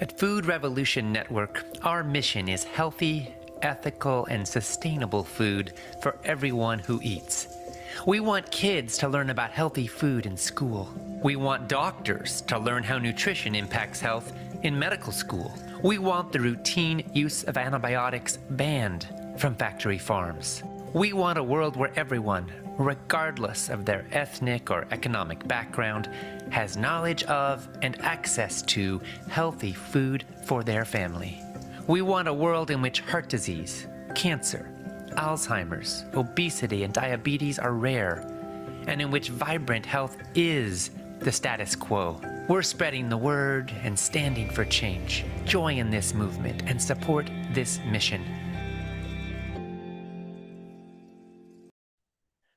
At Food Revolution Network, our mission is healthy, ethical, and sustainable food for everyone who eats. We want kids to learn about healthy food in school. We want doctors to learn how nutrition impacts health in medical school. We want the routine use of antibiotics banned from factory farms. We want a world where everyone, regardless of their ethnic or economic background, has knowledge of and access to healthy food for their family. We want a world in which heart disease, cancer, Alzheimer's, obesity, and diabetes are rare, and in which vibrant health is the status quo. We're spreading the word and standing for change. Join this movement and support this mission.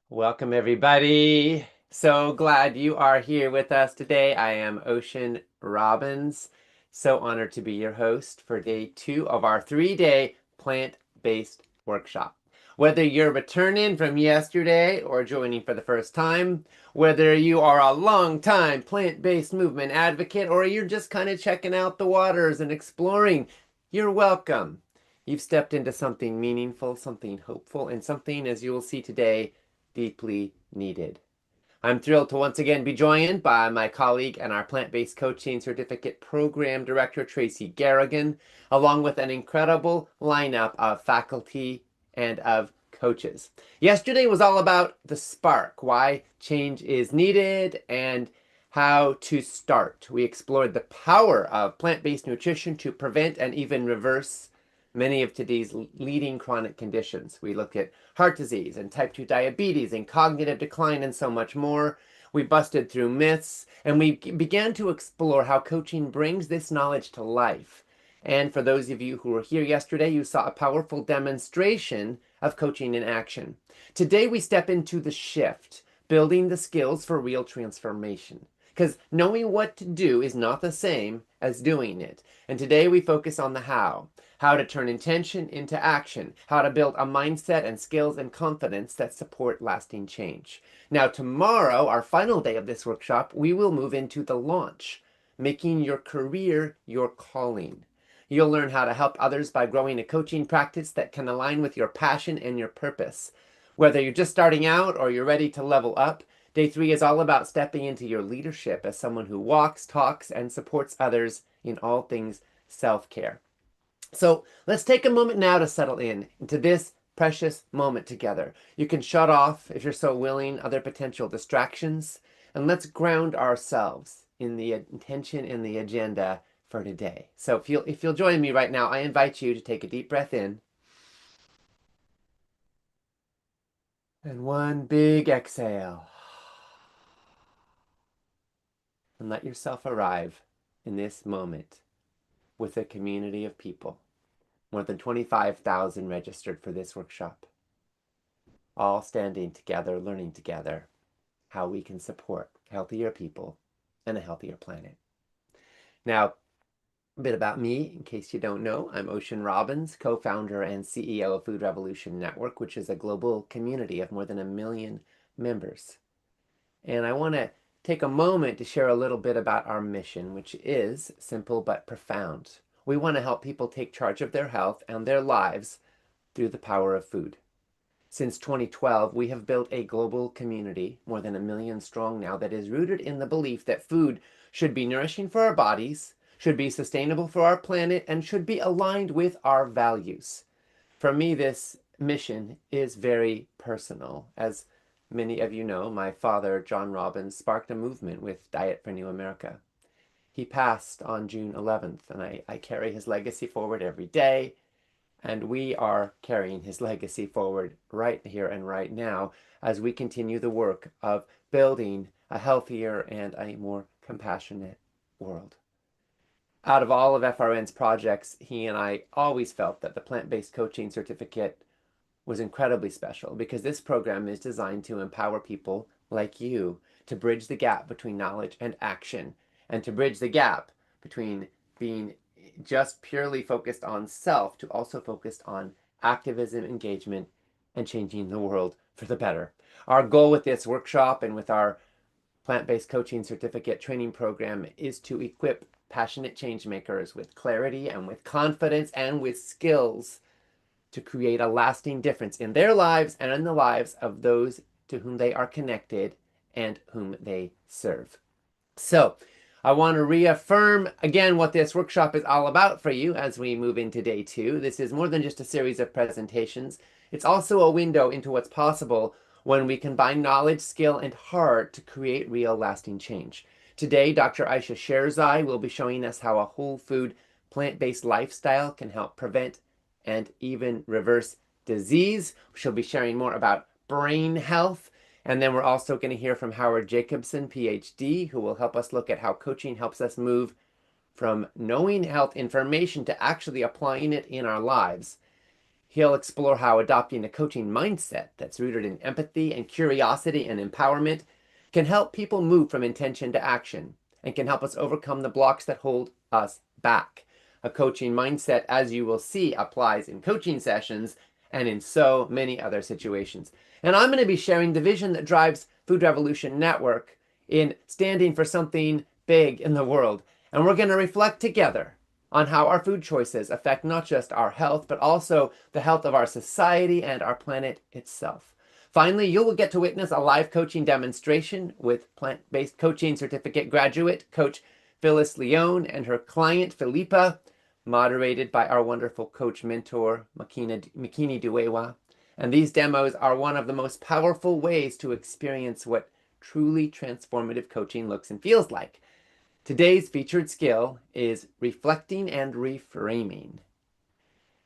Welcome, everybody. So glad you are here with us today. I am Ocean Robbins. So honored to be your host for day 2 of our 3-day plant-based workshop. Whether you're returning from yesterday or joining for the first time, whether you are a long-time plant-based movement advocate or you're just kind of checking out the waters and exploring, you're welcome. You've stepped into something meaningful, something hopeful, and something, as you will see today, deeply needed. I'm thrilled to once again be joined by my colleague and our plant-based coaching certificate program director, Tracy Garrigan, along with an incredible lineup of faculty and of coaches. Yesterday was all about the spark, why change is needed, and how to start. We explored the power of plant-based nutrition to prevent and even reverse many of today's leading chronic conditions. We looked at heart disease and type 2 diabetes and cognitive decline and so much more. We busted through myths and we began to explore how coaching brings this knowledge to life. And for those of you who were here yesterday, you saw a powerful demonstration of coaching in action. Today we step into the shift, building the skills for real transformation. Because knowing what to do is not the same as doing it. And today we focus on the how to turn intention into action, how to build a mindset and skills and confidence that support lasting change. Now tomorrow, our final day of this workshop, we will move into the launch, making your career your calling. You'll learn how to help others by growing a coaching practice that can align with your passion and your purpose. Whether you're just starting out or you're ready to level up, Day 3 is all about stepping into your leadership as someone who walks, talks, and supports others in all things self-care. So let's take a moment now to settle into this precious moment together. You can shut off, if you're so willing, other potential distractions, and let's ground ourselves in the intention and the agenda for today. So if you'll join me right now, I invite you to take a deep breath in. And one big exhale. And let yourself arrive in this moment with a community of people. More than 25,000 registered for this workshop. All standing together, learning together how we can support healthier people and a healthier planet. Now, a bit about me, in case you don't know. I'm Ocean Robbins, co-founder and CEO of Food Revolution Network, which is a global community of more than 1 million members. And I want to take a moment to share a little bit about our mission, which is simple but profound. We want to help people take charge of their health and their lives through the power of food. Since 2012, we have built a global community, more than 1 million strong now, that is rooted in the belief that food should be nourishing for our bodies, should be sustainable for our planet, and should be aligned with our values. For me, this mission is very personal. As many of you know, my father, John Robbins, sparked a movement with Diet for New America. He passed on June 11th, and I carry his legacy forward every day, and we are carrying his legacy forward right here and right now as we continue the work of building a healthier and a more compassionate world. Out of all of FRN's projects, he and I always felt that the plant-based coaching certificate was incredibly special because this program is designed to empower people like you to bridge the gap between knowledge and action, and to bridge the gap between being just purely focused on self to also focused on activism, engagement, and changing the world for the better. Our goal with this workshop and with our plant-based coaching certificate training program is to equip passionate change makers with clarity and with confidence and with skills to create a lasting difference in their lives and in the lives of those to whom they are connected and whom they serve. So I want to reaffirm again what this workshop is all about for you as we move into day 2. This is more than just a series of presentations. It's also a window into what's possible when we combine knowledge, skill, and heart to create real lasting change. Today, Dr. Aisha Sherzai will be showing us how a whole food, plant-based lifestyle can help prevent and even reverse disease. She'll be sharing more about brain health. And then we're also going to hear from Howard Jacobson, PhD, who will help us look at how coaching helps us move from knowing health information to actually applying it in our lives. He'll explore how adopting a coaching mindset that's rooted in empathy and curiosity and empowerment can help people move from intention to action and can help us overcome the blocks that hold us back. A coaching mindset, as you will see, applies in coaching sessions and in so many other situations. And I'm going to be sharing the vision that drives Food Revolution Network in standing for something big in the world. And we're going to reflect together on how our food choices affect not just our health, but also the health of our society and our planet itself. Finally, you will get to witness a live coaching demonstration with plant-based coaching certificate graduate, Coach Phyllis Leone, and her client, Philippa, moderated by our wonderful coach mentor, Makini Duewa. And these demos are one of the most powerful ways to experience what truly transformative coaching looks and feels like. Today's featured skill is reflecting and reframing.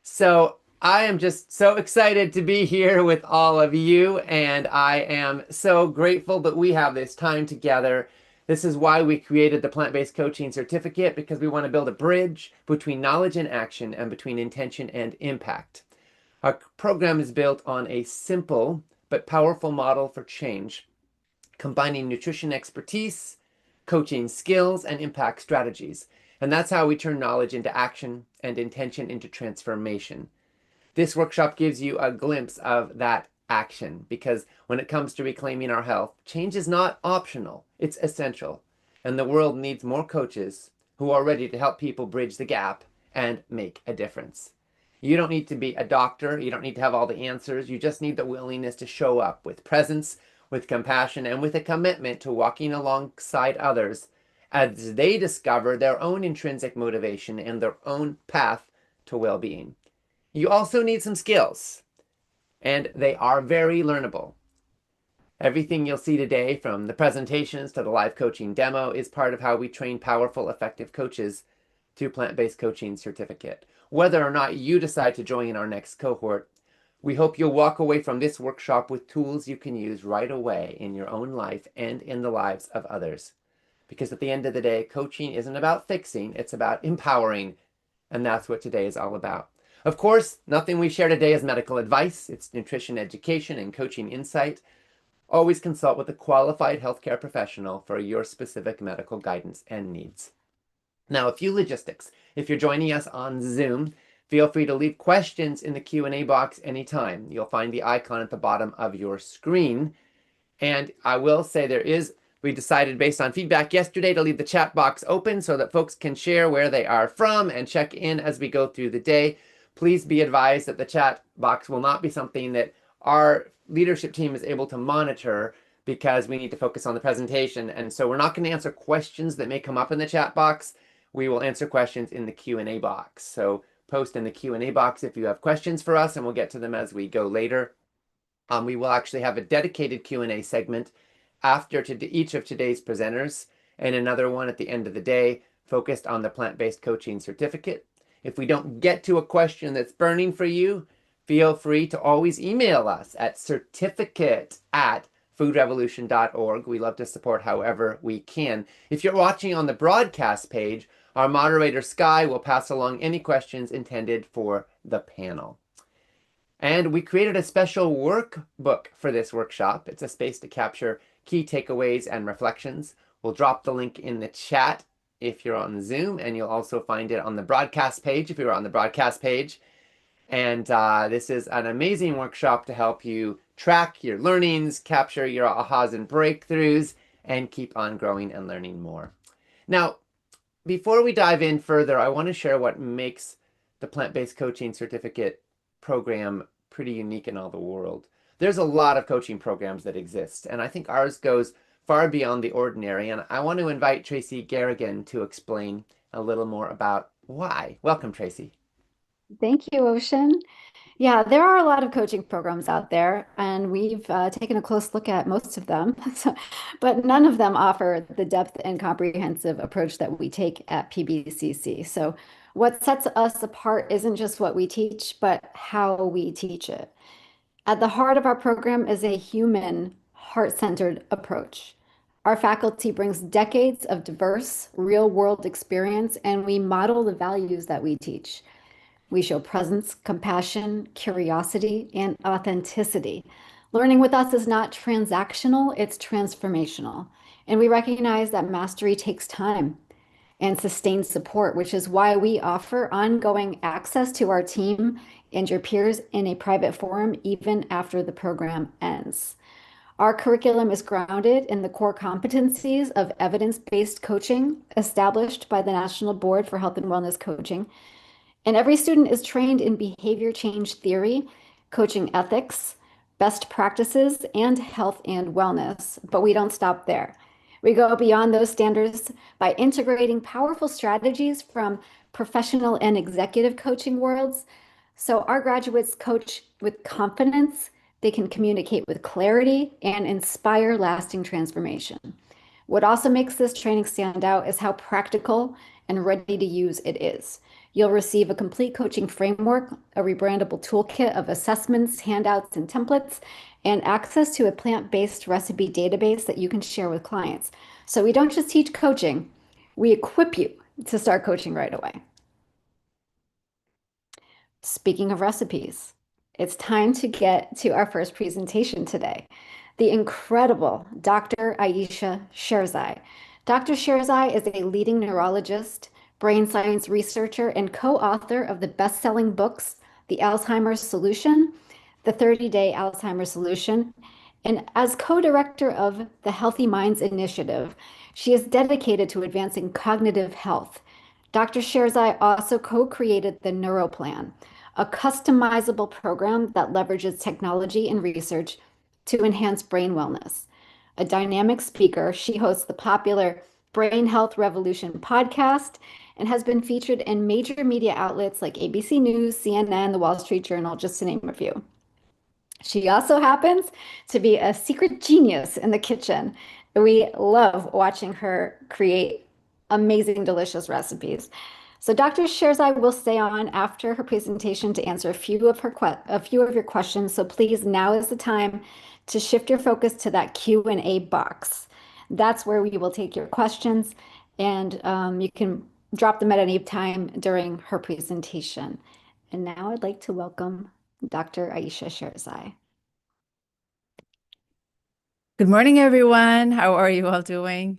So I am just so excited to be here with all of you, and I am so grateful that we have this time together. This is why we created the Plant-Based Coaching Certificate, because we want to build a bridge between knowledge and action and between intention and impact. Our program is built on a simple but powerful model for change, combining nutrition expertise, coaching skills, and impact strategies. And that's how we turn knowledge into action and intention into transformation. This workshop gives you a glimpse of that action, because when it comes to reclaiming our health, change is not optional, it's essential. And the world needs more coaches who are ready to help people bridge the gap and make a difference. You don't need to be a doctor, you don't need to have all the answers, you just need the willingness to show up with presence, with compassion, and with a commitment to walking alongside others as they discover their own intrinsic motivation and their own path to well-being. You also need some skills, and they are very learnable. Everything you'll see today, from the presentations to the live coaching demo, is part of how we train powerful, effective coaches through Plant-Based Coaching Certificate. Whether or not you decide to join our next cohort, we hope you'll walk away from this workshop with tools you can use right away in your own life and in the lives of others. Because at the end of the day, coaching isn't about fixing, it's about empowering, and that's what today is all about. Of course, nothing we share today is medical advice. It's nutrition education and coaching insight. Always consult with a qualified healthcare professional for your specific medical guidance and needs. Now, a few logistics. If you're joining us on Zoom, feel free to leave questions in the Q&A box anytime. You'll find the icon at the bottom of your screen. And I will say we decided based on feedback yesterday to leave the chat box open so that folks can share where they are from and check in as we go through the day. Please be advised that the chat box will not be something that our leadership team is able to monitor, because we need to focus on the presentation. And so we're not going to answer questions that may come up in the chat box. We will answer questions in the Q&A box. So post in the Q&A box if you have questions for us, and we'll get to them as we go later. We will actually have a dedicated Q&A segment after each of today's presenters, and another one at the end of the day focused on the Plant-Based Coaching Certificate. If we don't get to a question that's burning for you, feel free to always email us at certificate@foodrevolution.org. We love to support however we can. If you're watching on the broadcast page, our moderator Sky will pass along any questions intended for the panel. And we created a special workbook for this workshop. It's a space to capture key takeaways and reflections. We'll drop the link in the chat if you're on Zoom, and you'll also find it on the broadcast page if you're on the broadcast page. And this is an amazing workshop to help you track your learnings, capture your ahas and breakthroughs, and keep on growing and learning more. Now, before we dive in further, I want to share what makes the plant-based coaching certificate program pretty unique in all the world. There's a lot of coaching programs that exist, and I think ours goes far beyond the ordinary. And I want to invite Tracy Garrigan to explain a little more about why. Welcome, Tracy. Thank you, Ocean. Yeah, there are a lot of coaching programs out there, and we've taken a close look at most of them, but none of them offer the depth and comprehensive approach that we take at PBCC. So, what sets us apart isn't just what we teach, but how we teach it. At the heart of our program is a human, heart-centered approach. Our faculty brings decades of diverse, real-world experience, and we model the values that we teach. We show presence, compassion, curiosity, and authenticity. Learning with us is not transactional, it's transformational. And we recognize that mastery takes time and sustained support, which is why we offer ongoing access to our team and your peers in a private forum even after the program ends. Our curriculum is grounded in the core competencies of evidence-based coaching established by the National Board for Health and Wellness Coaching. And every student is trained in behavior change theory, coaching ethics, best practices, and health and wellness. But we don't stop there. We go beyond those standards by integrating powerful strategies from professional and executive coaching worlds. So our graduates coach with confidence, they can communicate with clarity, and inspire lasting transformation. What also makes this training stand out is how practical and ready to use it is. You'll receive a complete coaching framework, a rebrandable toolkit of assessments, handouts, and templates, and access to a plant-based recipe database that you can share with clients. So we don't just teach coaching, we equip you to start coaching right away. Speaking of recipes, it's time to get to our first presentation today. The incredible Dr. Aisha Sherzai. Dr. Sherzai is a leading neurologist, brain science researcher, and co-author of the best-selling books, The Alzheimer's Solution, The 30-Day Alzheimer's Solution, and as co-director of the Healthy Minds Initiative, she is dedicated to advancing cognitive health. Dr. Sherzai also co-created the NeuroPlan, a customizable program that leverages technology and research to enhance brain wellness. A dynamic speaker, she hosts the popular Brain Health Revolution podcast and has been featured in major media outlets like ABC News, CNN, The Wall Street Journal, just to name a few. She also happens to be a secret genius in the kitchen. We love watching her create amazing, delicious recipes. So Dr. Sherzai will stay on after her presentation to answer a few of your questions. So please, now is the time to shift your focus to that Q&A box. That's where we will take your questions, and you can drop them at any time during her presentation. And now I'd like to welcome Dr. Aisha Sherzai. Good morning, everyone. How are you all doing?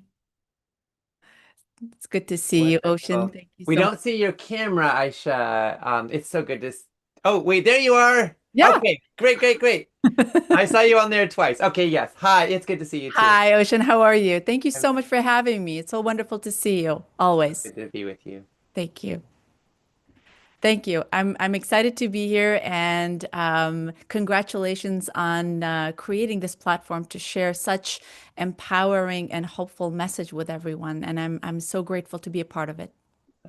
It's good to see you, Ocean. Wonderful. Thank you We so don't much. see your camera, Aisha. It's so good to. Oh, wait, there you are. Yeah. Okay, great, great, great. I saw you on there twice. Okay, yes. Hi, it's good to see you too. Hi, Ocean. How are you? Thank you I'm so much for having me. It's so wonderful to see you always. good to be with you. Thank you. Thank you. I'm excited to be here, and congratulations on creating this platform to share such empowering and hopeful message with everyone. And I'm so grateful to be a part of it.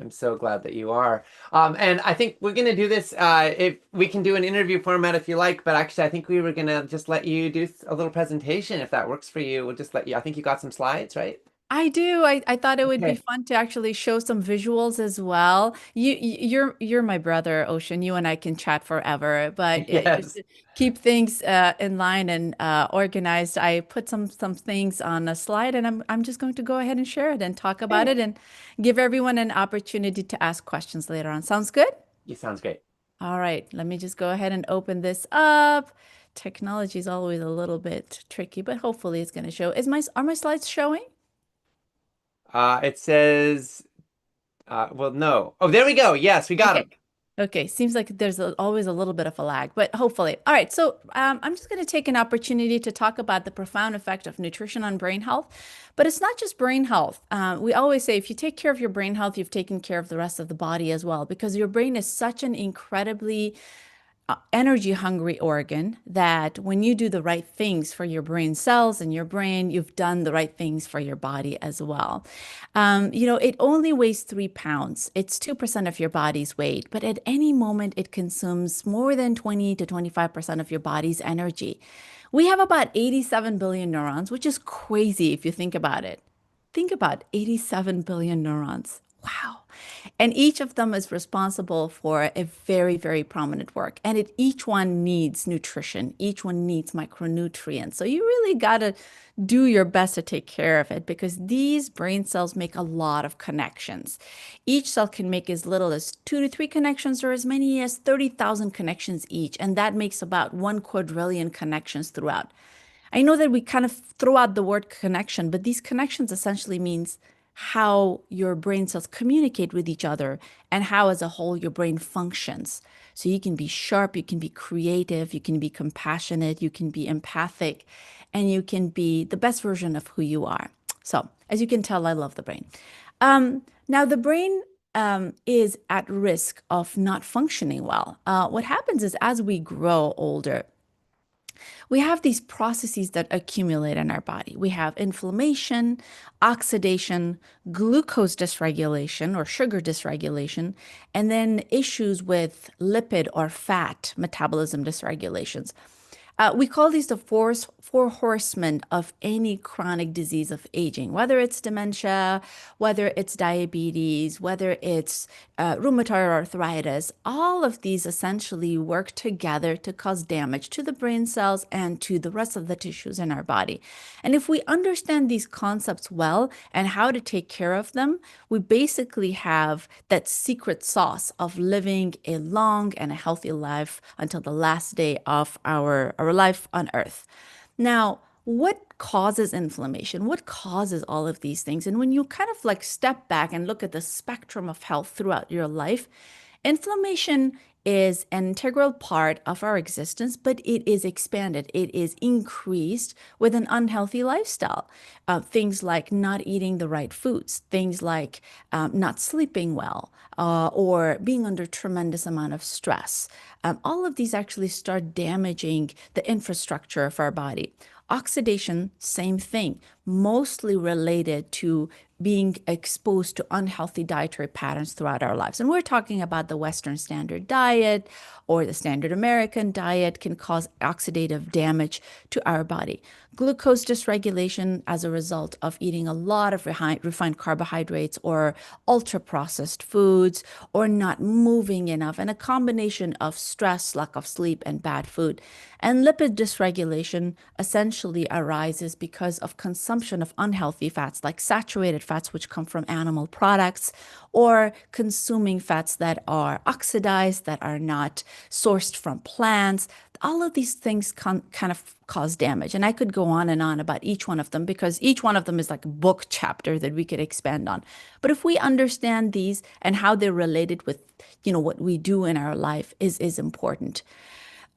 I'm so glad that you are. And I think we're gonna do this. If we can do an interview format if you like, but actually I think we were gonna just let you do a little presentation if that works for you. We'll just let you. I think you got some slides, right? I do. I thought it would be Okay. fun to actually show some visuals as well. You're my brother, Ocean. You and I can chat forever, but just Yes. to keep things in line and organized, I put some things on a slide, and I'm just going to go ahead and share it and talk about Hey. it and give everyone an opportunity to ask questions later on. Sounds good? You sounds great. All right, let me just go ahead and open this up. Technology is always a little bit tricky, but hopefully it's going to show. Are my slides showing? It says, well, no. Oh, there we go. Yes, we got Okay. them. Okay, seems like there's always a little bit of a lag, but hopefully. All right, so I'm just going to take an opportunity to talk about the profound effect of nutrition on brain health. But it's not just brain health. We always say if you take care of your brain health, you've taken care of the rest of the body as well, because your brain is such an incredibly energy hungry organ that when you do the right things for your brain cells and your brain, you've done the right things for your body as well. It only weighs 3 pounds. It's 2% of your body's weight, but at any moment it consumes more than 20 to 25% of your body's energy. We have about 87 billion neurons, which is crazy if you think about it. Think about 87 billion neurons. Wow. And each of them is responsible for a very, very prominent work. And each one needs nutrition. Each one needs micronutrients. So you really got to do your best to take care of it because these brain cells make a lot of connections. Each cell can make as little as 2 to 3 connections or as many as 30,000 connections each. And that makes about 1 quadrillion connections throughout. I know that we kind of throw out the word connection, but these connections essentially means how your brain cells communicate with each other and how as a whole your brain functions. So you can be sharp, you can be creative, you can be compassionate, you can be empathic, and you can be the best version of who you are. So as you can tell, I love the brain. Now the brain is at risk of not functioning well. What happens is as we grow older, we have these processes that accumulate in our body. We have inflammation, oxidation, glucose dysregulation or sugar dysregulation, and then issues with lipid or fat metabolism dysregulations. We call these the four horsemen of any chronic disease of aging, whether it's dementia, whether it's diabetes, whether it's rheumatoid arthritis. All of these essentially work together to cause damage to the brain cells and to the rest of the tissues in our body. And if we understand these concepts well and how to take care of them, we basically have that secret sauce of living a long and a healthy life until the last day of our life on earth. Now, what causes inflammation? What causes all of these things? And when you kind of like step back and look at the spectrum of health throughout your life, inflammation is an integral part of our existence, but it is expanded. It is increased with an unhealthy lifestyle. Things like not eating the right foods, things like not sleeping well, or being under tremendous amount of stress. All of these actually start damaging the infrastructure of our body. Oxidation, same thing, mostly related to being exposed to unhealthy dietary patterns throughout our lives. And we're talking about the Western Standard Diet or the Standard American Diet can cause oxidative damage to our body. Glucose dysregulation as a result of eating a lot of refined carbohydrates or ultra-processed foods or not moving enough, and a combination of stress, lack of sleep, and bad food. And lipid dysregulation essentially arises because of consumption of unhealthy fats like saturated fats, which come from animal products, or consuming fats that are oxidized, that are not sourced from plants. All of these things kind of cause damage. And I could go on and on about each one of them because each one of them is like a book chapter that we could expand on. But if we understand these and how they're related with, what we do in our life is important.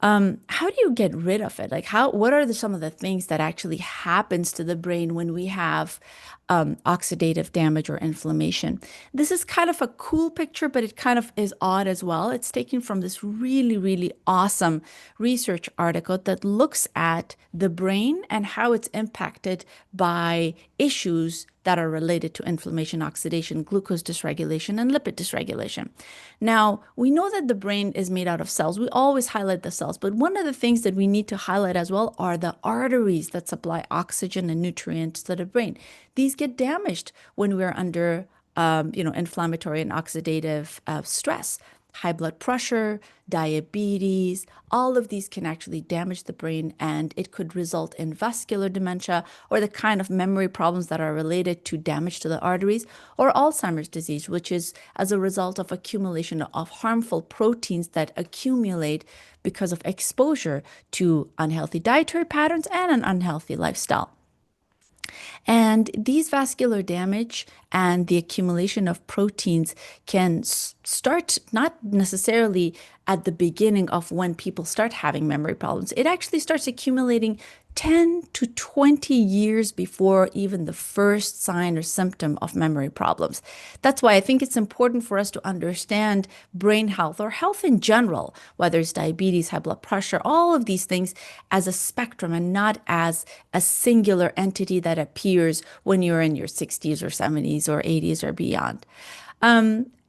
How do you get rid of it? Like what are some of the things that actually happens to the brain when we have oxidative damage or inflammation? This is kind of a cool picture, but it kind of is odd as well. It's taken from this really, really awesome research article that looks at the brain and how it's impacted by issues that are related to inflammation, oxidation, glucose dysregulation, and lipid dysregulation. Now, we know that the brain is made out of cells. We always highlight the cells, but one of the things that we need to highlight as well are the arteries that supply oxygen and nutrients to the brain. These get damaged when we're under inflammatory and oxidative stress. High blood pressure, diabetes, all of these can actually damage the brain, and it could result in vascular dementia or the kind of memory problems that are related to damage to the arteries, or Alzheimer's disease, which is as a result of accumulation of harmful proteins that accumulate because of exposure to unhealthy dietary patterns and an unhealthy lifestyle. And these vascular damage and the accumulation of proteins can start not necessarily at the beginning of when people start having memory problems. It actually starts accumulating 10 to 20 years before even the first sign or symptom of memory problems. That's why I think it's important for us to understand brain health or health in general, whether it's diabetes, high blood pressure, all of these things as a spectrum and not as a singular entity that appears when you're in your 60s or 70s or 80s or beyond.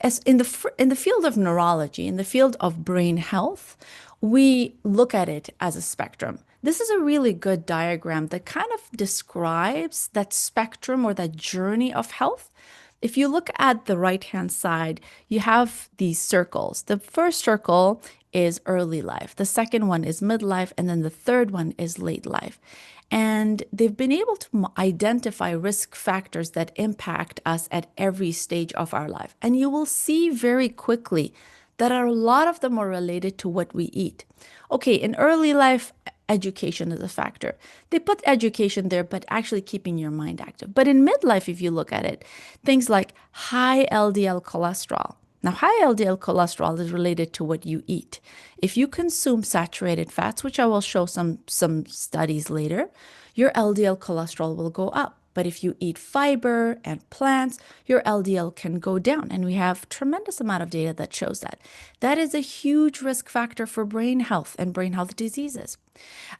As in the field of neurology, in the field of brain health, we look at it as a spectrum. This is a really good diagram that kind of describes that spectrum or that journey of health. If you look at the right-hand side, you have these circles. The first circle is early life. The second one is midlife. And then the third one is late life. And they've been able to identify risk factors that impact us at every stage of our life. And you will see very quickly that a lot of them are related to what we eat. Okay, in early life, education is a factor. They put education there, but actually keeping your mind active. But in midlife, if you look at it, things like high LDL cholesterol. Now, high LDL cholesterol is related to what you eat. If you consume saturated fats, which I will show some studies later, your LDL cholesterol will go up. But if you eat fiber and plants, your LDL can go down. And we have tremendous amount of data that shows that. That is a huge risk factor for brain health and brain health diseases.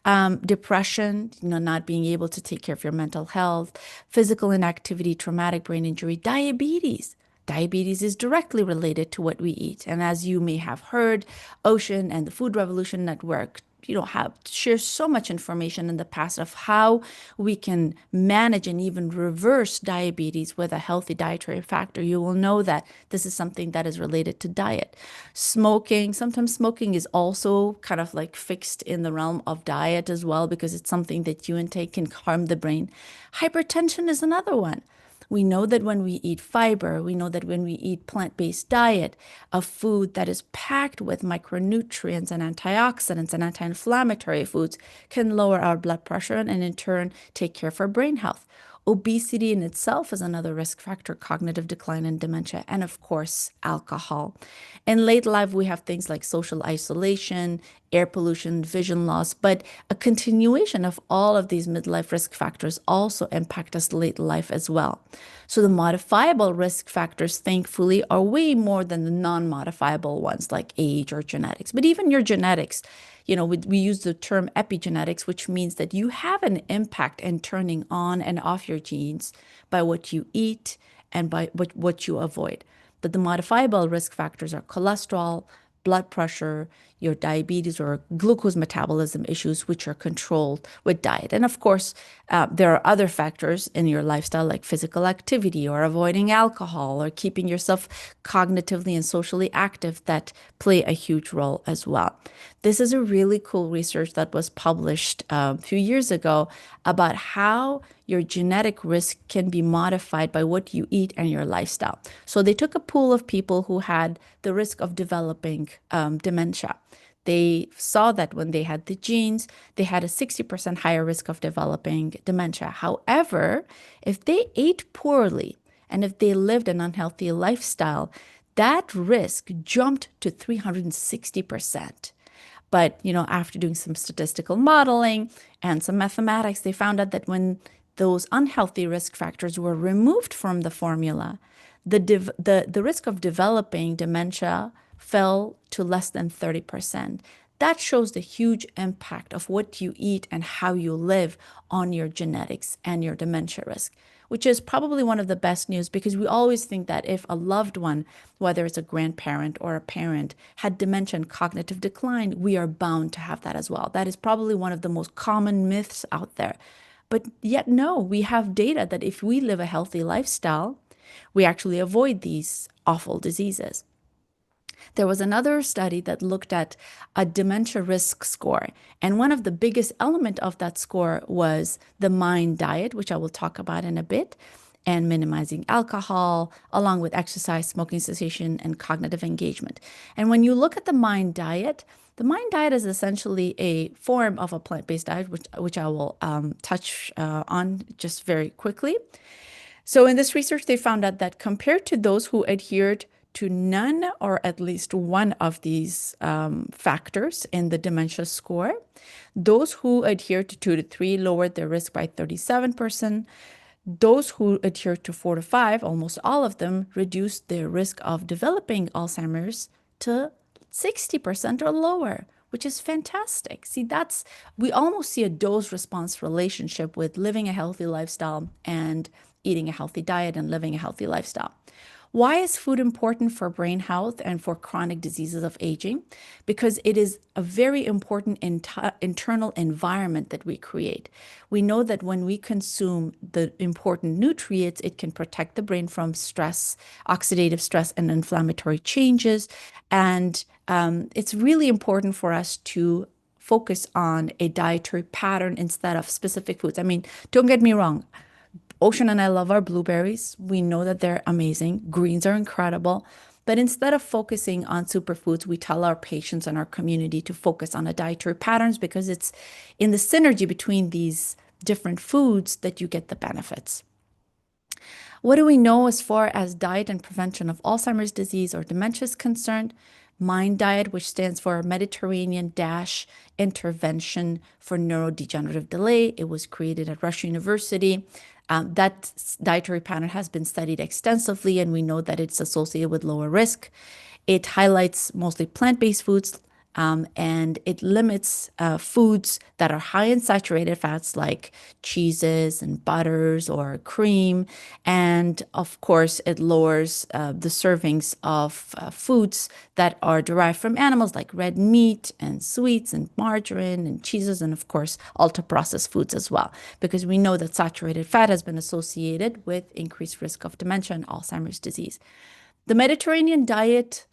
Depression, not being able to take care of your mental health, physical inactivity, traumatic brain injury, diabetes. Diabetes is directly related to what we eat. And as you may have heard, Ocean and the Food Revolution Network have shared so much information in the past of how we can manage and even reverse diabetes with a healthy dietary factor. You will know that this is something that is related to diet. Smoking, sometimes smoking is also kind of like fixed in the realm of diet as well, because it's something that you intake can harm the brain. Hypertension is another one. We know that when we eat fiber, we know that when we eat plant-based diet, a food that is packed with micronutrients and antioxidants and anti-inflammatory foods can lower our blood pressure and in turn take care of our brain health. Obesity in itself is another risk factor, cognitive decline and dementia, and of course, alcohol. In late life, we have things like social isolation, air pollution, vision loss, but a continuation of all of these midlife risk factors also impact us late life as well. So the modifiable risk factors, thankfully, are way more than the non-modifiable ones like age or genetics. But even your genetics, we use the term epigenetics, which means that you have an impact in turning on and off your genes by what you eat and by what you avoid. But the modifiable risk factors are cholesterol, blood pressure, your diabetes or glucose metabolism issues, which are controlled with diet. And of course, there are other factors in your lifestyle like physical activity or avoiding alcohol or keeping yourself cognitively and socially active that play a huge role as well. This is a really cool research that was published a few years ago about how your genetic risk can be modified by what you eat and your lifestyle. So they took a pool of people who had the risk of developing dementia. They saw that when they had the genes, they had a 60% higher risk of developing dementia. However, if they ate poorly and if they lived an unhealthy lifestyle, that risk jumped to 360%. But, after doing some statistical modeling and some mathematics, they found out that when those unhealthy risk factors were removed from the formula, the risk of developing dementia fell to less than 30%. That shows the huge impact of what you eat and how you live on your genetics and your dementia risk, which is probably one of the best news because we always think that if a loved one, whether it's a grandparent or a parent, had dementia and cognitive decline, we are bound to have that as well. That is probably one of the most common myths out there. But yet, no, we have data that if we live a healthy lifestyle, we actually avoid these awful diseases. There was another study that looked at a dementia risk score. And one of the biggest element of that score was the MIND diet, which I will talk about in a bit. and minimizing alcohol, along with exercise, smoking cessation, and cognitive engagement. And when you look at the mind diet is essentially a form of a plant-based diet, which I will touch on just very quickly. So in this research, they found out that compared to those who adhered to none or at least one of these factors in the dementia score, those who adhered to 2 to 3 lowered their risk by 37%. Those who adhered to 4 to 5, almost all of them, reduced their risk of developing Alzheimer's to 60% or lower, which is fantastic. See, we almost see a dose response relationship with living a healthy lifestyle and eating a healthy diet and living a healthy lifestyle. Why is food important for brain health and for chronic diseases of aging? Because it is a very important internal environment that we create. We know that when we consume the important nutrients, it can protect the brain from stress, oxidative stress, and inflammatory changes. And it's really important for us to focus on a dietary pattern instead of specific foods. I mean, don't get me wrong. Ocean and I love our blueberries. We know that they're amazing. Greens are incredible. But instead of focusing on superfoods, we tell our patients and our community to focus on the dietary patterns because it's in the synergy between these different foods that you get the benefits. What do we know as far as diet and prevention of Alzheimer's disease or dementia is concerned? MIND diet, which stands for Mediterranean-Intervention for Neurodegenerative Delay. It was created at Rush University. That dietary pattern has been studied extensively, and we know that it's associated with lower risk. It highlights mostly plant-based foods, and it limits foods that are high in saturated fats like cheeses and butters or cream. And of course, it lowers the servings of foods that are derived from animals like red meat and sweets and margarine and cheeses, and of course, ultra-processed foods as well, because we know that saturated fat has been associated with increased risk of dementia and Alzheimer's disease. The Mediterranean diet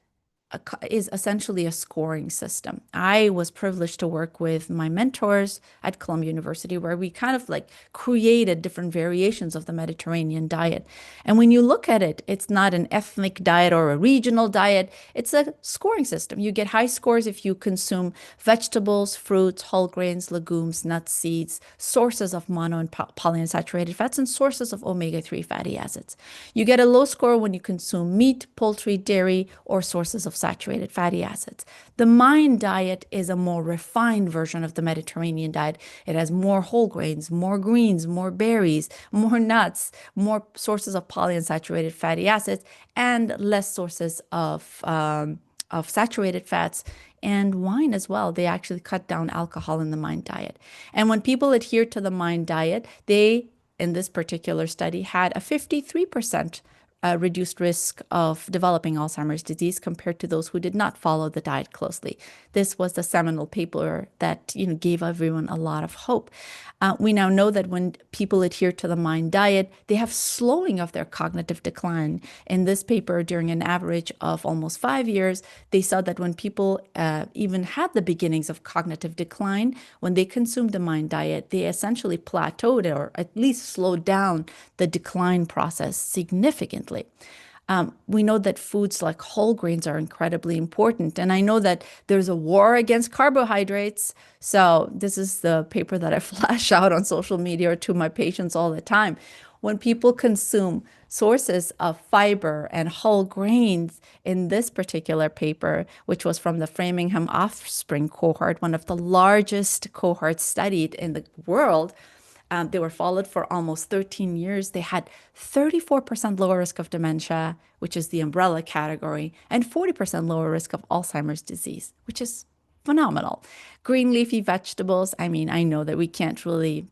is essentially a scoring system. I was privileged to work with my mentors at Columbia University, where we kind of like created different variations of the Mediterranean diet. And when you look at it, it's not an ethnic diet or a regional diet. It's a scoring system. You get high scores if you consume vegetables, fruits, whole grains, legumes, nuts, seeds, sources of mono and polyunsaturated fats, and sources of omega-3 fatty acids. You get a low score when you consume meat, poultry, dairy, or sources of saturated fatty acids. The MIND diet is a more refined version of the Mediterranean diet. It has more whole grains, more greens, more berries, more nuts, more sources of polyunsaturated fatty acids, and less sources of saturated fats and wine as well. They actually cut down alcohol in the MIND diet. And when people adhere to the MIND diet, they, in this particular study, had a 53% reduced risk of developing Alzheimer's disease compared to those who did not follow the diet closely. This was the seminal paper that gave everyone a lot of hope. We now know that when people adhere to the MIND diet, they have slowing of their cognitive decline. In this paper, during an average of almost 5 years, they saw that when people even had the beginnings of cognitive decline, when they consumed the MIND diet, they essentially plateaued or at least slowed down the decline process significantly. We know that foods like whole grains are incredibly important. And I know that there's a war against carbohydrates. So this is the paper that I flash out on social media or to my patients all the time. When people consume sources of fiber and whole grains in this particular paper, which was from the Framingham Offspring cohort, one of the largest cohorts studied in the world, they were followed for almost 13 years. They had 34% lower risk of dementia, which is the umbrella category, and 40% lower risk of Alzheimer's disease, which is phenomenal. Green leafy vegetables. I mean, I know that we can't really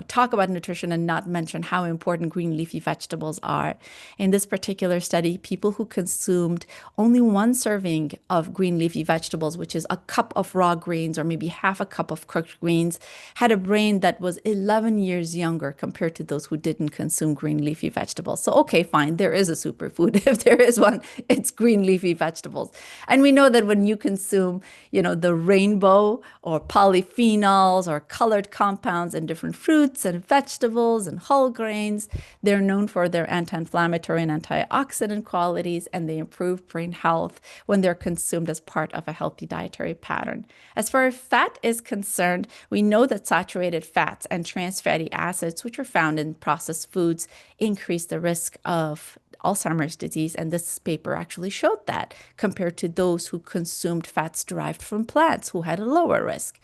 talk about nutrition and not mention how important green leafy vegetables are. In this particular study, people who consumed only 1 serving of green leafy vegetables, which is a cup of raw greens or maybe half a cup of cooked greens, had a brain that was 11 years younger compared to those who didn't consume green leafy vegetables. So, okay, fine, there is a superfood. If there is one, it's green leafy vegetables. And we know that when you consume, the rainbow or polyphenols or colored compounds in different fruit fruits and vegetables and whole grains. They're known for their anti-inflammatory and antioxidant qualities, and they improve brain health when they're consumed as part of a healthy dietary pattern. As far as fat is concerned, we know that saturated fats and trans fatty acids, which are found in processed foods, increase the risk of Alzheimer's disease, and this paper actually showed that compared to those who consumed fats derived from plants who had a lower risk.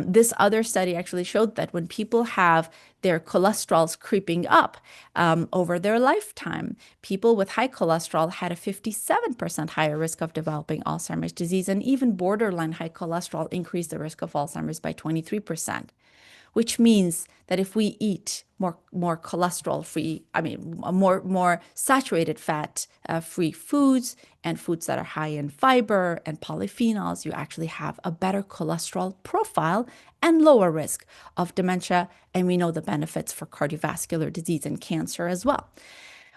This other study actually showed that when people have their cholesterols creeping up over their lifetime, people with high cholesterol had a 57% higher risk of developing Alzheimer's disease, and even borderline high cholesterol increased the risk of Alzheimer's by 23%. Which means that if we eat more cholesterol-free, more saturated fat-free foods and foods that are high in fiber and polyphenols, you actually have a better cholesterol profile and lower risk of dementia. And we know the benefits for cardiovascular disease and cancer as well.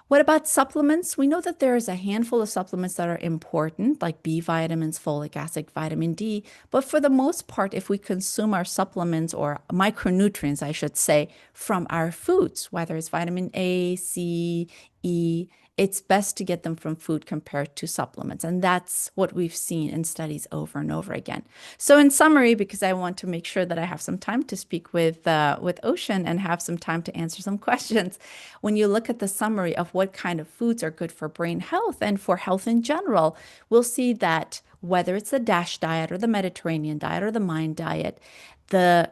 What about supplements? We know that there is a handful of supplements that are important, like B vitamins, folic acid, vitamin D. But for the most part, if we consume our supplements or micronutrients, I should say, from our foods, whether it's vitamin A, C, E, it's best to get them from food compared to supplements. And that's what we've seen in studies over and over again. So in summary, because I want to make sure that I have some time to speak with Ocean and have some time to answer some questions, when you look at the summary of what kind of foods are good for brain health and for health in general, we'll see that whether it's the DASH diet or the Mediterranean diet or the MIND diet, the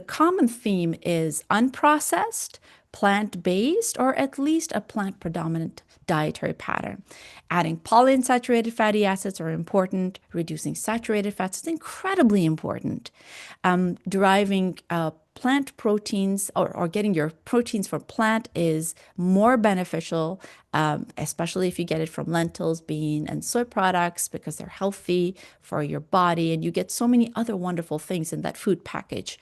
common theme is unprocessed, plant-based, or at least a plant-predominant dietary pattern. Adding polyunsaturated fatty acids are important. Reducing saturated fats is incredibly important. Deriving plant proteins or getting your proteins from plant is more beneficial, especially if you get it from lentils, bean, and soy products because they're healthy for your body, and you get so many other wonderful things in that food package.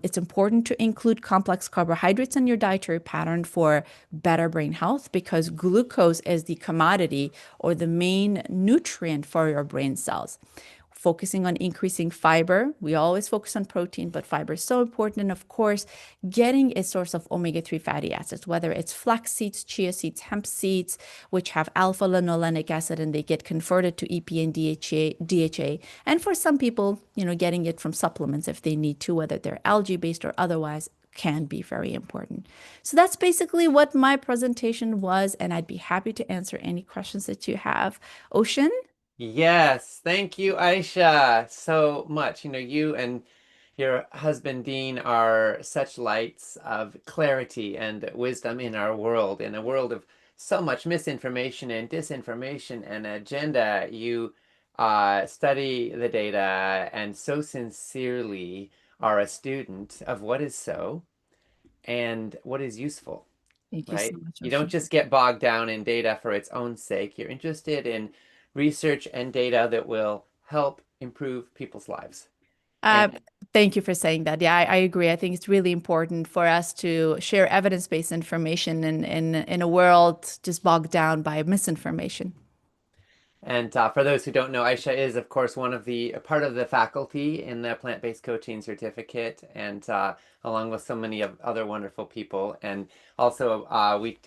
It's important to include complex carbohydrates in your dietary pattern for better brain health because glucose is the commodity or the main nutrient for your brain cells. Focusing on increasing fiber. We always focus on protein, but fiber is so important. And of course, getting a source of omega-3 fatty acids, whether it's flax seeds, chia seeds, hemp seeds, which have alpha-linolenic acid and they get converted to EPA and DHA. And for some people, getting it from supplements if they need to, whether they're algae-based or otherwise, can be very important. So that's basically what my presentation was, and I'd be happy to answer any questions that you have. Ocean? Yes, thank you, Aisha, so much. You and your husband, Dean, are such lights of clarity and wisdom in our world, in a world of so much misinformation and disinformation and agenda. You study the data and so sincerely are a student of what is so and what is useful. Thank you Right? so much, You don't Ocean. just get bogged down in data for its own sake. You're interested in research and data that will help improve people's lives. Uh, And Thank you for saying that. Yeah, I agree. I think it's really important for us to share evidence-based information in a world just bogged down by misinformation. for those who don't know, Aisha is, of course, part of the faculty in the plant-based coaching certificate, and along with so many of other wonderful people. And also,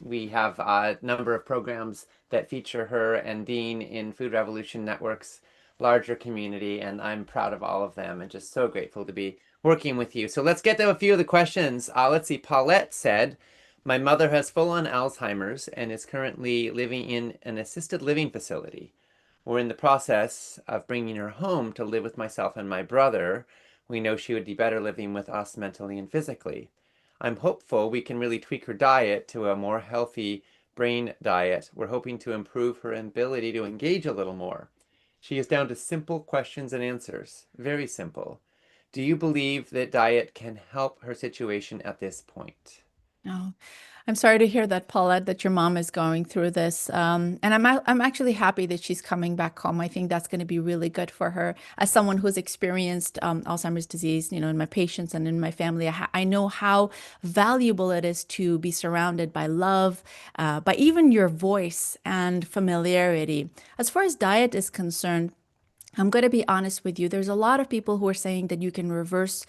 we have a number of programs that feature her and Dean in Food Revolution Network's larger community, and I'm proud of all of them and just so grateful to be working with you. So let's get to a few of the questions. Let's see. Paulette said, "My mother has full-on Alzheimer's and is currently living in an assisted living facility. We're in the process of bringing her home to live with myself and my brother. We know she would be better living with us mentally and physically. I'm hopeful we can really tweak her diet to a more healthy brain diet. We're hoping to improve her ability to engage a little more. She is down to simple questions and answers. Very simple. Do you believe that diet can help her situation at this point?" Oh, I'm sorry to hear that, Paulette, that your mom is going through this. And I'm actually happy that she's coming back home. I think that's going to be really good for her. As someone who's experienced Alzheimer's disease, in my patients and in my family, I know how valuable it is to be surrounded by love, by even your voice and familiarity. As far as diet is concerned, I'm going to be honest with you. There's a lot of people who are saying that you can reverse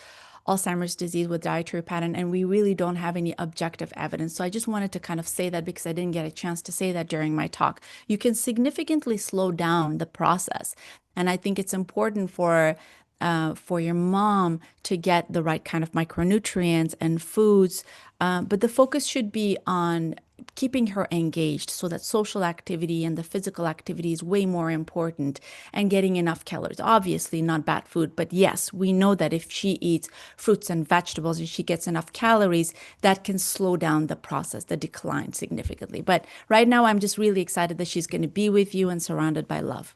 Alzheimer's disease with dietary pattern, and we really don't have any objective evidence. So I just wanted to kind of say that because I didn't get a chance to say that during my talk. You can significantly slow down the process. And I think it's important for your mom to get the right kind of micronutrients and foods. But the focus should be on keeping her engaged so that social activity and the physical activity is way more important and getting enough calories. Obviously, not bad food, but yes, we know that if she eats fruits and vegetables and she gets enough calories, that can slow down the process, the decline significantly. But right now, I'm just really excited that she's going to be with you and surrounded by love.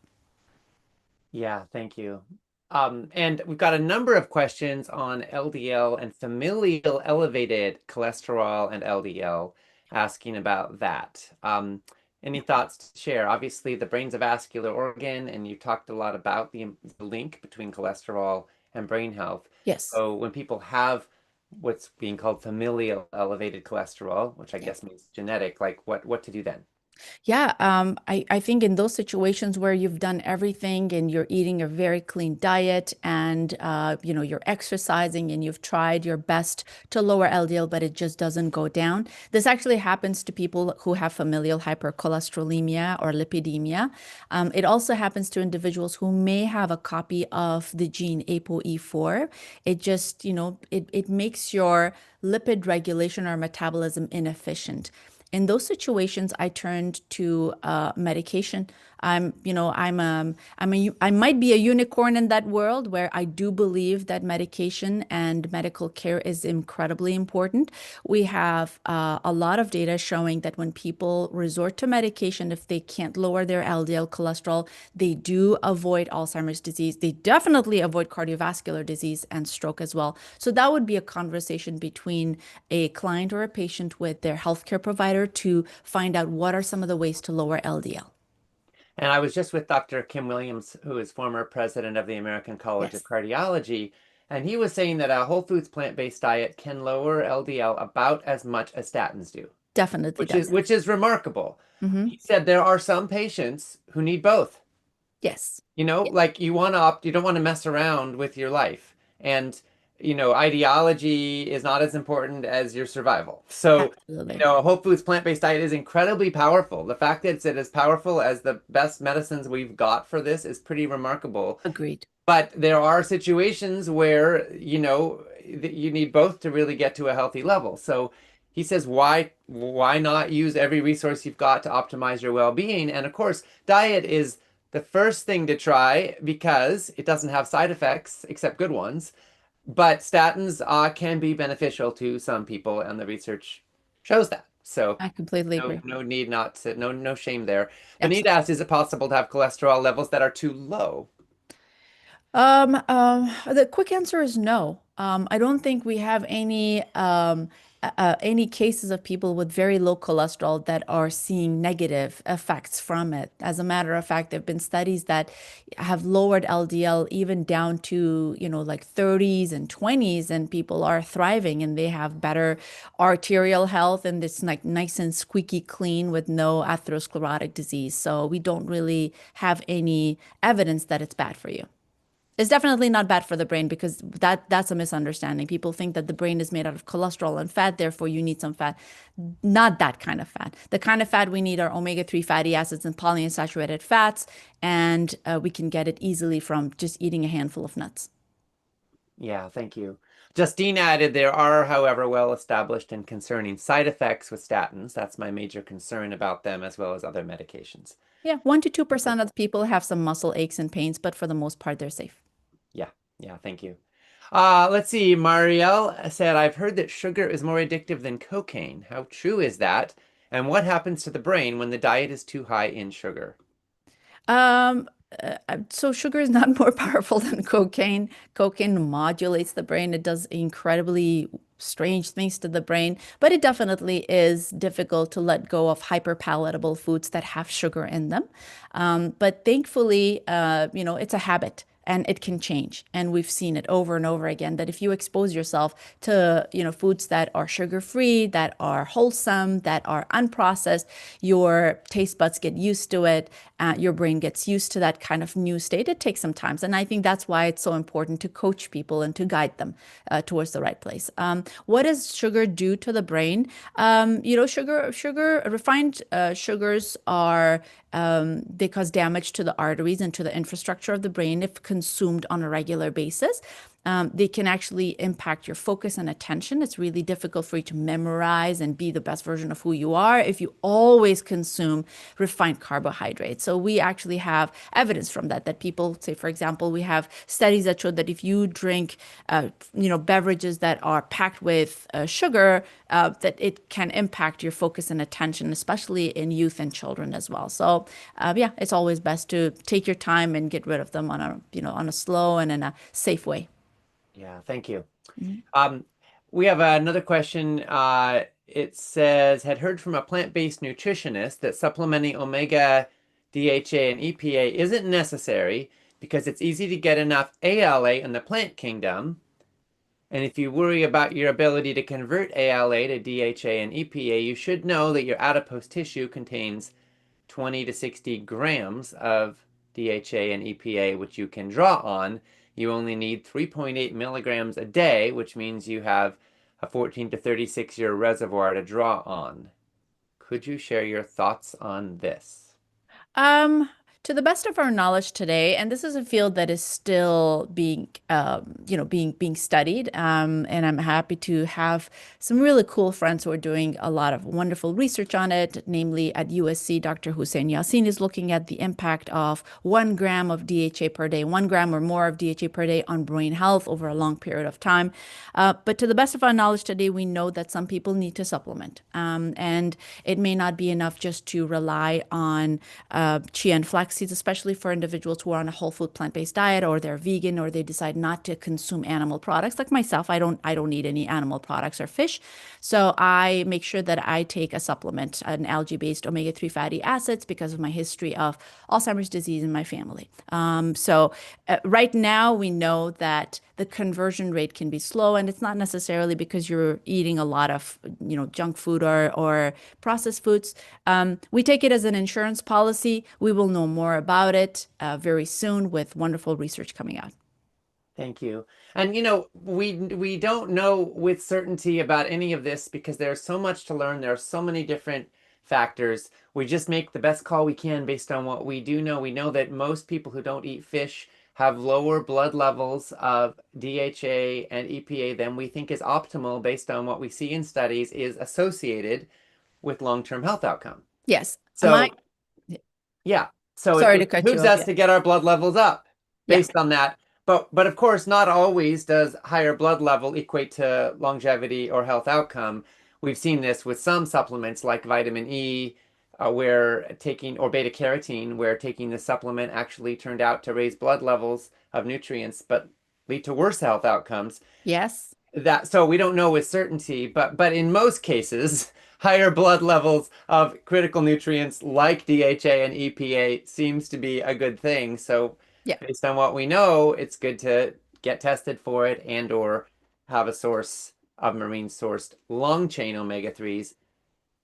Yeah, thank you. And we've got a number of questions on LDL and familial elevated cholesterol and LDL, asking about that. Any thoughts to share? Obviously, the brain's a vascular organ, and you talked a lot about the link between cholesterol and brain health. Yes. So when people have what's being called familial elevated cholesterol, which I guess means genetic, like what to do then? Yeah, I think in those situations where you've done everything and you're eating a very clean diet and you're exercising and you've tried your best to lower LDL, but it just doesn't go down. This actually happens to people who have familial hypercholesterolemia or lipidemia. It also happens to individuals who may have a copy of the gene ApoE4. It just, it makes your lipid regulation or metabolism inefficient. In those situations, I turned to medication. I might be a unicorn in that world where I do believe that medication and medical care is incredibly important. We have a lot of data showing that when people resort to medication, if they can't lower their LDL cholesterol, they do avoid Alzheimer's disease. They definitely avoid cardiovascular disease and stroke as well. So that would be a conversation between a client or a patient with their healthcare provider to find out what are some of the ways to lower LDL. And I was just with Dr. Kim Williams, who is former president of the American College of Yes. Cardiology, and he was saying that a whole foods plant-based diet can lower LDL about as much as statins do, Definitely does. which is remarkable. Hmm. He said there are some patients who need both. Yes. Like you want to opt, you don't want to mess around with your life. And ideology is not as important as your survival. So, Absolutely. a whole foods plant-based diet is incredibly powerful. The fact that it's as powerful as the best medicines we've got for this is pretty remarkable. Agreed. But there are situations where, you need both to really get to a healthy level. So he says, why not use every resource you've got to optimize your well-being? And of course, diet is the first thing to try because it doesn't have side effects except good ones. But statins can be beneficial to some people, and the research shows that. So I completely agree. no need not to, no shame there. Absolutely. Benita asked, is it possible to have cholesterol levels that are too low? The quick answer is no. I don't think we have any cases of people with very low cholesterol that are seeing negative effects from it. As a matter of fact, there have been studies that have lowered LDL even down to, like 30s and 20s, and people are thriving and they have better arterial health and it's like nice and squeaky clean with no atherosclerotic disease. So we don't really have any evidence that it's bad for you. It's definitely not bad for the brain because that's a misunderstanding. People think that the brain is made out of cholesterol and fat, therefore you need some fat. Not that kind of fat. The kind of fat we need are omega-3 fatty acids and polyunsaturated fats, and we can get it easily from just eating a handful of nuts. Yeah, thank you. Justine added, there are, however, well-established and concerning side effects with statins. That's my major concern about them, as well as other medications. Yeah, 1 to 2% of the people have some muscle aches and pains, but for the most part, they're safe. Yeah, thank you. Let's see. Marielle said, I've heard that sugar is more addictive than cocaine. How true is that? And what happens to the brain when the diet is too high in sugar? So sugar is not more powerful than cocaine. Cocaine modulates the brain. It does incredibly strange things to the brain, but it definitely is difficult to let go of hyperpalatable foods that have sugar in them. But thankfully, it's a habit. and it can change. And we've seen it over and over again that if you expose yourself to, foods that are sugar-free, that are wholesome, that are unprocessed, your taste buds get used to it, your brain gets used to that kind of new state. It takes some time. And I think that's why it's so important to coach people and to guide them towards the right place. What does sugar do to the brain? Refined sugars are they cause damage to the arteries and to the infrastructure of the brain if consumed on a regular basis. They can actually impact your focus and attention. It's really difficult for you to memorize and be the best version of who you are if you always consume refined carbohydrates. So we actually have evidence from that people say, for example, we have studies that show that if you drink, beverages that are packed with sugar, that it can impact your focus and attention, especially in youth and children as well. So it's always best to take your time and get rid of them on a slow and in a safe way. Yeah, thank you. We have another question. It says, had heard from a plant-based nutritionist that supplementing omega, DHA, and EPA isn't necessary because it's easy to get enough ALA in the plant kingdom. And if you worry about your ability to convert ALA to DHA and EPA, you should know that your adipose tissue contains 20 to 60 grams of DHA and EPA, which you can draw on. You only need 3.8 milligrams a day, which means you have a 14 to 36-year reservoir to draw on. Could you share your thoughts on this? To the best of our knowledge today, and this is a field that is still being studied, and I'm happy to have some really cool friends who are doing a lot of wonderful research on it. Namely, at USC, Dr. Hussein Yassin is looking at the impact of 1 gram of DHA per day, 1 gram or more of DHA per day on brain health over a long period of time. But to the best of our knowledge today, we know that some people need to supplement, and it may not be enough just to rely on chia and flax seeds, especially for individuals who are on a whole food plant-based diet, or they're vegan, or they decide not to consume animal products. Like myself, I don't eat any animal products or fish. So I make sure that I take a supplement, an algae-based omega-3 fatty acids, because of my history of Alzheimer's disease in my family. Right now we know that the conversion rate can be slow, and it's not necessarily because you're eating a lot of, junk food or processed foods. We take it as an insurance policy. We will know more about it very soon with wonderful research coming out. Thank you. And we don't know with certainty about any of this because there's so much to learn. There are so many different factors. We just make the best call we can based on what we do know. We know that most people who don't eat fish have lower blood levels of DHA and EPA than we think is optimal based on what we see in studies is associated with long-term health outcome. Yes. So Sorry to it cut you behooves off, us to get our blood levels up based on that. But of course, not always does higher blood level equate to longevity or health outcome. We've seen this with some supplements like vitamin E, or beta carotene, where taking the supplement actually turned out to raise blood levels of nutrients, but lead to worse health outcomes. Yes. So we don't know with certainty, but in most cases, higher blood levels of critical nutrients like DHA and EPA seems to be a good thing. So based on what we know, it's good to get tested for it and or have a source of marine sourced long chain omega-3s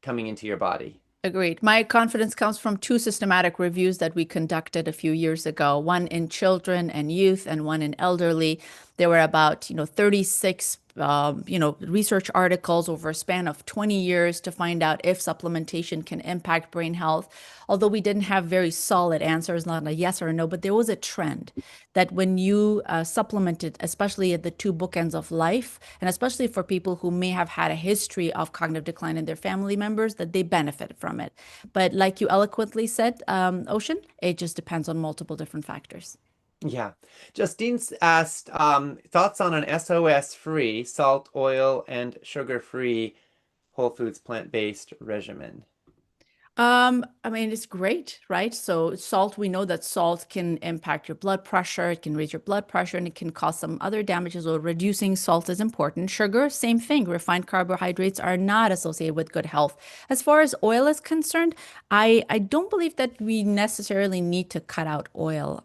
coming into your body. Agreed. My confidence comes from 2 systematic reviews that we conducted a few years ago, one in children and youth and one in elderly. There were about 36 research articles over a span of 20 years to find out if supplementation can impact brain health. Although we didn't have very solid answers, not a yes or a no, but there was a trend that when you supplemented, especially at the 2 bookends of life, and especially for people who may have had a history of cognitive decline in their family members, that they benefited from it. But like you eloquently said, Ocean, it just depends on multiple different factors. Yeah. Justine's asked thoughts on an SOS-free, salt, oil, and sugar-free whole foods plant-based regimen. I mean, it's great, right? So salt, we know that salt can impact your blood pressure, it can raise your blood pressure, and it can cause some other damages. So reducing salt is important. Sugar, same thing. Refined carbohydrates are not associated with good health. As far as oil is concerned, I don't believe that we necessarily need to cut out oil.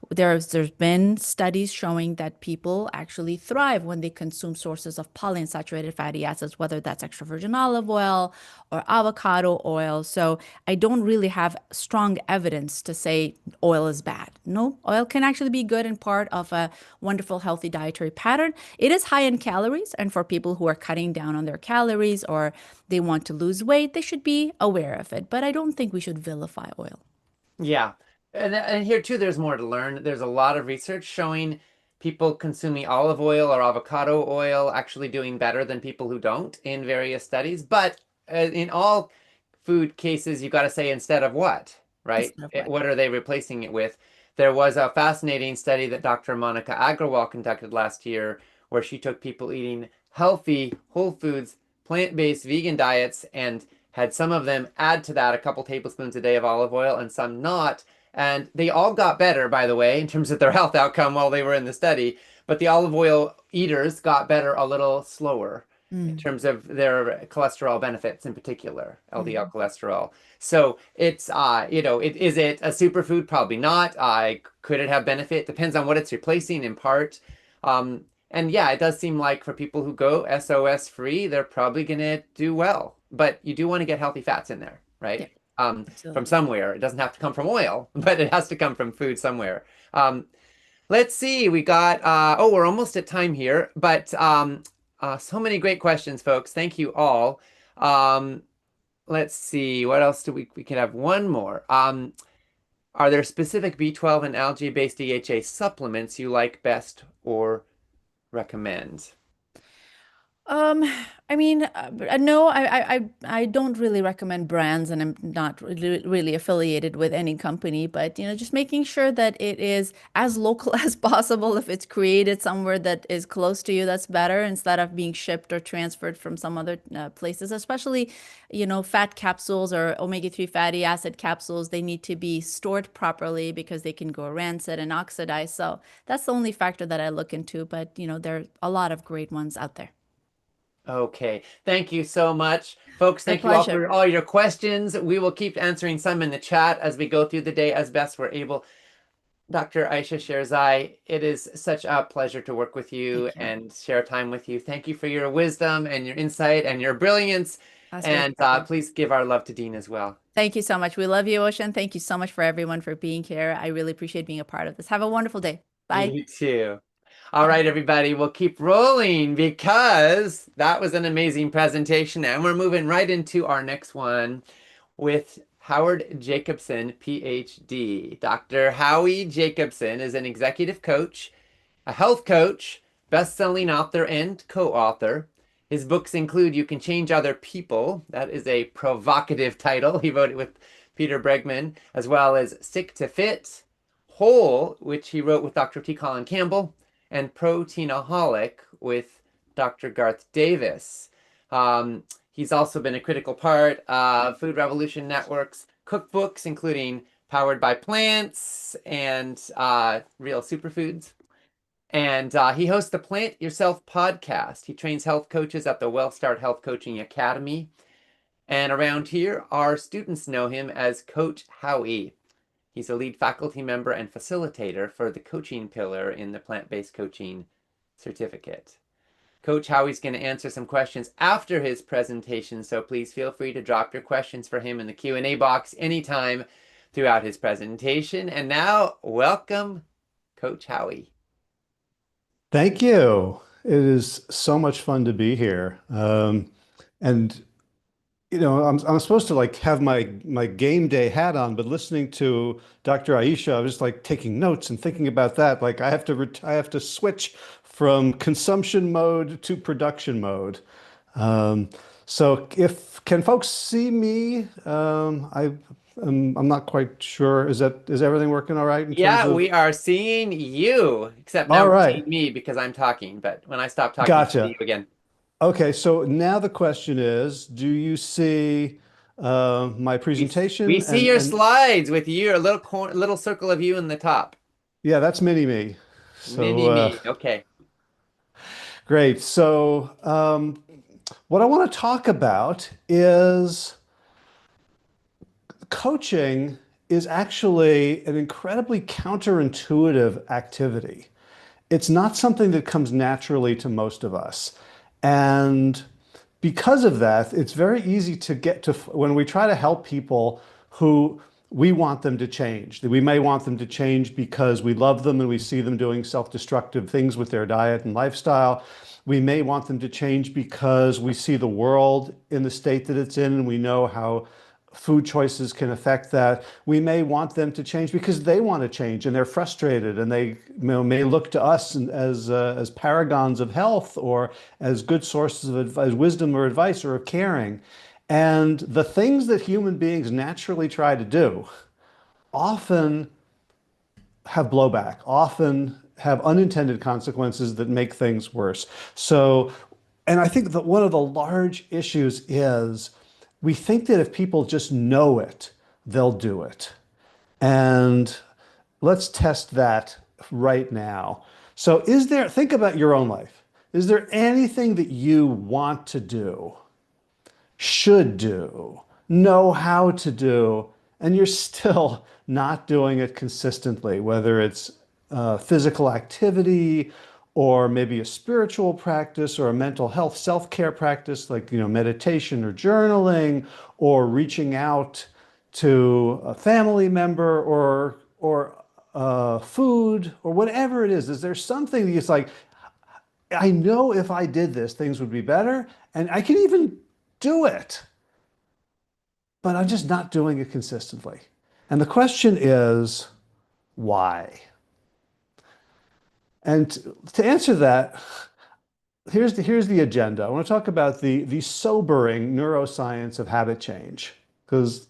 There's been studies showing that people actually thrive when they consume sources of polyunsaturated fatty acids, whether that's extra virgin olive oil or avocado oil. So I don't really have strong evidence to say oil is bad. No, oil can actually be good and part of a wonderful, healthy dietary pattern. It is high in calories, and for people who are cutting down on their calories or they want to lose weight, they should be aware of it. But I don't think we should vilify oil. Yeah. And here too, there's more to learn. There's a lot of research showing people consuming olive oil or avocado oil actually doing better than people who don't in various studies. But in all food cases, you got to say instead of what, right? Instead of what? What are they replacing it with? There was a fascinating study that Dr. Monica Agrawal conducted last year where she took people eating healthy, whole foods, plant-based vegan diets and had some of them add to that a couple tablespoons a day of olive oil and some not. And they all got better, by the way, in terms of their health outcome while they were in the study. But the olive oil eaters got better a little slower in Mm, terms of their cholesterol benefits, in particular, LDL mm, cholesterol. So it's, is it a superfood? Probably not. Could it have benefit? Depends on what it's replacing in part. And yeah, it does seem like for people who go SOS free, they're probably going to do well. But you do want to get healthy fats in there, yeah, right? From absolutely. somewhere. It doesn't have to come from oil, but it has to come from food somewhere. Let's see. We got, we're almost at time here, but so many great questions, folks. Thank you all. Um, let's see. What else do we can have one more. Are there specific B12 and algae-based DHA supplements you like best or recommend? Um, I mean, no, I don't really recommend brands, and I'm not really affiliated with any company. But just making sure that it is as local as possible. If it's created somewhere that is close to you, that's better instead of being shipped or transferred from some other places. Especially, fat capsules or omega-3 fatty acid capsules. They need to be stored properly because they can go rancid and oxidize. So that's the only factor that I look into. But there are a lot of great ones out there. Okay, thank you so much. Folks, My thank you all pleasure. for all your questions. We will keep answering some in the chat as we go through the day as best we're able. Dr. Aisha Sherzai, it is such a pleasure to work with you Thank you. and share time with you. Thank you for your wisdom and your insight and your brilliance. That's very And kind. please give our love to Dean as well. Thank you so much. We love you, Ocean. Thank you so much for everyone for being here. I really appreciate being a part of this. Have a wonderful day. Bye. You too. All Bye. right, everybody, we'll keep rolling because that was an amazing presentation. And we're moving right into our next one with Howard Jacobson, PhD. Dr. Howie Jacobson is an executive coach, a health coach, best-selling author, and co-author. His books include You Can Change Other People. That is a provocative title. He wrote it with Peter Bregman, as well as Sick to Fit, Whole, which he wrote with Dr. T. Colin Campbell, and Proteinaholic with Dr. Garth Davis. He's also been a critical part of Food Revolution Network's cookbooks, including Powered by Plants and Real Superfoods. And he hosts the Plant Yourself podcast. He trains health coaches at the WellStart Health Coaching Academy. And around here, our students know him as Coach Howie. He's a lead faculty member and facilitator for the coaching pillar in the plant-based coaching certificate. Coach Howie's going to answer some questions after his presentation, so please feel free to drop your questions for him in the Q&A box anytime throughout his presentation. And now, welcome, Coach Howie. Thank you. It is so much fun to be here. And I'm supposed to like have my game day hat on, but listening to Dr. Aisha, I was just like taking notes and thinking about that. Like I have to switch from consumption mode to production mode. Um, so if can folks see me? I'm not quite sure. Is everything working all right in terms Yeah, of? we are seeing you, except now All we're right, seeing me because I'm talking. But when I stop talking, we'll see gotcha. you again. Okay, so now the question is, do you see my presentation. We see your slides with you, a little circle of you in the top. Yeah, that's mini me. Mini So me. Okay. great. So what I want to talk about is coaching is actually an incredibly counterintuitive activity. It's not something that comes naturally to most of us. And because of that, it's very easy to get to when we try to help people who we want them to change. We may want them to change because we love them and we see them doing self-destructive things with their diet and lifestyle. We may want them to change because we see the world in the state that it's in and we know how food choices can affect that. We may want them to change because they want to change and they're frustrated and they may look to us as paragons of health or as good sources of advice, wisdom or advice or of caring. And the things that human beings naturally try to do often have blowback, often have unintended consequences that make things worse. So, and I think that one of the large issues is we think that if people just know it, they'll do it. And let's test that right now. So think about your own life. Is there anything that you want to do, should do, know how to do, and you're still not doing it consistently, whether it's physical activity or maybe a spiritual practice or a mental health self-care practice like meditation or journaling or reaching out to a family member or food or whatever it is there something that's like, I know if I did this, things would be better and I can even do it, but I'm just not doing it consistently. And the question is, why? And to answer that, here's the agenda. I want to talk about the sobering neuroscience of habit change, because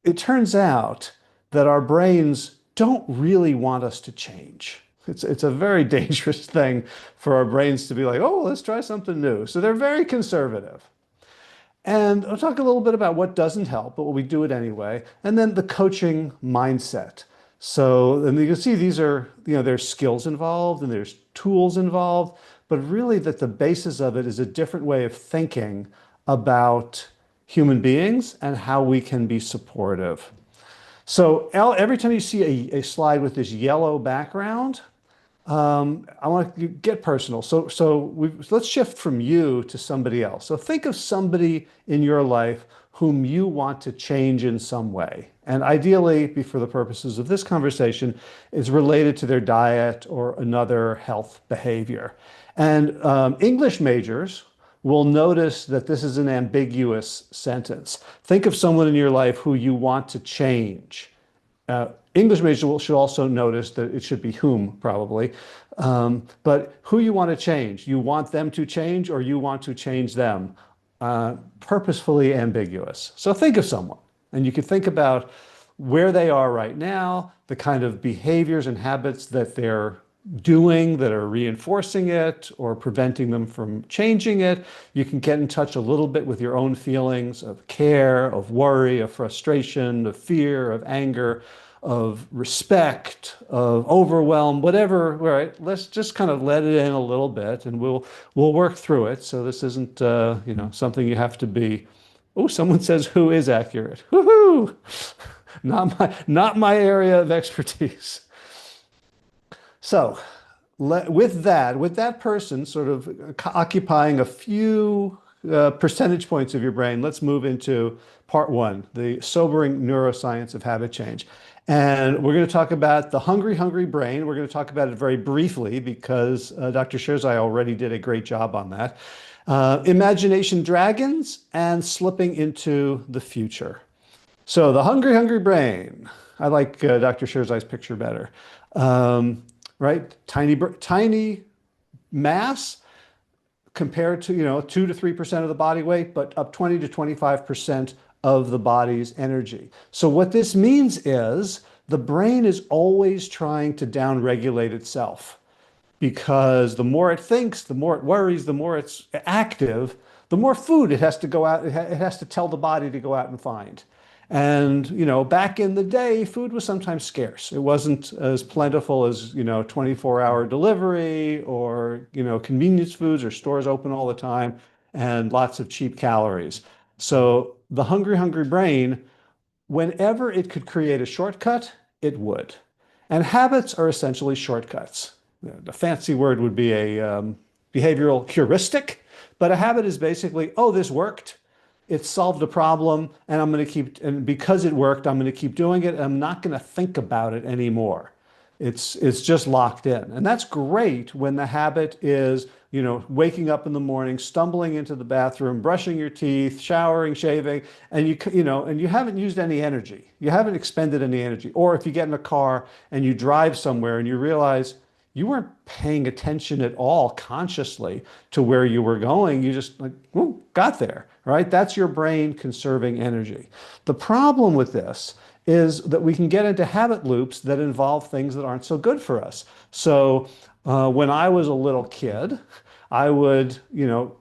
it turns out that our brains don't really want us to change. It's a very dangerous thing for our brains to be like, oh, let's try something new. So they're very conservative. And I'll talk a little bit about what doesn't help, but we do it anyway. And then the coaching mindset. So, and you can see these are, there's skills involved and there's tools involved, but really that the basis of it is a different way of thinking about human beings and how we can be supportive. So every time you see a slide with this yellow background, I want to get personal. Let's shift from you to somebody else. So think of somebody in your life whom you want to change in some way. And ideally, for the purposes of this conversation, is related to their diet or another health behavior. And English majors will notice that this is an ambiguous sentence. Think of someone in your life who you want to change. English majors should also notice that it should be whom, probably. But who you want to change. You want them to change or you want to change them. Purposefully ambiguous. So think of someone. And you can think about where they are right now, the kind of behaviors and habits that they're doing that are reinforcing it or preventing them from changing it. You can get in touch a little bit with your own feelings of care, of worry, of frustration, of fear, of anger, of respect, of overwhelm, whatever. Right? Let's just kind of let it in a little bit and we'll work through it. So this isn't something you have to be. Oh, someone says who is accurate. Woohoo! Not my area of expertise. So with that person sort of occupying a few percentage points of your brain, let's move into part one, the sobering neuroscience of habit change. And we're going to talk about the hungry, hungry brain. We're going to talk about it very briefly because Dr. Sherzai already did a great job on that. Imagination dragons and slipping into the future. So the hungry, hungry brain. I like Dr. Sherzai's picture better. Right? Tiny mass compared to 2 to 3% of the body weight, but up 20 to 25% of the body's energy. So what this means is the brain is always trying to downregulate itself, because the more it thinks, the more it worries, the more it's active, the more food it has to go out, it has to tell the body to go out and find. And, back in the day, food was sometimes scarce. It wasn't as plentiful as, 24-hour delivery or, convenience foods or stores open all the time and lots of cheap calories. So the hungry, hungry brain, whenever it could create a shortcut, it would. And habits are essentially shortcuts. The fancy word would be a behavioral heuristic, but a habit is basically, oh, this worked. It solved a problem, and and because it worked, I'm going to keep doing it. And I'm not going to think about it anymore. It's just locked in. And that's great when the habit is, waking up in the morning, stumbling into the bathroom, brushing your teeth, showering, shaving, and you haven't used any energy. You haven't expended any energy. Or if you get in a car and you drive somewhere and you realize you weren't paying attention at all consciously to where you were going. You just got there, right? That's your brain conserving energy. The problem with this is that we can get into habit loops that involve things that aren't so good for us. So when I was a little kid, I would,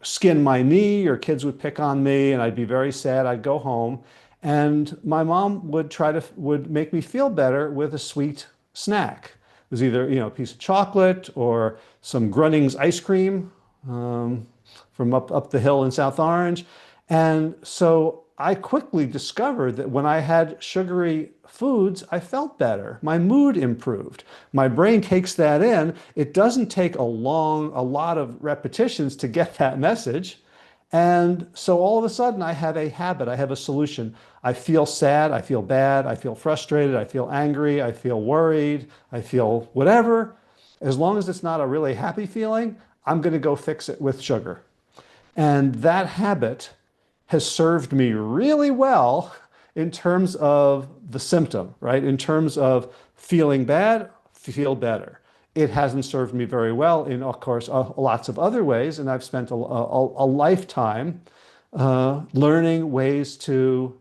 skin my knee, or kids would pick on me, and I'd be very sad. I'd go home, and my mom would make me feel better with a sweet snack. It was either, a piece of chocolate or some Grunning's ice cream from up the hill in South Orange. And so I quickly discovered that when I had sugary foods, I felt better. My mood improved. My brain takes that in. It doesn't take a lot of repetitions to get that message. And so all of a sudden I have a habit, I have a solution. I feel sad, I feel bad, I feel frustrated, I feel angry, I feel worried, I feel whatever. As long as it's not a really happy feeling, I'm going to go fix it with sugar. And that habit has served me really well in terms of the symptom, right? In terms of feeling bad, feel better. It hasn't served me very well in, of course, lots of other ways. And I've spent a lifetime learning ways to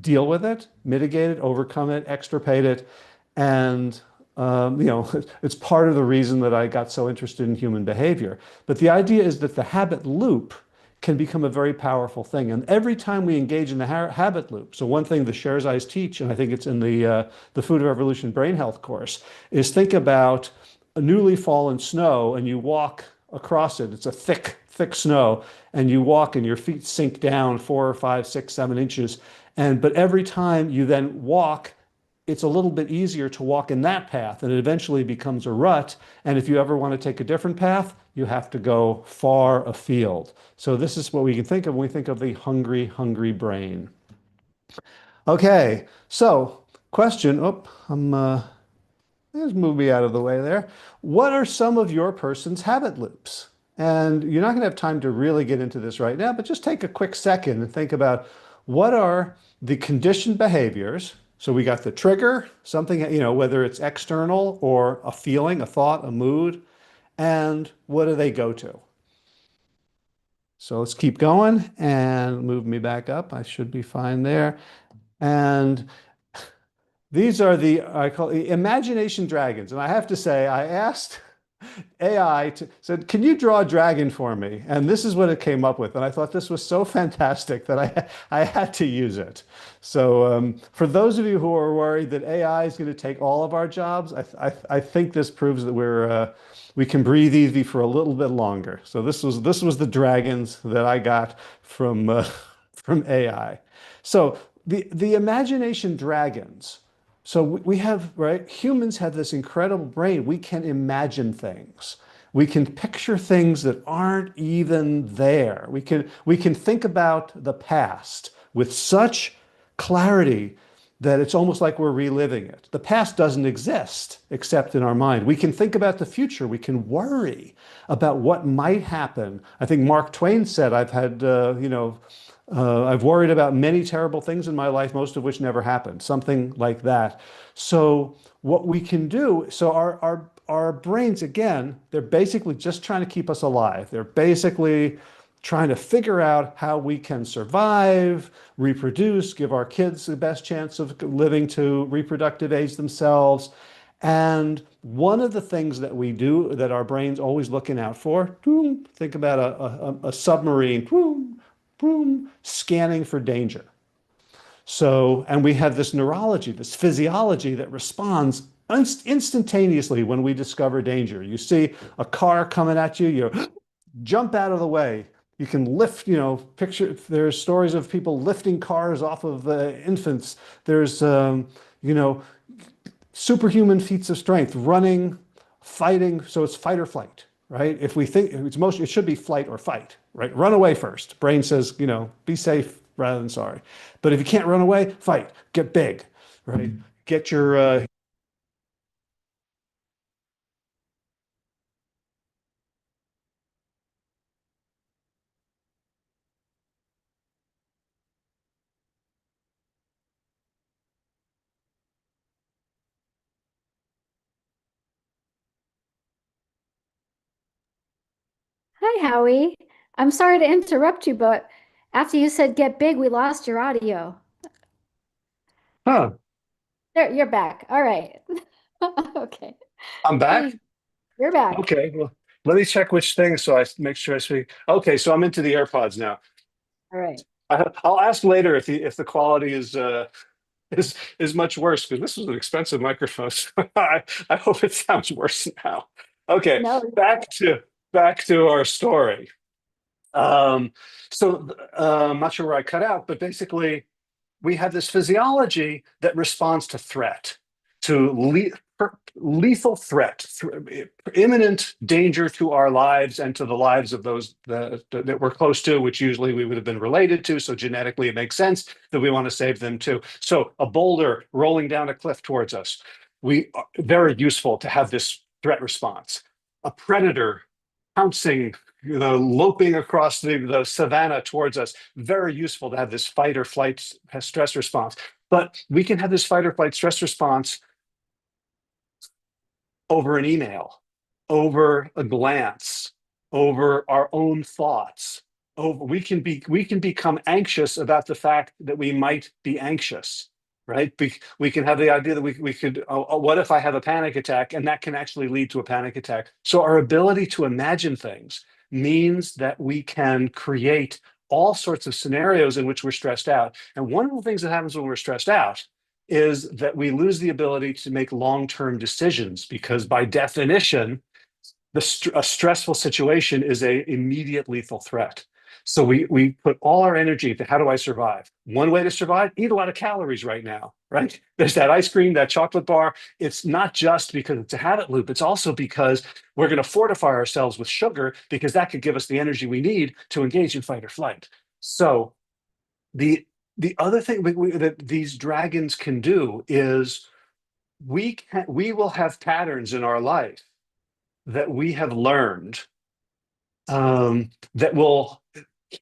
deal with it, mitigate it, overcome it, extirpate it. And, it's part of the reason that I got so interested in human behavior. But the idea is that the habit loop can become a very powerful thing. And every time we engage in the habit loop, so one thing the Sherzais teach, and I think it's in the Food of Evolution Brain Health course, is think about a newly fallen snow and you walk across it. It's a thick, thick snow, and you walk and your feet sink down 4 or 5, 6, 7 inches. But every time you then walk, it's a little bit easier to walk in that path, and it eventually becomes a rut. And if you ever want to take a different path, you have to go far afield. So this is what we can think of when we think of the hungry, hungry brain. Okay, so question. Let's move me out of the way there. What are some of your person's habit loops? And you're not going to have time to really get into this right now, but just take a quick second and think about what are the conditioned behaviors. So we got the trigger, something, whether it's external or a feeling, a thought, a mood, and what do they go to? So let's keep going and move me back up. I should be fine there. And these are I call imagination dragons. And I have to say, I asked AI said, can you draw a dragon for me? And this is what it came up with. And I thought this was so fantastic that I had to use it. So for those of you who are worried that AI is going to take all of our jobs, I think this proves that we can breathe easy for a little bit longer. So this was the dragons that I got from AI. So the imagination dragons. So we have, right, humans have this incredible brain. We can imagine things. We can picture things that aren't even there. We can think about the past with such clarity that it's almost like we're reliving it. The past doesn't exist except in our mind. We can think about the future. We can worry about what might happen. I think Mark Twain said, I've worried about many terrible things in my life, most of which never happened, something like that. So what we can do, so our brains, again, they're basically just trying to keep us alive. They're basically trying to figure out how we can survive, reproduce, give our kids the best chance of living to reproductive age themselves. And one of the things that we do that our brain's always looking out for, think about a submarine, boom, scanning for danger. So, and we have this neurology, this physiology that responds instantaneously when we discover danger. You see a car coming at you, you jump out of the way. You can lift, picture, there's stories of people lifting cars off of infants. There's, superhuman feats of strength, running, fighting. So it's fight or flight, right? If we think it should be flight or fight, right? Run away first. Brain says, be safe rather than sorry. But if you can't run away, fight, get big, right? Get your Hi, Howie. I'm sorry to interrupt you, but after you said get big, we lost your audio. huh, There, you're back. All right. Okay. I'm back. You're back. Okay, well, let me check which thing so I make sure I speak. Okay, so I'm into the AirPods now. All right. I'll ask later if the quality is much worse because this was an expensive microphone. So I hope it sounds worse now. Okay, No, back to our story. I'm not sure where I cut out, but basically we have this physiology that responds to threat, to lethal threat, imminent danger to our lives and to the lives of those that we're close to, which usually we would have been related to. So genetically, it makes sense that we want to save them too. So a boulder rolling down a cliff towards us, we are very useful to have this threat response. A predator pouncing, loping across the savannah towards us, very useful to have this fight or flight stress response. But we can have this fight or flight stress response over an email, over a glance, over our own thoughts. We can become anxious about the fact that we might be anxious, right? We can have the idea that we could, what if I have a panic attack? And that can actually lead to a panic attack. So our ability to imagine things means that we can create all sorts of scenarios in which we're stressed out. And one of the things that happens when we're stressed out is that we lose the ability to make long-term decisions because by definition, a stressful situation is an immediate lethal threat. So we put all our energy into how do I survive? One way to survive, eat a lot of calories right now, right? There's that ice cream, that chocolate bar. It's not just because it's a habit loop. It's also because we're going to fortify ourselves with sugar because that could give us the energy we need to engage in fight or flight. So the other thing that these dragons can do is we will have patterns in our life that we have learned that will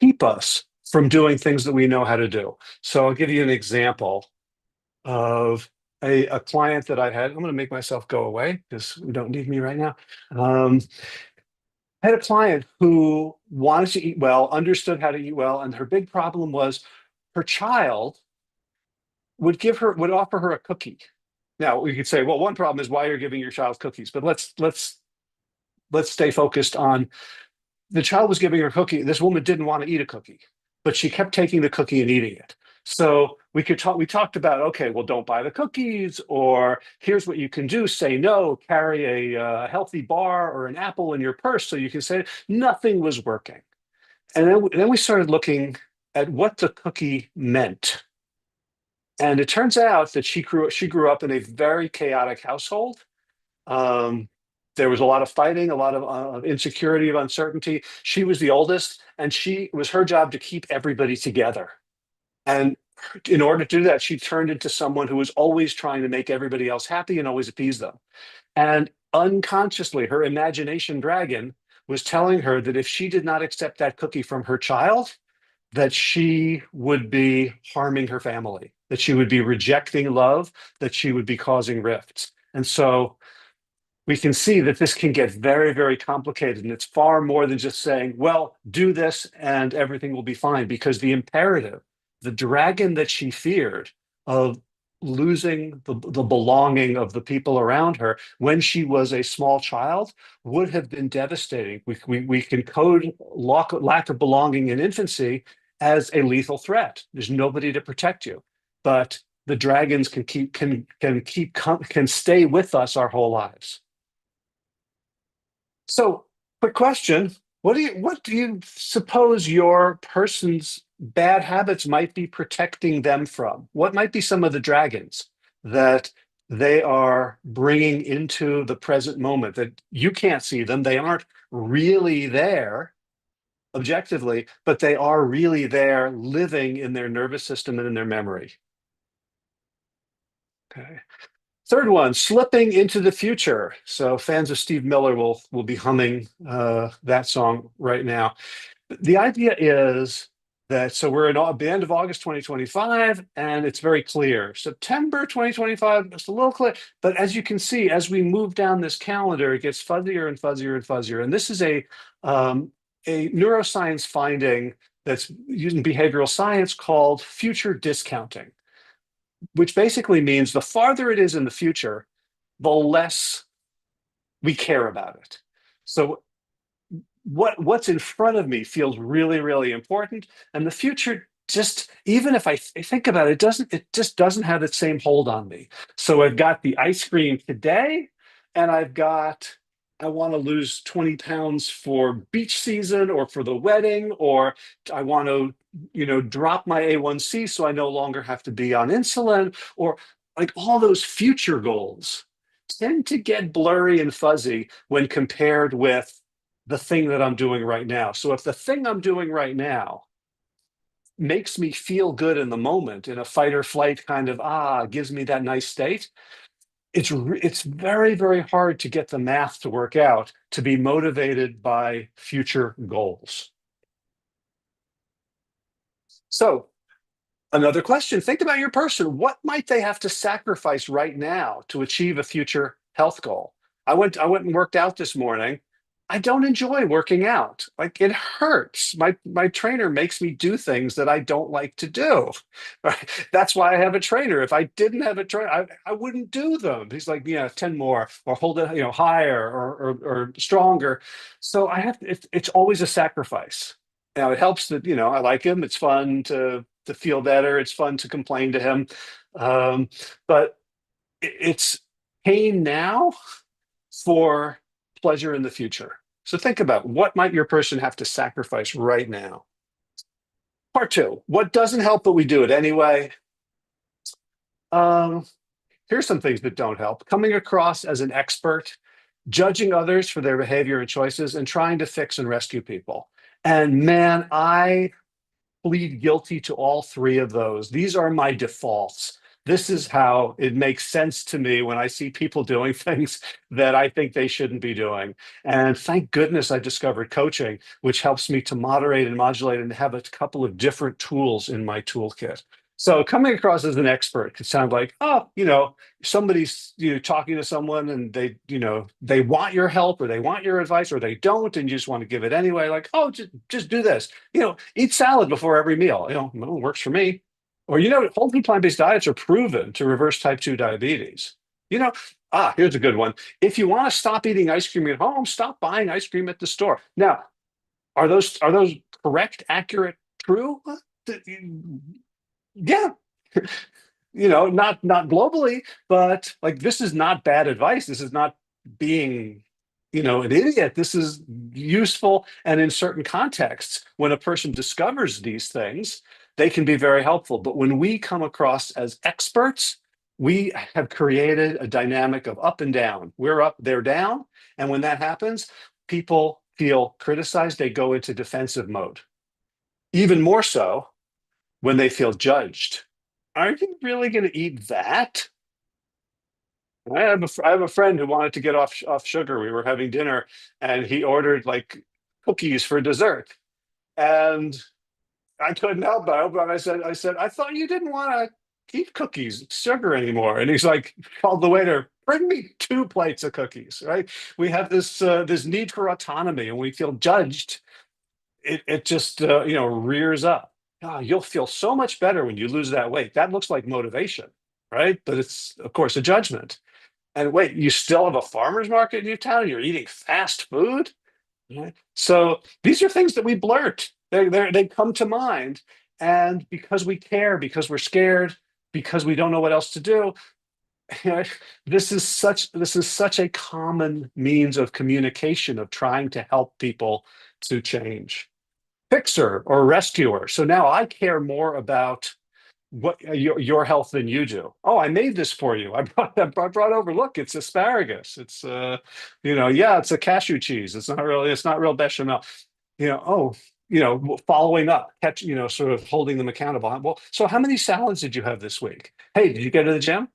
keep us from doing things that we know how to do. So I'll give you an example of a client that I had. I'm going to make myself go away because we don't need me right now. I had a client who wanted to eat well, understood how to eat well, and her big problem was her child would offer her a cookie. Now we could say, well, one problem is why you're giving your child cookies, but let's stay focused on the child was giving her a cookie. This woman didn't want to eat a cookie, but she kept taking the cookie and eating it. So we talked about, okay, well, don't buy the cookies, or here's what you can do, say no, carry a healthy bar or an apple in your purse so you can say nothing was working. And then we started looking at what the cookie meant. And it turns out that she grew up in a very chaotic household. There was a lot of fighting, a lot of insecurity, of uncertainty. She was the oldest, and it was her job to keep everybody together. And in order to do that, she turned into someone who was always trying to make everybody else happy and always appease them. And unconsciously, her imagination dragon was telling her that if she did not accept that cookie from her child, that she would be harming her family, that she would be rejecting love, that she would be causing rifts. And so we can see that this can get very, very complicated. And it's far more than just saying, well, do this and everything will be fine. Because the imperative, the dragon that she feared of losing the belonging of the people around her when she was a small child would have been devastating. We can code lack of belonging in infancy, as a lethal threat. There's nobody to protect you, but the dragons can stay with us our whole lives. So, quick question: what do you suppose your person's bad habits might be protecting them from? What might be some of the dragons that they are bringing into the present moment that you can't see them? They aren't really there objectively, but they are really there living in their nervous system and in their memory. Okay. Third one, slipping into the future. So fans of Steve Miller will be humming that song right now. The idea is that, so we're at the end of August 2025, and it's very clear. September 2025, it's a little clear, but as you can see, as we move down this calendar, it gets fuzzier and fuzzier and fuzzier. And this is a neuroscience finding that's using behavioral science called future discounting, which basically means the farther it is in the future, the less we care about it. So what's in front of me feels really, really important. And the future, just even if I think about it, it just doesn't have the same hold on me. So I've got the ice cream today, and I want to lose 20 pounds for beach season or for the wedding, or I want to, drop my A1C so I no longer have to be on insulin, or like all those future goals tend to get blurry and fuzzy when compared with the thing that I'm doing right now. So if the thing I'm doing right now makes me feel good in the moment, in a fight or flight kind of, gives me that nice state, it's very, very hard to get the math to work out to be motivated by future goals. So another question, think about your person. What might they have to sacrifice right now to achieve a future health goal? I went and worked out this morning. I don't enjoy working out. Like, it hurts. My trainer makes me do things that I don't like to do. Right? That's why I have a trainer. If I didn't have a trainer, I wouldn't do them. He's like, 10 more, or hold it, higher or stronger. So it's always a sacrifice. Now it helps that, I like him. It's fun to feel better. It's fun to complain to him. But it's pain now for pleasure in the future. So think about, what might your person have to sacrifice right now? Part two, what doesn't help, but we do it anyway. Here's some things that don't help: coming across as an expert, judging others for their behavior and choices, and trying to fix and rescue people. And man, I plead guilty to all three of those. These are my defaults. This is how it makes sense to me when I see people doing things that I think they shouldn't be doing. And thank goodness I discovered coaching, which helps me to moderate and modulate and have a couple of different tools in my toolkit. So coming across as an expert could sound like, somebody's talking to someone and they want your help, or they want your advice, or they don't, and you just want to give it anyway. Like, just do this. Eat salad before every meal. It works for me. Or whole food plant-based diets are proven to reverse type 2 diabetes. Here's a good one. If you want to stop eating ice cream at home, stop buying ice cream at the store. Now, are those correct, accurate, true? Yeah. Not globally, but like, this is not bad advice. This is not being, an idiot. This is useful, and in certain contexts, when a person discovers these things, they can be very helpful. But when we come across as experts, we have created a dynamic of up and down. We're up, they're down. And when that happens, people feel criticized. They go into defensive mode. Even more so when they feel judged. Are you really going to eat that? I have a friend who wanted to get off sugar. We were having dinner, and he ordered like cookies for dessert. And I couldn't help but I said, I thought you didn't want to eat cookies, sugar anymore. And he's like, called the waiter, bring me 2 plates of cookies, right? We have this need for autonomy, and we feel judged. It just, rears up. You'll feel so much better when you lose that weight. That looks like motivation, right? But it's, of course, a judgment. And wait, you still have a farmer's market in your town? You're eating fast food? Right? So these are things that we blurt. They come to mind. And because we care, because we're scared, because we don't know what else to do, this is such a common means of communication, of trying to help people to change. Fixer or rescuer. So now I care more about what your health than you do. Oh, I made this for you. I brought over. Look, it's asparagus. It's yeah, it's a cashew cheese. It's not real bechamel. Oh, following up, sort of holding them accountable. Well, so how many salads did you have this week? Hey, did you go to the gym?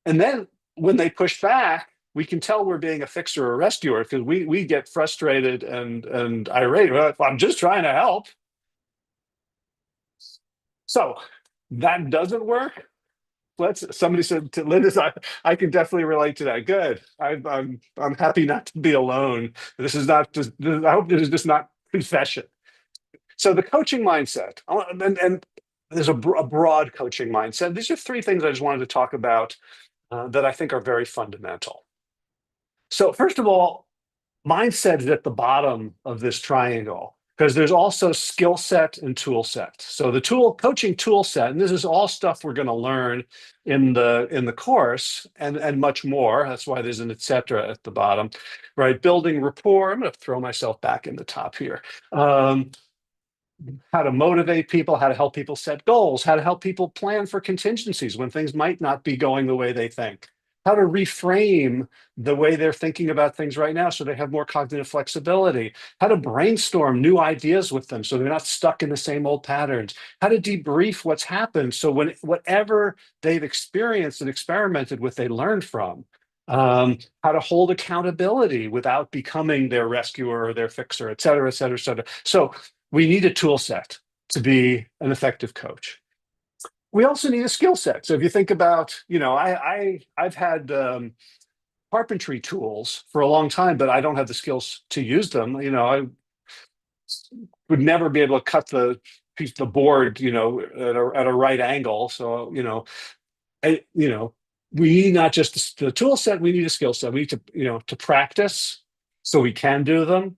And then when they push back, we can tell we're being a fixer or a rescuer, because we get frustrated and irate. Well, I'm just trying to help. So that doesn't work. Somebody said to Linda, I can definitely relate to that. Good. I'm happy not to be alone. This is not just. I hope this is just not confession. So the coaching mindset, and there's a broad coaching mindset. These are three things I just wanted to talk about that I think are very fundamental. So first of all, mindset is at the bottom of this triangle, because there's also skill set and tool set. So the coaching tool set, and this is all stuff we're going to learn in the course, and much more. That's why there's an etc. at the bottom, right? Building rapport. I'm going to throw myself back in the top here. How to motivate people, how to help people set goals, how to help people plan for contingencies when things might not be going the way they think, how to reframe the way they're thinking about things right now so they have more cognitive flexibility, how to brainstorm new ideas with them so they're not stuck in the same old patterns, how to debrief what's happened so whatever they've experienced and experimented with, they learn from. How to hold accountability without becoming their rescuer or their fixer, et cetera, et cetera, et cetera. So we need a tool set to be an effective coach. We also need a skill set. So if you think about, I've had carpentry tools for a long time, but I don't have the skills to use them. I would never be able to cut the board, at a right angle. So, we need not just the tool set, we need a skill set. We need to practice so we can do them.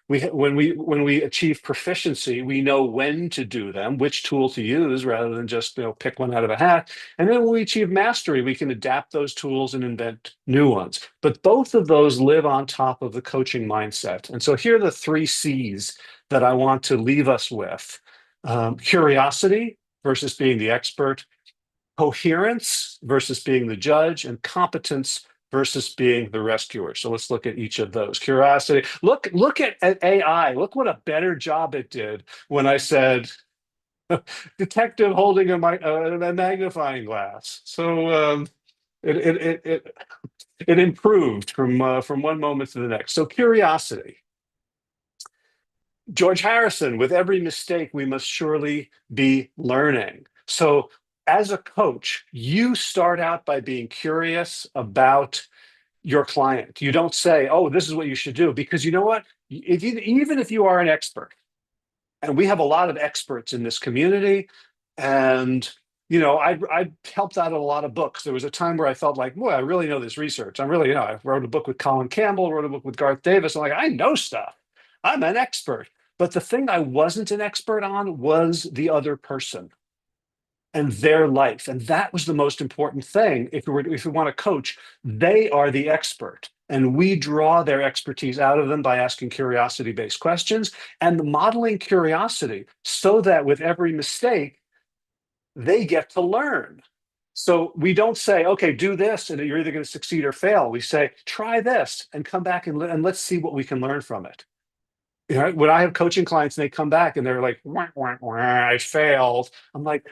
When we achieve proficiency, we know when to do them, which tool to use, rather than just pick one out of a hat. And then when we achieve mastery, we can adapt those tools and invent new ones. But both of those live on top of the coaching mindset. And so here are the 3 C's that I want to leave us with: curiosity versus being the expert, coherence versus being the judge, and competence versus being the rescuer. So let's look at each of those. Curiosity. Look at AI. Look what a better job it did when I said detective holding a magnifying glass. So it improved from one moment to the next. So curiosity. George Harrison, with every mistake, we must surely be learning. So as a coach, you start out by being curious about your client. You don't say, oh, this is what you should do, because you know what? Even if you are an expert, and we have a lot of experts in this community, and I helped out in a lot of books. There was a time where I felt like, boy, I really know this research. I wrote a book with Colin Campbell, wrote a book with Garth Davis. I'm like, I know stuff. I'm an expert. But the thing I wasn't an expert on was the other person and their life. And that was the most important thing. If we want to coach, they are the expert. And we draw their expertise out of them by asking curiosity-based questions and modeling curiosity so that with every mistake, they get to learn. So we don't say, okay, do this, and you're either going to succeed or fail. We say, try this and come back and let's see what we can learn from it. When I have coaching clients and they come back and they're like, wah, wah, wah, I failed. I'm like,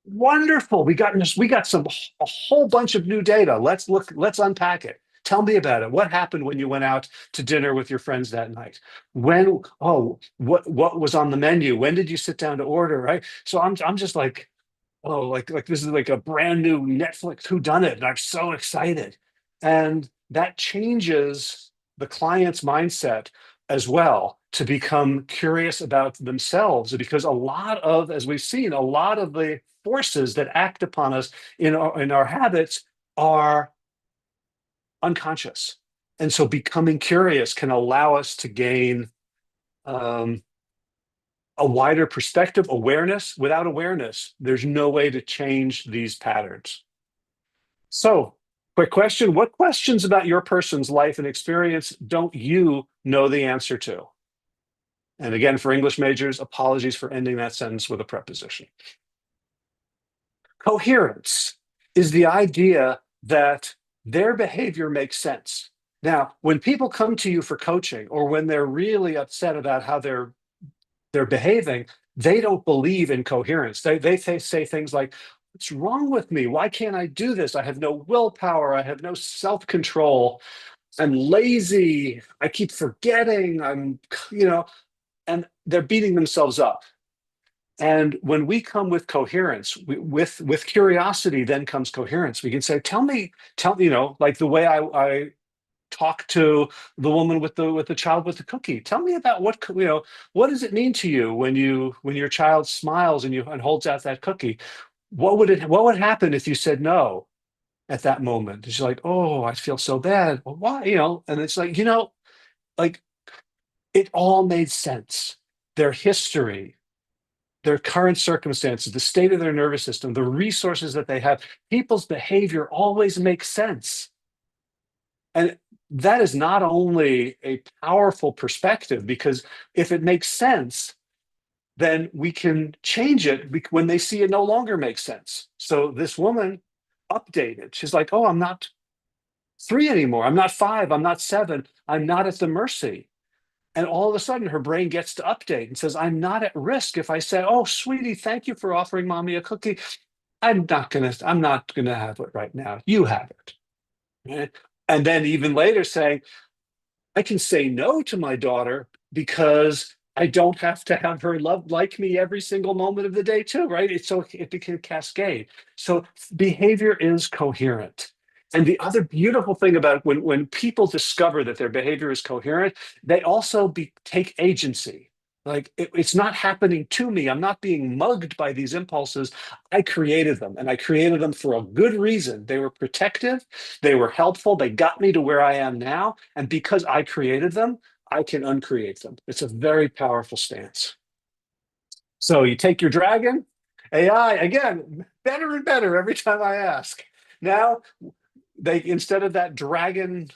wonderful. We got a whole bunch of new data. Let's unpack it. Tell me about it. What happened when you went out to dinner with your friends that night? What was on the menu? When did you sit down to order? Right. So I'm just like, oh, like this is like a brand new Netflix whodunit, and I'm so excited. And that changes the client's mindset as well, to become curious about themselves, because as we've seen, a lot of the forces that act upon us in our habits are unconscious. And so becoming curious can allow us to gain a wider perspective, awareness. Without awareness, there's no way to change these patterns. So, quick question. What questions about your person's life and experience don't you know the answer to? And again, for English majors, apologies for ending that sentence with a preposition. Coherence is the idea that their behavior makes sense. Now, when people come to you for coaching, or when they're really upset about how they're behaving, they don't believe in coherence. They say things like, "What's wrong with me? Why can't I do this? I have no willpower. I have no self-control. I'm lazy. I keep forgetting. And they're beating themselves up. And when we come with coherence, with curiosity, then comes coherence. We can say, tell me, like the way I talk to the woman with the child with the cookie. Tell me about what does it mean to you when your child smiles and holds out that cookie? What would happen if you said no at that moment? She's like, oh, I feel so bad. Well, why? And it's like, like it all made sense. Their history, their current circumstances, the state of their nervous system, the resources that they have, people's behavior always makes sense. And that is not only a powerful perspective, because if it makes sense, then we can change it when they see it no longer makes sense. So this woman updated. She's like, oh, I'm not 3 anymore. I'm not 5. I'm not 7. I'm not at the mercy. And all of a sudden, her brain gets to update and says, I'm not at risk if I say, oh, sweetie, thank you for offering mommy a cookie. I'm not gonna have it right now. You have it. Right? And then even later saying, I can say no to my daughter because I don't have to have her like me every single moment of the day too, right? It can cascade. So behavior is coherent. And the other beautiful thing about when people discover that their behavior is coherent, they also take agency. Like it's not happening to me. I'm not being mugged by these impulses. I created them, and I created them for a good reason. They were protective, they were helpful, they got me to where I am now. And because I created them, I can uncreate them. It's a very powerful stance. So you take your dragon, AI, again, better and better every time I ask. Now, instead of that dragon,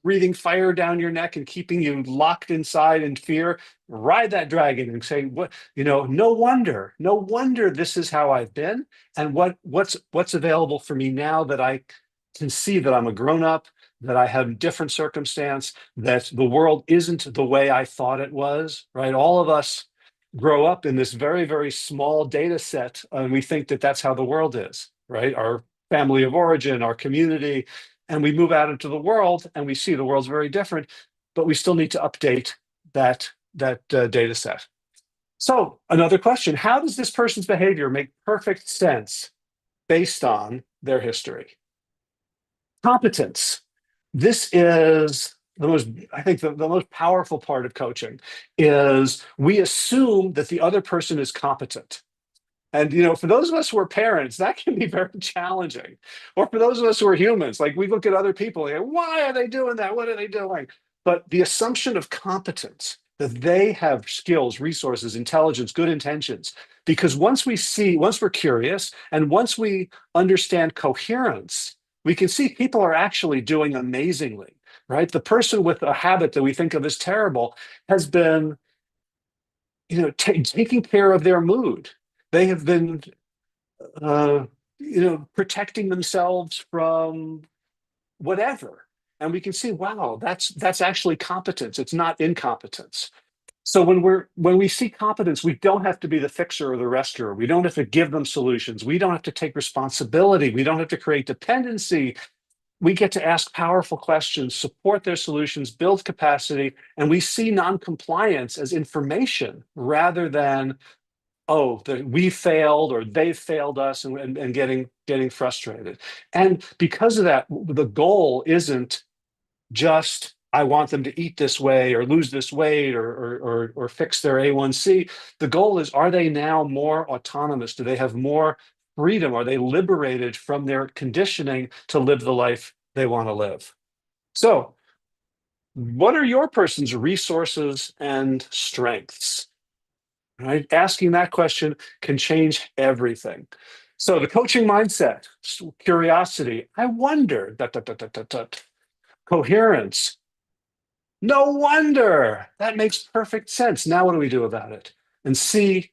breathing fire down your neck and keeping you locked inside in fear, ride that dragon and say, no wonder this is how I've been. And what's available for me now that I can see that I'm a grown-up, that I have different circumstance, that the world isn't the way I thought it was, right? All of us grow up in this very, very small data set, and we think that that's how the world is, right? Our family of origin, our community, and we move out into the world and we see the world's very different, but we still need to update that data set. So another question, how does this person's behavior make perfect sense based on their history? Competence. This is I think the most powerful part of coaching is we assume that the other person is competent. And, for those of us who are parents, that can be very challenging. Or for those of us who are humans, like we look at other people and go, why are they doing that? What are they doing? But the assumption of competence, that they have skills, resources, intelligence, good intentions. Because once we're curious, and once we understand coherence, we can see people are actually doing amazingly, right? The person with a habit that we think of as terrible has been, taking care of their mood. They have been, protecting themselves from whatever. And we can see, wow, that's actually competence. It's not incompetence. So when we see competence, we don't have to be the fixer or the rescuer. We don't have to give them solutions. We don't have to take responsibility. We don't have to create dependency. We get to ask powerful questions, support their solutions, build capacity, and we see noncompliance as information rather than, oh, we failed or they failed us, and getting frustrated. And because of that, the goal isn't just I want them to eat this way or lose this weight or fix their A1C. The goal is, are they now more autonomous? Do they have more freedom? Are they liberated from their conditioning to live the life they want to live? So, what are your person's resources and strengths? right? Asking that question can change everything. So the coaching mindset, curiosity, I wonder, coherence, no wonder, that makes perfect sense. Now what do we do about it? And C,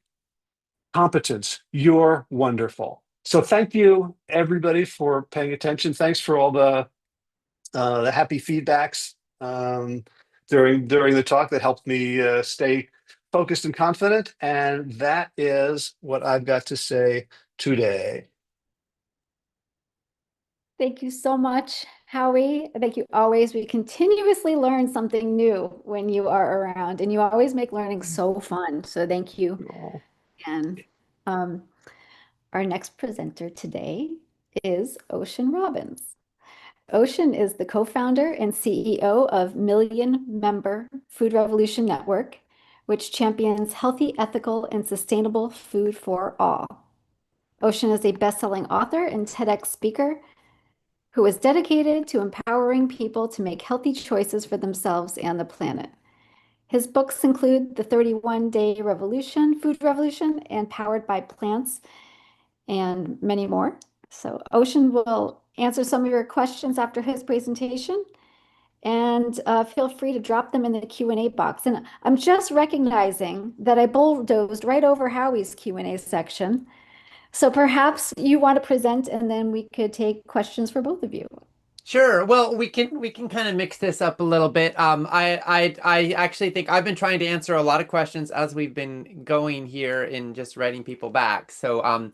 competence, you're wonderful. So thank you everybody for paying attention. Thanks for all the happy feedbacks during the talk that helped me stay focused and confident. And that is what I've got to say today. Thank you so much, Howie. Thank you always. We continuously learn something new when you are around, and you always make learning so fun. So thank you. Oh, And our next presenter today is Ocean Robbins. Ocean is the co-founder and CEO of Million Member Food Revolution Network, which champions healthy, ethical, and sustainable food for all. Ocean is a best-selling author and TEDx speaker who is dedicated to empowering people to make healthy choices for themselves and the planet. His books include The 31-Day Revolution, Food Revolution, and Powered by Plants, and many more. So Ocean will answer some of your questions after his presentation, and feel free to drop them in the Q&A box. And I'm just recognizing that I bulldozed right over Howie's Q&A section. So perhaps you want to present, and then we could take questions for both of you. Sure. Well, we can kind of mix this up a little bit. I actually think I've been trying to answer a lot of questions as we've been going here in just writing people back. So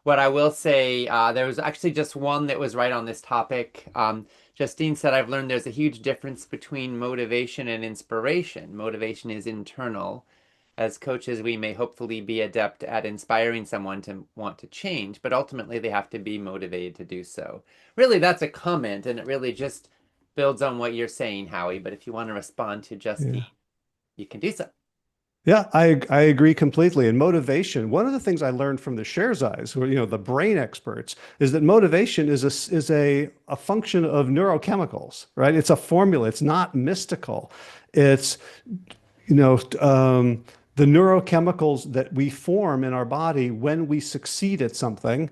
what I will say, there was actually just one that was right on this topic. Justine said, I've learned there's a huge difference between motivation and inspiration. Motivation is internal. As coaches, we may hopefully be adept at inspiring someone to want to change, but ultimately they have to be motivated to do so. Really, that's a comment, and it really just builds on what you're saying, Howie. But if you want to respond to Justine, you can do so. Yeah, I agree completely. And motivation, one of the things I learned from the Sherzais, who are, the brain experts, is that motivation is a function of neurochemicals, right? It's a formula. It's not mystical. It's the neurochemicals that we form in our body when we succeed at something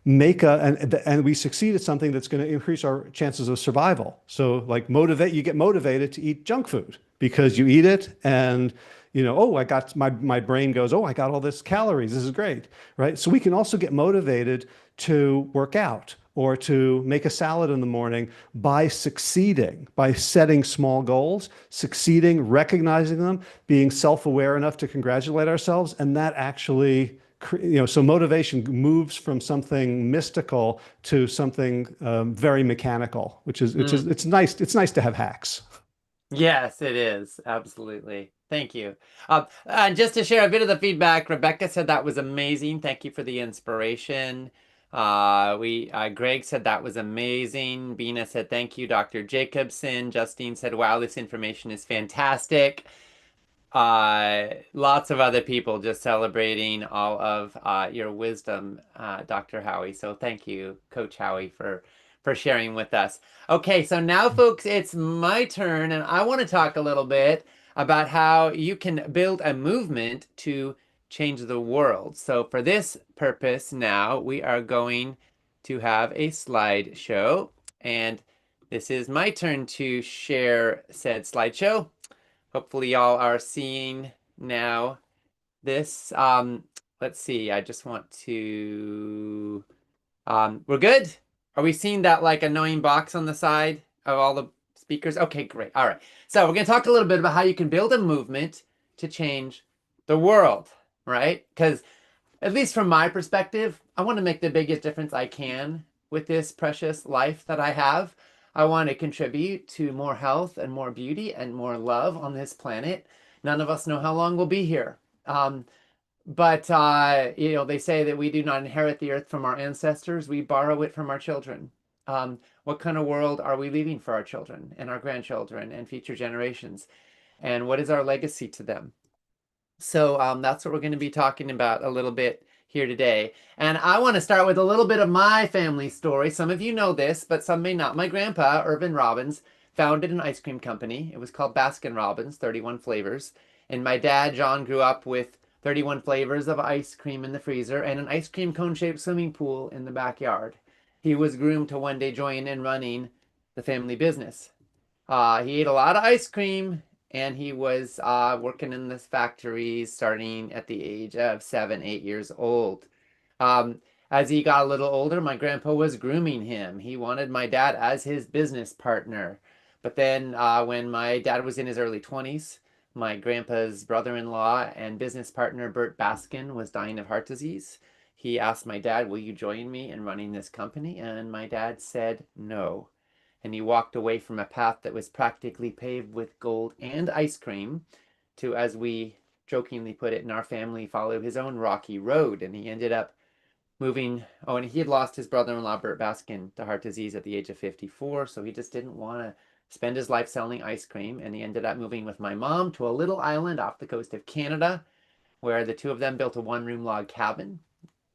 and we succeed at something that's going to increase our chances of survival. So like you get motivated to eat junk food because you eat it and oh, I got my brain goes, oh, I got all this calories. This is great, right? So we can also get motivated to work out or to make a salad in the morning by succeeding, by setting small goals, succeeding, recognizing them, being self-aware enough to congratulate ourselves. And that actually, so motivation moves from something mystical to something very mechanical, which is, it's nice to have hacks. Yes, it is. Absolutely. Thank you. And just to share a bit of the feedback, Rebecca said that was amazing. Thank you for the inspiration. Greg said that was amazing. Bina said, thank you, Dr. Jacobson. Justine said, wow, this information is fantastic. Lots of other people just celebrating all of your wisdom, Dr. Howie. So thank you, Coach Howie, for sharing with us. Okay, so now, folks, it's my turn, and I want to talk a little bit about how you can build a movement to change the world. So for this purpose now, we are going to have a slideshow, and this is my turn to share said slideshow. Hopefully y'all are seeing now this. Let's see, I just want to, we're good? Are we seeing that like annoying box on the side of all the speakers? Okay, great. All right. So we're going to talk a little bit about how you can build a movement to change the world, right? Because at least from my perspective, I want to make the biggest difference I can with this precious life that I have. I want to contribute to more health and more beauty and more love on this planet. None of us know how long we'll be here. But they say that we do not inherit the earth from our ancestors. We borrow it from our children. What kind of world are we leaving for our children and our grandchildren and future generations? And what is our legacy to them? So that's what we're going to be talking about a little bit here today. And I want to start with a little bit of my family story. Some of you know this, but some may not. My grandpa, Irvin Robbins, founded an ice cream company. It was called Baskin Robbins, 31 flavors. And my dad, John, grew up with 31 flavors of ice cream in the freezer, and an ice cream cone-shaped swimming pool in the backyard. He was groomed to one day join in running the family business. He ate a lot of ice cream, and he was working in this factory starting at the age of 7, 8 years old. Um, as he got a little older, my grandpa was grooming him. He wanted my dad as his business partner. But then when my dad was in his early 20s, my grandpa's brother-in-law and business partner, Bert Baskin, was dying of heart disease. He asked my dad, will you join me in running this company? And my dad said no. And he walked away from a path that was practically paved with gold and ice cream to, as we jokingly put it in our family, follow his own rocky road. And he ended up moving. Oh, and he had lost his brother-in-law, Bert Baskin, to heart disease at the age of 54. So he just didn't want to spend his life selling ice cream. And he ended up moving with my mom to a little island off the coast of Canada, where the two of them built a one-room log cabin,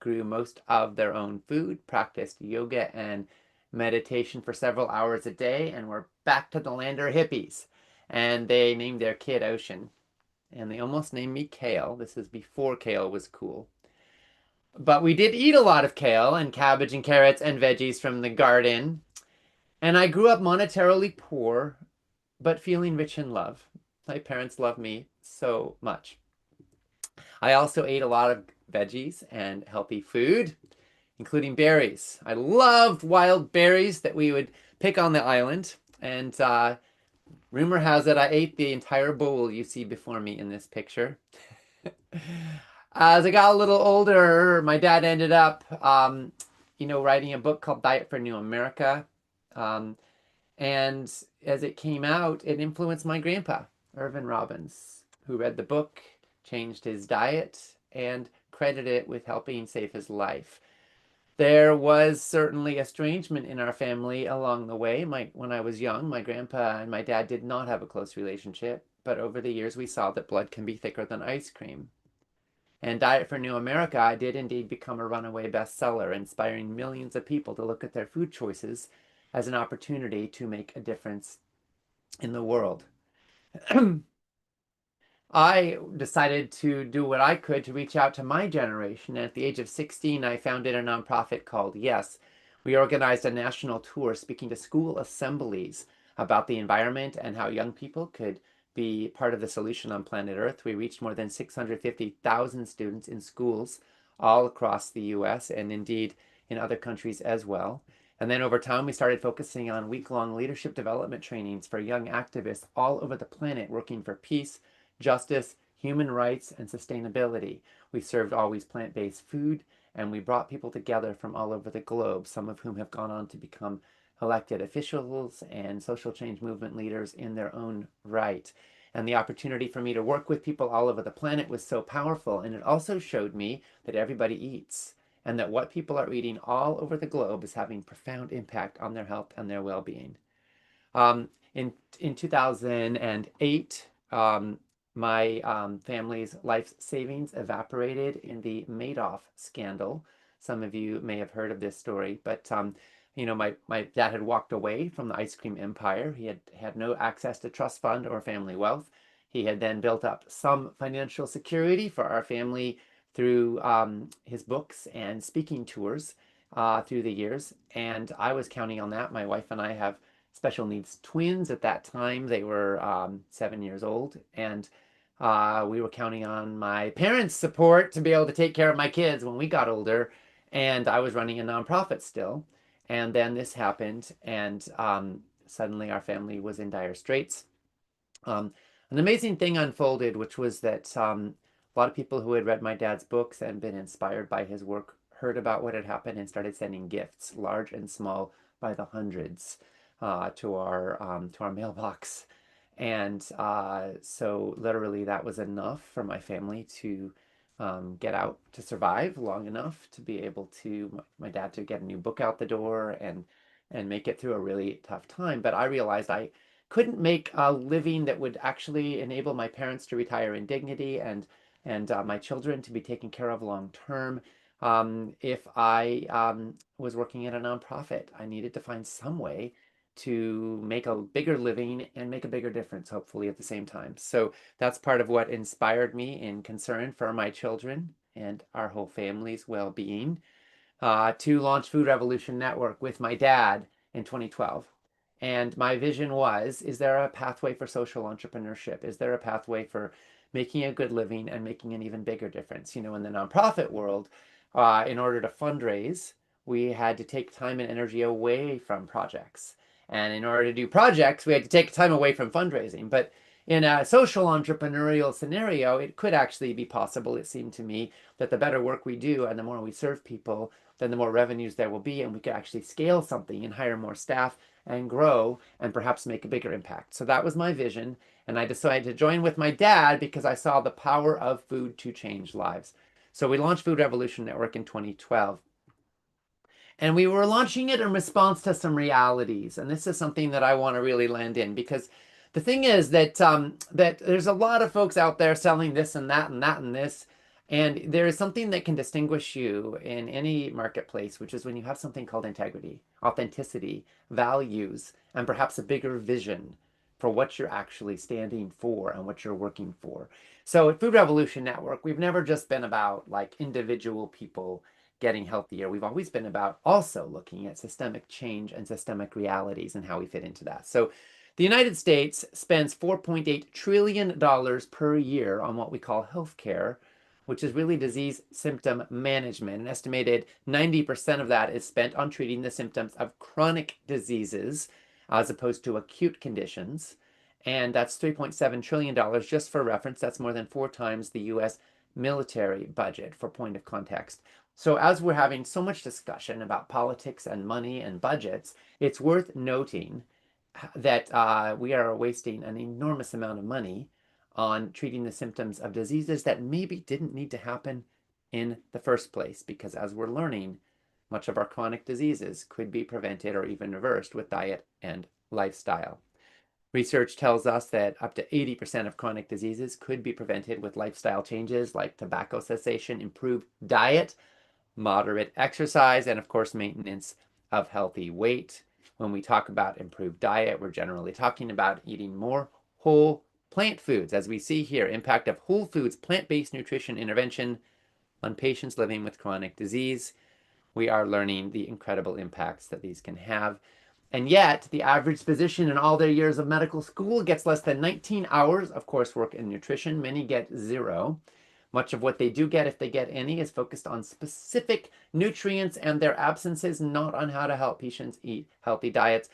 grew most of their own food, practiced yoga and meditation for several hours a day, and were back to the land of hippies. And they named their kid Ocean. And they almost named me Kale. This is before kale was cool. But we did eat a lot of kale and cabbage and carrots and veggies from the garden. And I grew up monetarily poor, but feeling rich in love. My parents loved me so much. I also ate a lot of veggies and healthy food, including berries. I loved wild berries that we would pick on the island. And rumor has it I ate the entire bowl you see before me in this picture. As I got a little older, my dad ended up, writing a book called Diet for New America. And as it came out, it influenced my grandpa, Irvin Robbins, who read the book, changed his diet, and credited it with helping save his life. There was certainly estrangement in our family along the way. When I was young, my grandpa and my dad did not have a close relationship, but over the years we saw that blood can be thicker than ice cream. And Diet for New America did indeed become a runaway bestseller, inspiring millions of people to look at their food choices as an opportunity to make a difference in the world. I decided to do what I could to reach out to my generation. At the age of 16, I founded a nonprofit called Yes. We organized a national tour speaking to school assemblies about the environment and how young people could be part of the solution on planet Earth. We reached more than 650,000 students in schools all across the US and indeed in other countries as well. And then over time, we started focusing on week-long leadership development trainings for young activists all over the planet working for peace, justice, human rights, and sustainability. We served always plant-based food, and we brought people together from all over the globe, some of whom have gone on to become elected officials and social change movement leaders in their own right. And the opportunity for me to work with people all over the planet was so powerful, and it also showed me that everybody eats, and that what people are eating all over the globe is having profound impact on their health and their well-being. In 2008, my family's life savings evaporated in the Madoff scandal. Some of you may have heard of this story, but my dad had walked away from the ice cream empire. He had no access to trust fund or family wealth. He had then built up some financial security for our family through his books and speaking tours through the years. And I was counting on that. My wife and I have special needs twins at that time. They were 7 years old. And we were counting on my parents' support to be able to take care of my kids when we got older. And I was running a nonprofit still. And then this happened. And suddenly our family was in dire straits. An amazing thing unfolded, which was that a lot of people who had read my dad's books and been inspired by his work heard about what had happened and started sending gifts, large and small, by the hundreds, to our mailbox. And so literally that was enough for my family to get out, to survive long enough to be able to, my dad to get a new book out the door and make it through a really tough time. But I realized I couldn't make a living that would actually enable my parents to retire in dignity and my children to be taken care of long term if I was working at a nonprofit. I needed to find some way to make a bigger living and make a bigger difference, hopefully, at the same time. So that's part of what inspired me in concern for my children and our whole family's well-being, to launch Food Revolution Network with my dad in 2012. And my vision was, is there a pathway for social entrepreneurship? Is there a pathway for making a good living and making an even bigger difference? You know, in the nonprofit world, in order to fundraise, we had to take time and energy away from projects. And in order to do projects, we had to take time away from fundraising. But in a social entrepreneurial scenario, it could actually be possible, it seemed to me, that the better work we do and the more we serve people, then the more revenues there will be, and we could actually scale something and hire more staff and grow and perhaps make a bigger impact. So that was my vision. And I decided to join with my dad because I saw the power of food to change lives. So we launched Food Revolution Network in 2012. And we were launching it in response to some realities. And this is something that I want to really land in, because the thing is that that there's a lot of folks out there selling this and that and that and this. And there is something that can distinguish you in any marketplace, which is when you have something called integrity, authenticity, values, and perhaps a bigger vision for what you're actually standing for and what you're working for. So at Food Revolution Network, we've never just been about like individual people getting healthier. We've always been about also looking at systemic change and systemic realities and how we fit into that. So the United States spends $4.8 trillion per year on what we call healthcare, which is really disease symptom management. An estimated 90% of that is spent on treating the symptoms of chronic diseases as opposed to acute conditions. And that's $3.7 trillion. Just for reference, that's more than 4 times the US military budget, for point of context. So as we're having so much discussion about politics and money and budgets, it's worth noting that we are wasting an enormous amount of money on treating the symptoms of diseases that maybe didn't need to happen in the first place, because as we're learning, much of our chronic diseases could be prevented or even reversed with diet and lifestyle. Research tells us that up to 80% of chronic diseases could be prevented with lifestyle changes like tobacco cessation, improved diet, moderate exercise, and of course, maintenance of healthy weight. When we talk about improved diet, we're generally talking about eating more whole plant foods, as we see here, impact of whole foods, plant-based nutrition intervention on patients living with chronic disease. We are learning the incredible impacts that these can have. And yet, the average physician in all their years of medical school gets less than 19 hours of coursework in nutrition. Many get 0. Much of what they do get, if they get any, is focused on specific nutrients and their absences, not on how to help patients eat healthy diets.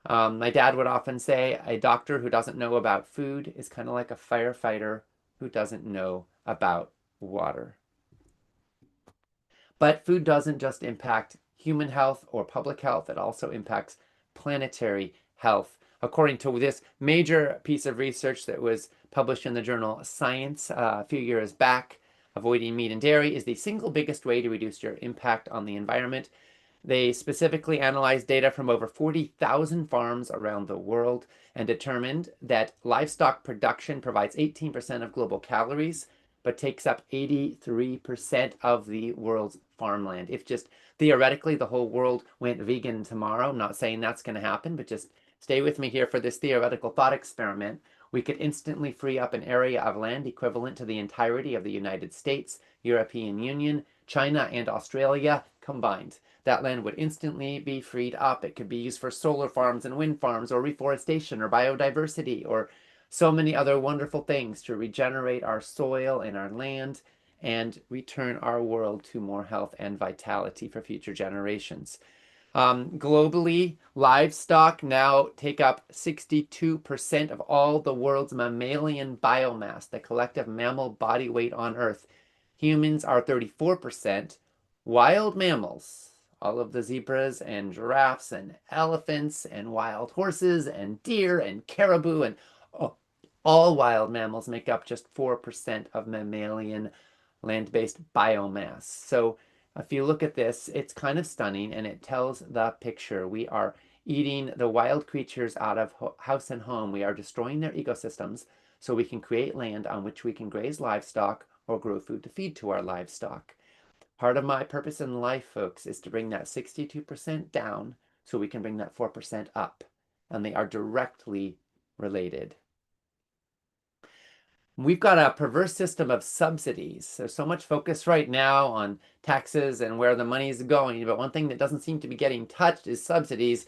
My dad would often say a doctor who doesn't know about food is kind of like a firefighter who doesn't know about water. But food doesn't just impact human health or public health, it also impacts planetary health. According to this major piece of research that was published in the journal Science a few years back, avoiding meat and dairy is the single biggest way to reduce your impact on the environment. They specifically analyzed data from over 40,000 farms around the world and determined that livestock production provides 18% of global calories, but takes up 83% of the world's farmland. If just theoretically the whole world went vegan tomorrow, I'm not saying that's going to happen, but just stay with me here for this theoretical thought experiment, we could instantly free up an area of land equivalent to the entirety of the United States, European Union, China, and Australia combined. That land would instantly be freed up. It could be used for solar farms and wind farms, or reforestation, or biodiversity, or so many other wonderful things to regenerate our soil and our land and return our world to more health and vitality for future generations. Globally, livestock now take up 62% of all the world's mammalian biomass, the collective mammal body weight on Earth. Humans are 34%. Wild mammals, all of the zebras and giraffes and elephants and wild horses and deer and caribou and all wild mammals make up just 4% of mammalian land-based biomass. So if you look at this, it's kind of stunning, and it tells the picture. We are eating the wild creatures out of house and home. We are destroying their ecosystems so we can create land on which we can graze livestock or grow food to feed to our livestock. Part of my purpose in life, folks, is to bring that 62% down so we can bring that 4% up. and they are directly related. We've got a perverse system of subsidies. There's so much focus right now on taxes and where the money is going, but one thing that doesn't seem to be getting touched is subsidies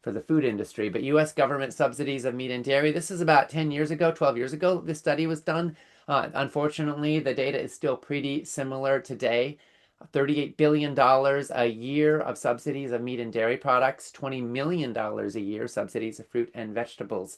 for the food industry. But U.S. government subsidies of meat and dairy, this is about 10 years ago, 12 years ago, this study was done. Unfortunately, the data is still pretty similar today. $38 billion a year of subsidies of meat and dairy products, $20 million a year subsidies of fruit and vegetables.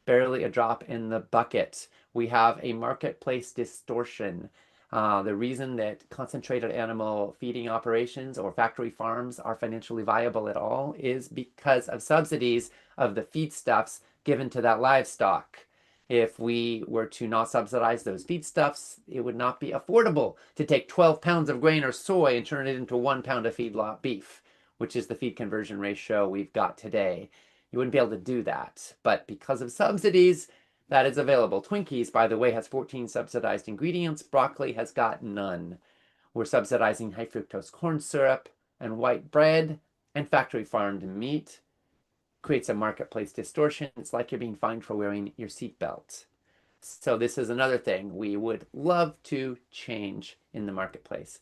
Barely a drop in the bucket. We have a marketplace distortion. The reason that concentrated animal feeding operations or factory farms are financially viable at all is because of subsidies of the feedstuffs given to that livestock. If we were to not subsidize those feedstuffs, it would not be affordable to take 12 pounds of grain or soy and turn it into 1 pound of feedlot beef, which is the feed conversion ratio we've got today. You wouldn't be able to do that. But because of subsidies, that is available. Twinkies, by the way, has 14 subsidized ingredients. Broccoli has got none. We're subsidizing high fructose corn syrup and white bread and factory farmed meat. Creates a marketplace distortion. It's like you're being fined for wearing your seatbelt. So this is another thing we would love to change in the marketplace.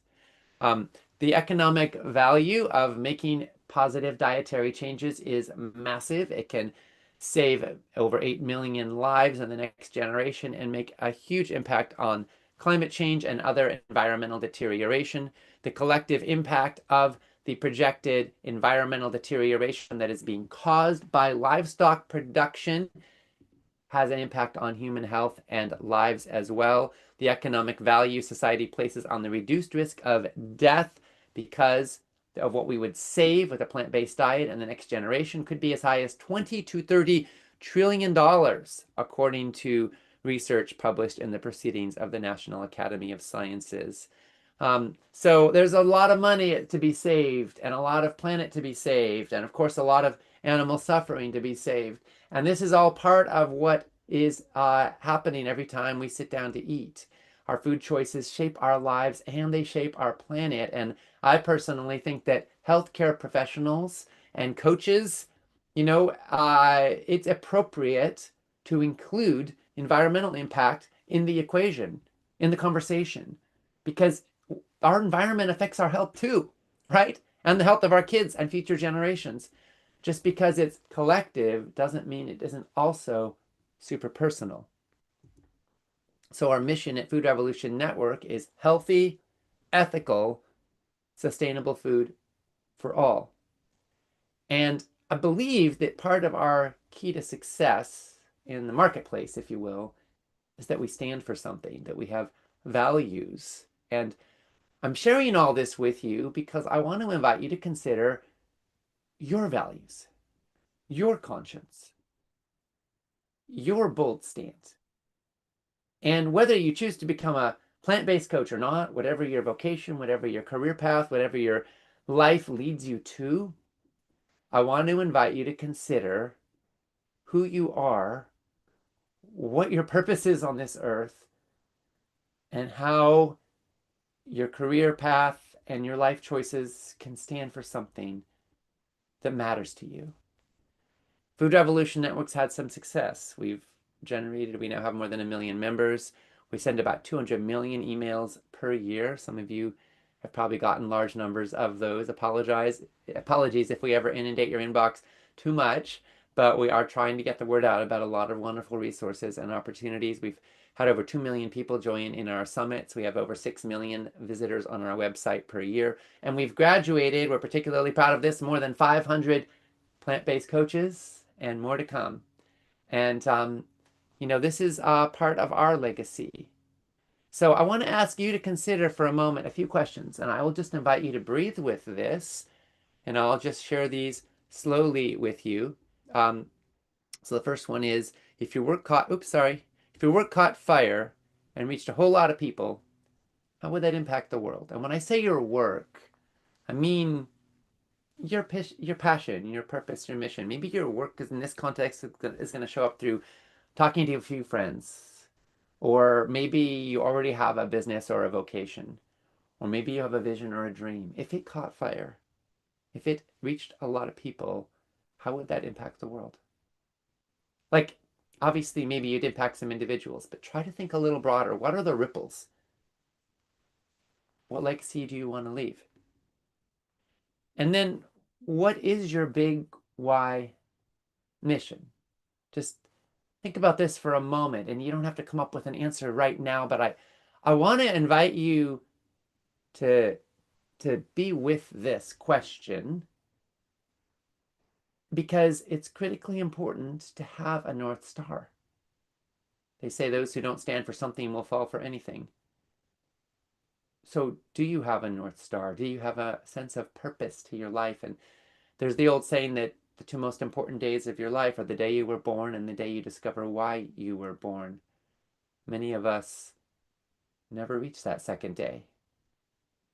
The economic value of making positive dietary changes is massive. It can save over 8 million lives in the next generation and make a huge impact on climate change and other environmental deterioration. The collective impact of the projected environmental deterioration that is being caused by livestock production has an impact on human health and lives as well. The economic value society places on the reduced risk of death because of what we would save with a plant-based diet and the next generation could be as high as 20 to 30 trillion dollars, according to research published in the Proceedings of the National Academy of Sciences. So there's a lot of money to be saved and a lot of planet to be saved and of course a lot of animal suffering to be saved. And this is all part of what is happening every time we sit down to eat. Our food choices shape our lives and they shape our planet. And I personally think that healthcare professionals and coaches, it's appropriate to include environmental impact in the equation, in the conversation, because our environment affects our health too, right? And the health of our kids and future generations. Just because it's collective doesn't mean it isn't also super personal. So our mission at Food Revolution Network is healthy, ethical, sustainable food for all. And I believe that part of our key to success in the marketplace, if you will, is that we stand for something, that we have values. And I'm sharing all this with you because I want to invite you to consider your values, your conscience, your bold stance. And whether you choose to become a plant-based coach or not, whatever your vocation, whatever your career path, whatever your life leads you to, I want to invite you to consider who you are, what your purpose is on this earth, and how your career path and your life choices can stand for something that matters to you. Food Revolution Network's had some success. We now have more than 1 million members. We send about 200 million emails per year. Some of you have probably gotten large numbers of those. Apologies if we ever inundate your inbox too much, but we are trying to get the word out about a lot of wonderful resources and opportunities. We've had over 2 million people join in our summits. We have over 6 million visitors on our website per year. And we've graduated, we're particularly proud of this, more than 500 plant-based coaches and more to come. And, this is part of our legacy. So I want to ask you to consider for a moment a few questions, and I will just invite you to breathe with this, and I'll just share these slowly with you. So the first one is, if your work caught fire and reached a whole lot of people, how would that impact the world? And when I say your work, I mean your passion, your purpose, your mission. Maybe your work is in this context is going to show up through talking to a few friends, or maybe you already have a business or a vocation, or maybe you have a vision or a dream. If it caught fire, if it reached a lot of people, how would that impact the world? Like, obviously, maybe you'd impact some individuals, but try to think a little broader. What are the ripples? What legacy do you want to leave? And then, what is your big why mission? Just think about this for a moment, and you don't have to come up with an answer right now, but I want to invite you to be with this question, because it's critically important to have a North Star. They say those who don't stand for something will fall for anything. So do you have a North Star? Do you have a sense of purpose to your life? And there's the old saying that the two most important days of your life are the day you were born and the day you discover why you were born. Many of us never reach that second day,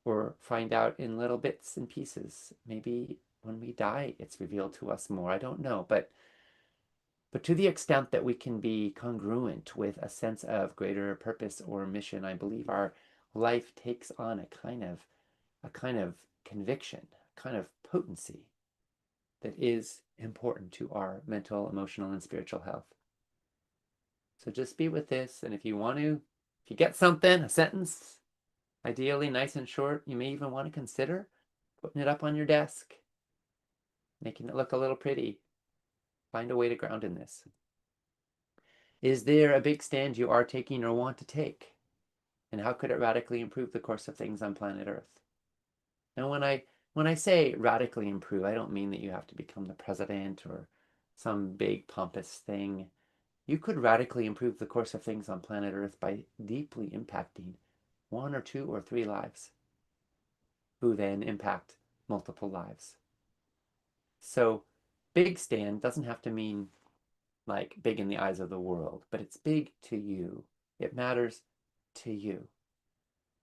or find out in little bits and pieces. Maybe when we die, it's revealed to us more. I don't know, but to the extent that we can be congruent with a sense of greater purpose or mission, I believe our life takes on a kind of conviction, a kind of potency that is important to our mental, emotional, and spiritual health. So just be with this, and if you get something, a sentence, ideally nice and short, you may even want to consider putting it up on your desk, making it look a little pretty. Find a way to ground in this. Is there a big stand you are taking or want to take? And how could it radically improve the course of things on planet Earth? And when I say radically improve, I don't mean that you have to become the president or some big pompous thing. You could radically improve the course of things on planet Earth by deeply impacting 1 or 2 or 3 lives, who then impact multiple lives. So big stand doesn't have to mean like big in the eyes of the world, but it's big to you. It matters to you.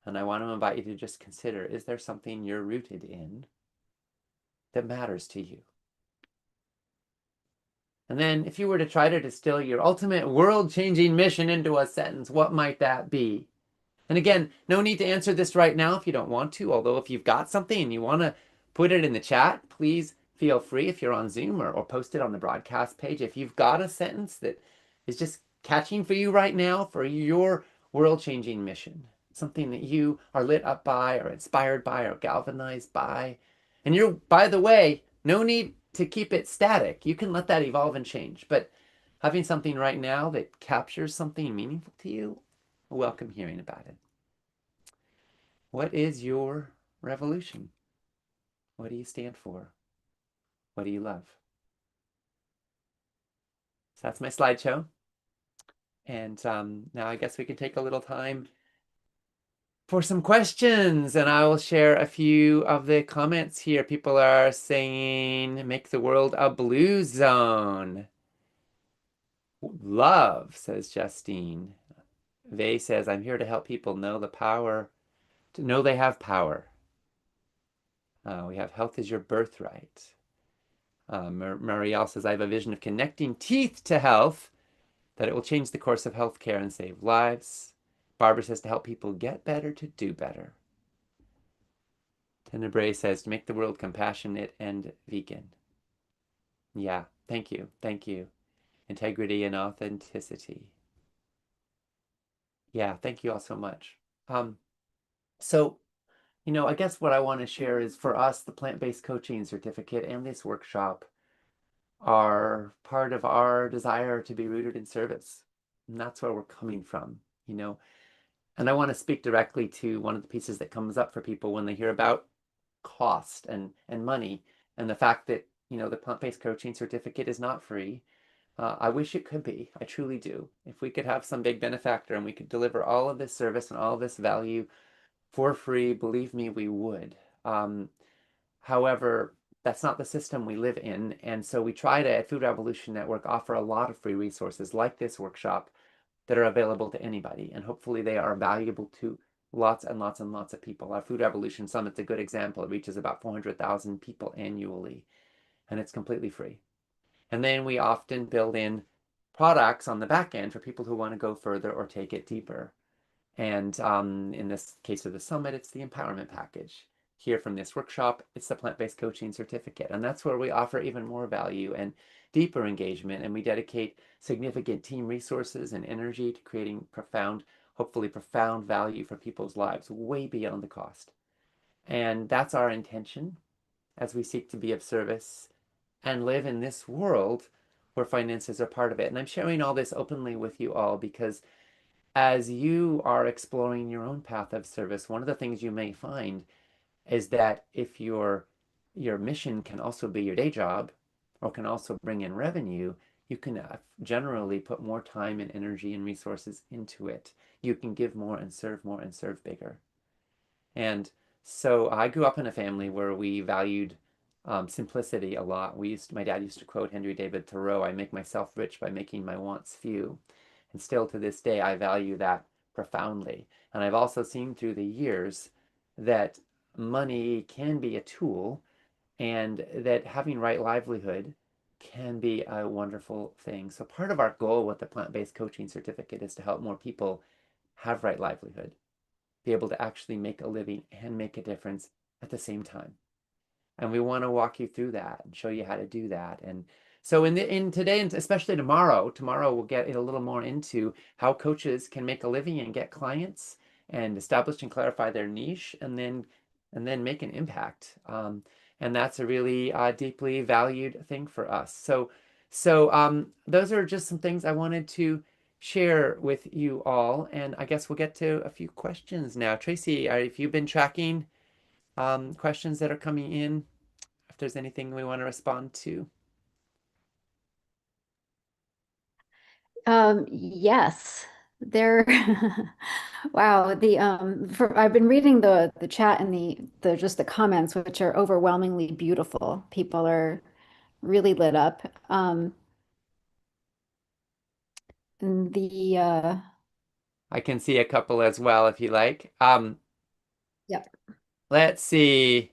And I want to invite you to just consider, is there something you're rooted in that matters to you? And then if you were to try to distill your ultimate world-changing mission into a sentence, what might that be? And again, no need to answer this right now if you don't want to, although if you've got something and you want to put it in the chat, please feel free if you're on Zoom, or post it on the broadcast page. If you've got a sentence that is just catching for you right now for your world-changing mission, something that you are lit up by or inspired by or galvanized by, and you're, by the way, no need to keep it static. You can let that evolve and change, but having something right now that captures something meaningful to you, I welcome hearing about it. What is your revolution? What do you stand for? What do you love? So that's my slideshow. And now I guess we can take a little time for some questions, and I will share a few of the comments here. People are saying, make the world a blue zone. Love, says Justine. Vay says, I'm here to help people know the power, to know they have power. We have health is your birthright. Marielle says, I have a vision of connecting teeth to health, that it will change the course of healthcare and save lives. Barbara says, to help people get better, to do better. Tenebrae says, to make the world compassionate and vegan. Yeah, thank you. Thank you. Integrity and authenticity. Yeah, thank you all so much. So, I guess what I want to share is, for us, the plant-based coaching certificate and this workshop are part of our desire to be rooted in service. And that's where we're coming from, And I want to speak directly to one of the pieces that comes up for people when they hear about cost and money, and the fact that, the plant-based coaching certificate is not free. I wish it could be. I truly do. If we could have some big benefactor and we could deliver all of this service and all of this value for free, believe me, we would. However, that's not the system we live in. And so we try to, at Food Revolution Network, offer a lot of free resources like this workshop that are available to anybody. And hopefully they are valuable to lots and lots and lots of people. Our Food Revolution Summit's a good example. It reaches about 400,000 people annually, and it's completely free. And then we often build in products on the back end for people who want to go further or take it deeper. And in this case of the summit, it's the empowerment package. hear from this workshop, it's the plant-based coaching certificate. And that's where we offer even more value and deeper engagement. And we dedicate significant team resources and energy to creating profound, hopefully profound value for people's lives, way beyond the cost. And that's our intention as we seek to be of service and live in this world where finances are part of it. And I'm sharing all this openly with you all because as you are exploring your own path of service, one of the things you may find is that if your mission can also be your day job or can also bring in revenue, you can generally put more time and energy and resources into it. You can give more and serve bigger. And so I grew up in a family where we valued simplicity a lot. My dad used to quote Henry David Thoreau, "I make myself rich by making my wants few." And still to this day, I value that profoundly. And I've also seen through the years that money can be a tool and that having right livelihood can be a wonderful thing. So part of our goal with the plant-based coaching certificate is to help more people have right livelihood, be able to actually make a living and make a difference at the same time. And we want to walk you through that and show you how to do that. And so in today, and especially tomorrow we'll get a little more into how coaches can make a living and get clients and establish and clarify their niche and then make an impact. And that's a really deeply valued thing for us. So those are just some things I wanted to share with you all. And I guess we'll get to a few questions now. Tracy, if you've been tracking questions that are coming in, if there's anything we want to respond to. Yes, there. Wow, I've been reading the chat and the just the comments, which are overwhelmingly beautiful. People are really lit up. And I can see a couple as well if you like. Yep. Let's see.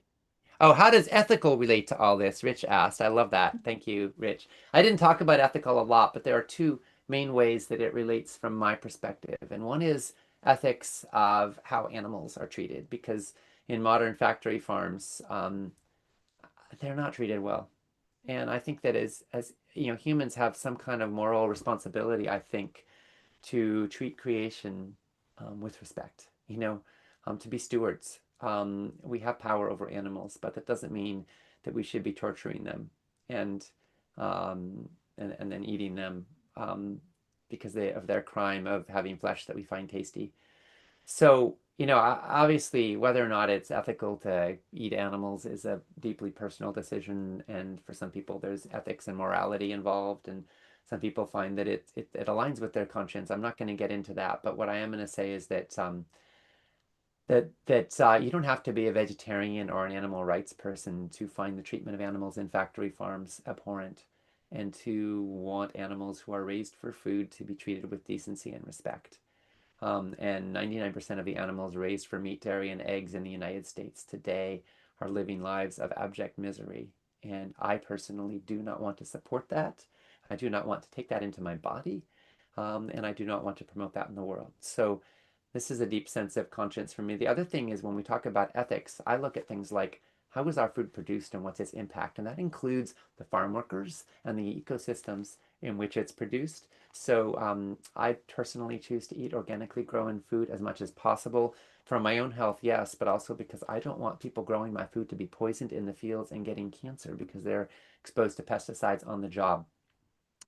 Oh, how does ethical relate to all this? Rich asked. I love that. Thank you, Rich. I didn't talk about ethical a lot, but there are two main ways that it relates from my perspective. And one is ethics of how animals are treated, because in modern factory farms, they're not treated well. And I think that as humans have some kind of moral responsibility, I think, to treat creation with respect, to be stewards. We have power over animals, but that doesn't mean that we should be torturing them and and then eating them because of their crime of having flesh that we find tasty. So, obviously, whether or not it's ethical to eat animals is a deeply personal decision. And for some people, there's ethics and morality involved. And some people find that it aligns with their conscience. I'm not going to get into that. But what I am going to say is that you don't have to be a vegetarian or an animal rights person to find the treatment of animals in factory farms abhorrent and to want animals who are raised for food to be treated with decency and respect. And 99% of the animals raised for meat, dairy, and eggs in the United States today are living lives of abject misery. And I personally do not want to support that. I do not want to take that into my body. And I do not want to promote that in the world. So this is a deep sense of conscience for me. The other thing is when we talk about ethics, I look at things like how is our food produced and what's its impact? And that includes the farm workers and the ecosystems in which it's produced. So I personally choose to eat organically grown food as much as possible for my own health, yes, but also because I don't want people growing my food to be poisoned in the fields and getting cancer because they're exposed to pesticides on the job.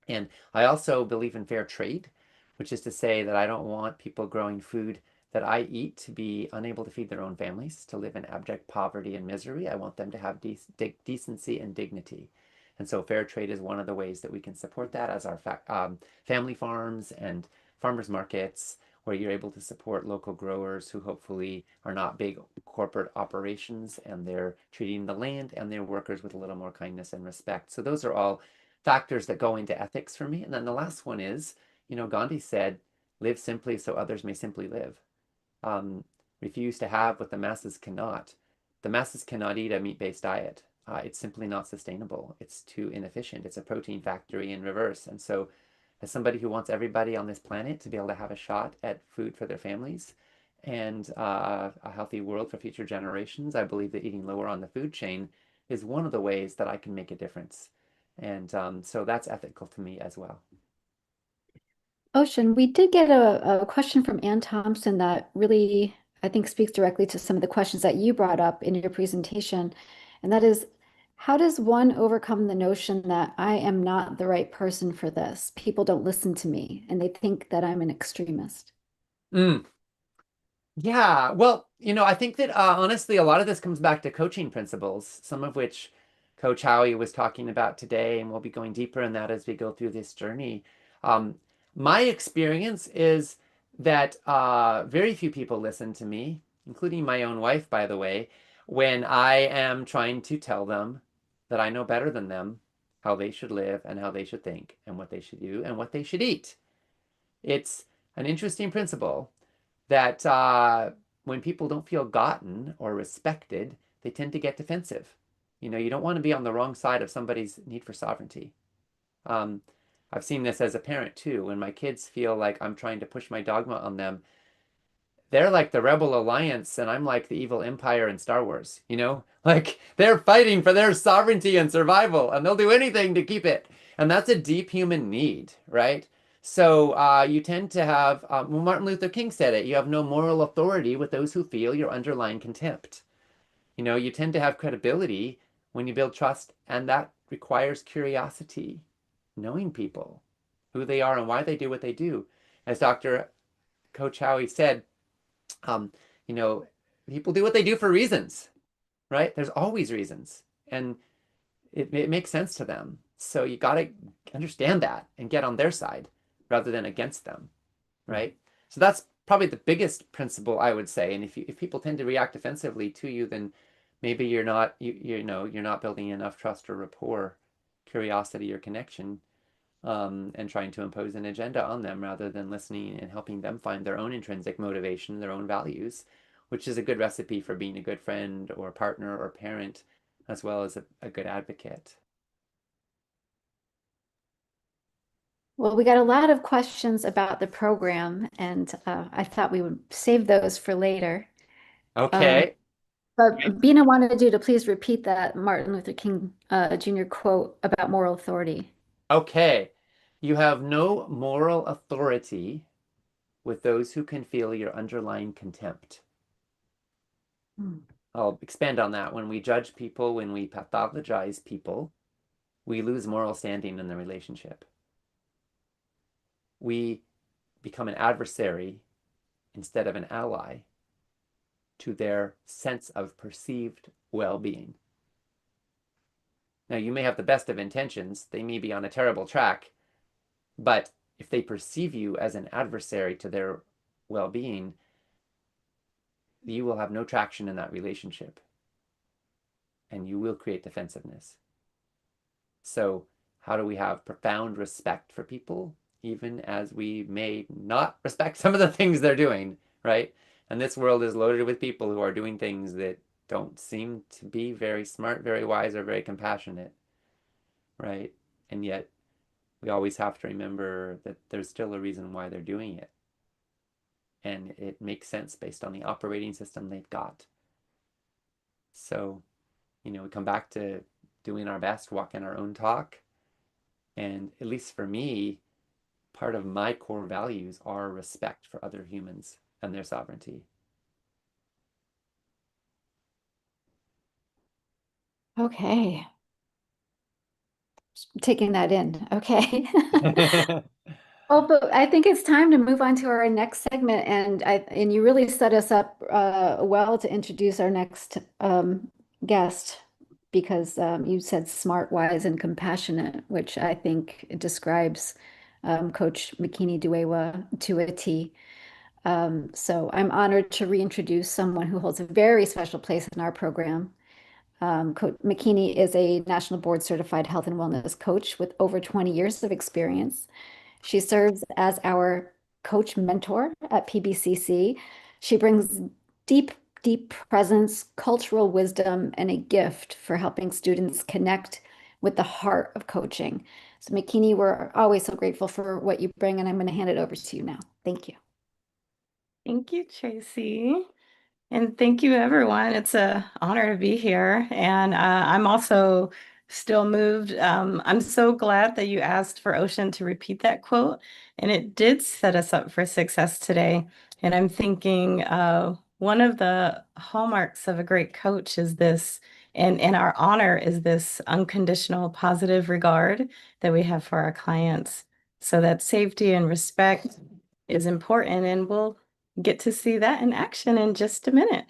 And I also believe in fair trade, which is to say that I don't want people growing food that I eat to be unable to feed their own families, to live in abject poverty and misery. I want them to have decency and dignity. And so fair trade is one of the ways that we can support that, as our family farms and farmers markets, where you're able to support local growers who hopefully are not big corporate operations and they're treating the land and their workers with a little more kindness and respect. So those are all factors that go into ethics for me. And then the last one is, Gandhi said, live simply so others may simply live. Refuse to have what the masses cannot. The masses cannot eat a meat-based diet. It's simply not sustainable. It's too inefficient. It's a protein factory in reverse. And so as somebody who wants everybody on this planet to be able to have a shot at food for their families and a healthy world for future generations, I believe that eating lower on the food chain is one of the ways that I can make a difference. And so that's ethical to me as well. Ocean, we did get a question from Ann Thompson that really, I think, speaks directly to some of the questions that you brought up in your presentation. And that is, how does one overcome the notion that I am not the right person for this? People don't listen to me and they think that I'm an extremist. Mm. Yeah, well, I think that honestly, a lot of this comes back to coaching principles, some of which Coach Howie was talking about today, and we'll be going deeper in that as we go through this journey. Um, my experience is that very few people listen to me, including my own wife, by the way, when I am trying to tell them that I know better than them how they should live and how they should think and what they should do and what they should eat. It's an interesting principle that when people don't feel gotten or respected, they tend to get defensive. You don't want to be on the wrong side of somebody's need for sovereignty. Um, I've seen this as a parent too. When my kids feel like I'm trying to push my dogma on them, they're like the Rebel Alliance, and I'm like the evil Empire in Star Wars, Like they're fighting for their sovereignty and survival, and they'll do anything to keep it. And that's a deep human need, right? So you tend to have, well, Martin Luther King said it, you have no moral authority with those who feel your underlying contempt. You tend to have credibility when you build trust, and that requires curiosity, knowing people, who they are and why they do what they do. As Dr. Coach Howie said, um, you know, people do what they do for reasons, right? There's always reasons, and it makes sense to them. So you got to understand that and get on their side rather than against them, right? So that's probably the biggest principle I would say. And if people tend to react defensively to you, then maybe you're not you're not building enough trust or rapport, curiosity or connection, and trying to impose an agenda on them rather than listening and helping them find their own intrinsic motivation, their own values, which is a good recipe for being a good friend or partner or parent, as well as a good advocate. Well, we got a lot of questions about the program, and I thought we would save those for later. Okay. But Bina wanted you to please repeat that Martin Luther King Jr. quote about moral authority. Okay. You have no moral authority with those who can feel your underlying contempt. I'll expand on that. When we judge people, when we pathologize people, we lose moral standing in the relationship. We become an adversary instead of an ally to their sense of perceived well-being. Now, you may have the best of intentions. They may be on a terrible track, but if they perceive you as an adversary to their well-being, you will have no traction in that relationship, and you will create defensiveness. So how do we have profound respect for people, even as we may not respect some of the things they're doing, right? And this world is loaded with people who are doing things that don't seem to be very smart, very wise, or very compassionate, right? And yet we always have to remember that there's still a reason why they're doing it. And it makes sense based on the operating system they've got. So, we come back to doing our best, walking our own talk. And at least for me, part of my core values are respect for other humans and their sovereignty. Okay. Just taking that in. Okay. Well, but I think it's time to move on to our next segment, and you really set us up well to introduce our next guest because you said smart, wise, and compassionate, which I think describes Coach McKinney-Duewa to a T. So I'm honored to reintroduce someone who holds a very special place in our program. Coach McKinney is a national board certified health and wellness coach with over 20 years of experience. She serves as our coach mentor at PBCC. She brings deep, deep presence, cultural wisdom, and a gift for helping students connect with the heart of coaching. So, McKinney, we're always so grateful for what you bring, and I'm going to hand it over to you now. Thank you. Thank you, Tracy. And thank you, everyone. It's an honor to be here. And I'm also still moved. I'm so glad that you asked for Ocean to repeat that quote. And it did set us up for success today. And I'm thinking one of the hallmarks of a great coach is this, and our honor is this unconditional positive regard that we have for our clients. So that safety and respect is important. And we'll get to see that in action in just a minute.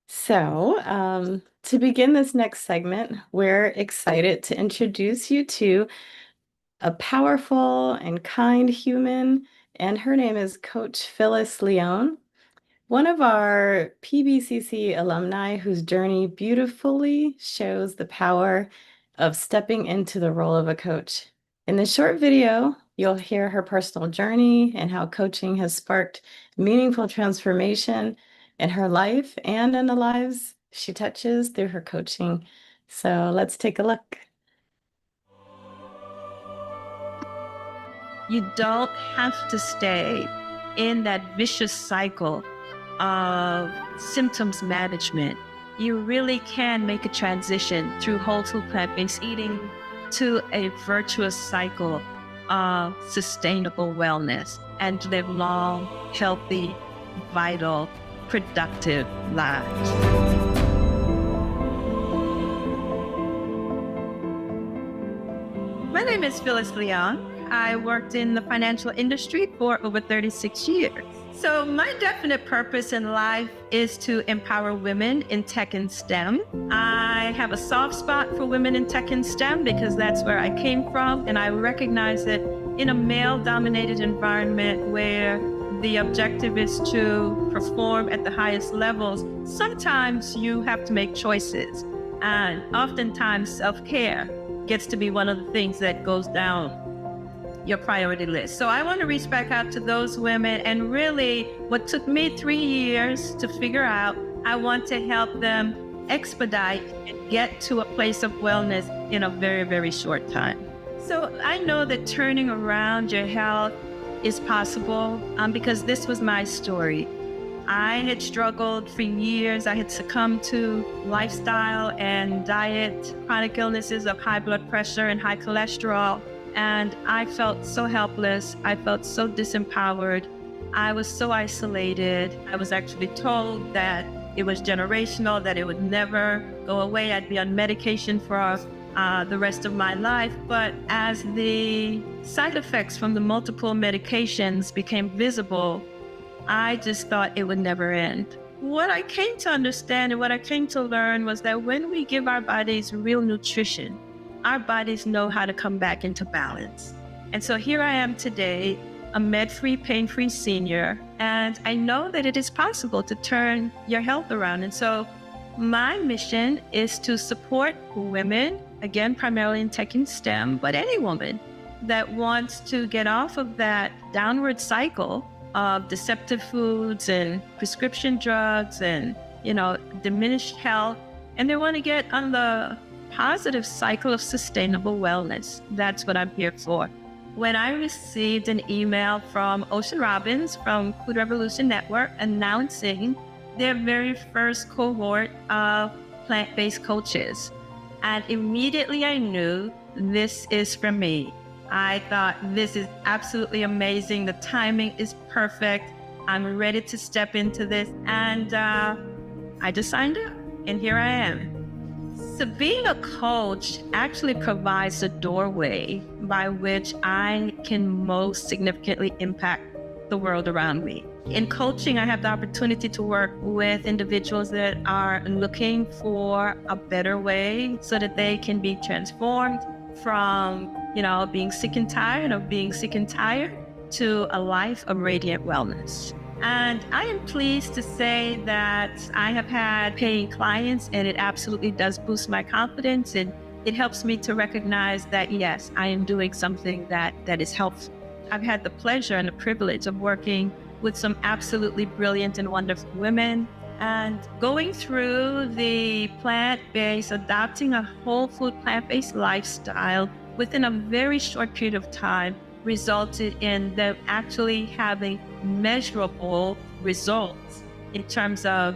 So, to begin this next segment, we're excited to introduce you to a powerful and kind human, and her name is Coach Phyllis Leone, one of our PBCC alumni whose journey beautifully shows the power of stepping into the role of a coach. In this short video, you'll hear her personal journey and how coaching has sparked meaningful transformation in her life and in the lives she touches through her coaching. So let's take a look. You don't have to stay in that vicious cycle of symptoms management. You really can make a transition through whole food plant-based eating to a virtuous cycle of sustainable wellness and live long, healthy, vital, productive lives. My name is Phyllis Leone. I worked in the financial industry for over 36 years. So my definite purpose in life is to empower women in tech and STEM. I have a soft spot for women in tech and STEM because that's where I came from. And I recognize that in a male-dominated environment where the objective is to perform at the highest levels, sometimes you have to make choices. And oftentimes self-care gets to be one of the things that goes down your priority list. So I want to reach back out to those women, and really what took me 3 years to figure out, I want to help them expedite and get to a place of wellness in a very, very short time. So I know that turning around your health is possible because this was my story. I had struggled for years. I had succumbed to lifestyle and diet, chronic illnesses of high blood pressure and high cholesterol. And I felt so helpless. I felt so disempowered. I was so isolated. I was actually told that it was generational, that it would never go away. I'd be on medication for the rest of my life. But as the side effects from the multiple medications became visible, I just thought it would never end. What I came to understand and what I came to learn was that when we give our bodies real nutrition, our bodies know how to come back into balance. And so here I am today, a med-free, pain-free senior, and I know that it is possible to turn your health around. And so my mission is to support women, again, primarily in tech and STEM, but any woman that wants to get off of that downward cycle of deceptive foods and prescription drugs and, diminished health, and they want to get on the positive cycle of sustainable wellness. That's what I'm here for. When I received an email from Ocean Robbins from Food Revolution Network announcing their very first cohort of plant-based coaches, and immediately I knew this is for me. I thought this is absolutely amazing. The timing is perfect. I'm ready to step into this. And I just signed up, and here I am. So being a coach actually provides a doorway by which I can most significantly impact the world around me. In coaching, I have the opportunity to work with individuals that are looking for a better way so that they can be transformed from, being sick and tired of being sick and tired to a life of radiant wellness. And I am pleased to say that I have had paying clients, and it absolutely does boost my confidence. And it helps me to recognize that, yes, I am doing something that is helpful. I've had the pleasure and the privilege of working with some absolutely brilliant and wonderful women, and going through the plant-based, adopting a whole food plant-based lifestyle within a very short period of time resulted in them actually having measurable results in terms of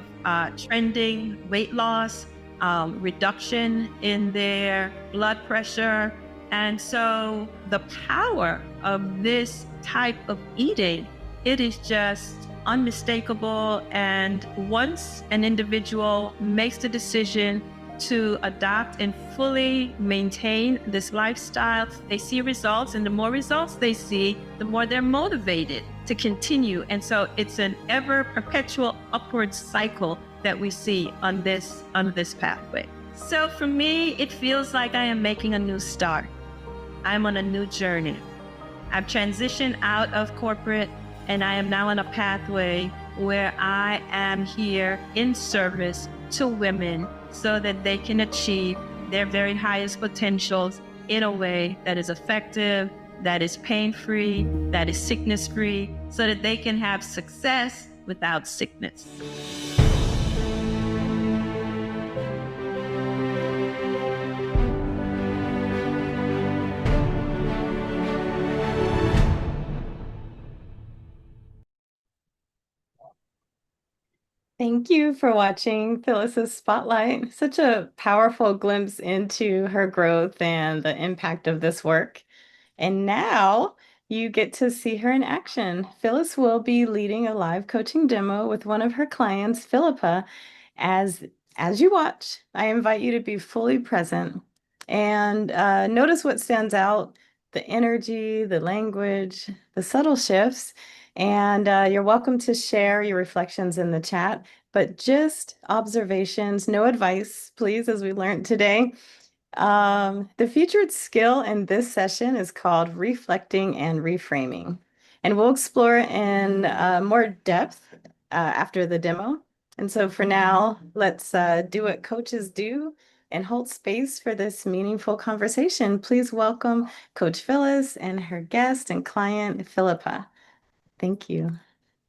trending weight loss, reduction in their blood pressure. And so the power of this type of eating, it is just unmistakable. And once an individual makes the decision to adopt and fully maintain this lifestyle, they see results, and the more results they see, the more they're motivated to continue. And so it's an ever perpetual upward cycle that we see on this pathway. So for me, it feels like I am making a new start. I'm on a new journey. I've transitioned out of corporate, and I am now on a pathway where I am here in service to women so that they can achieve their very highest potentials in a way that is effective, that is pain-free, that is sickness-free, so that they can have success without sickness. Thank you for watching Phyllis's Spotlight. Such a powerful glimpse into her growth and the impact of this work. And now you get to see her in action. Phyllis will be leading a live coaching demo with one of her clients, Philippa. As you watch, I invite you to be fully present and notice what stands out, the energy, the language, the subtle shifts. And you're welcome to share your reflections in the chat, but just observations, no advice, please, as we learned today. The featured skill in this session is called reflecting and reframing, and we'll explore in more depth after the demo. And so for now, let's do what coaches do and hold space for this meaningful conversation. Please welcome Coach Phyllis and her guest and client, Philippa. Thank you.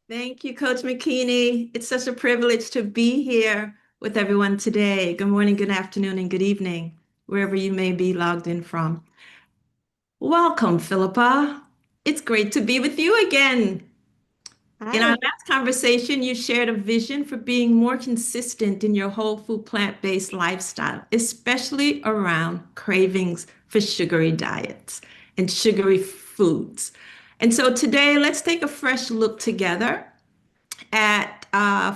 Thank you, Coach McKinney. It's such a privilege to be here with everyone today. Good morning, good afternoon, and good evening, wherever you may be logged in from. Welcome, Philippa. It's great to be with you again. In our last conversation, you shared a vision for being more consistent in your whole food, plant-based lifestyle, especially around cravings for sugary diets and sugary foods. And so today, let's take a fresh look together at,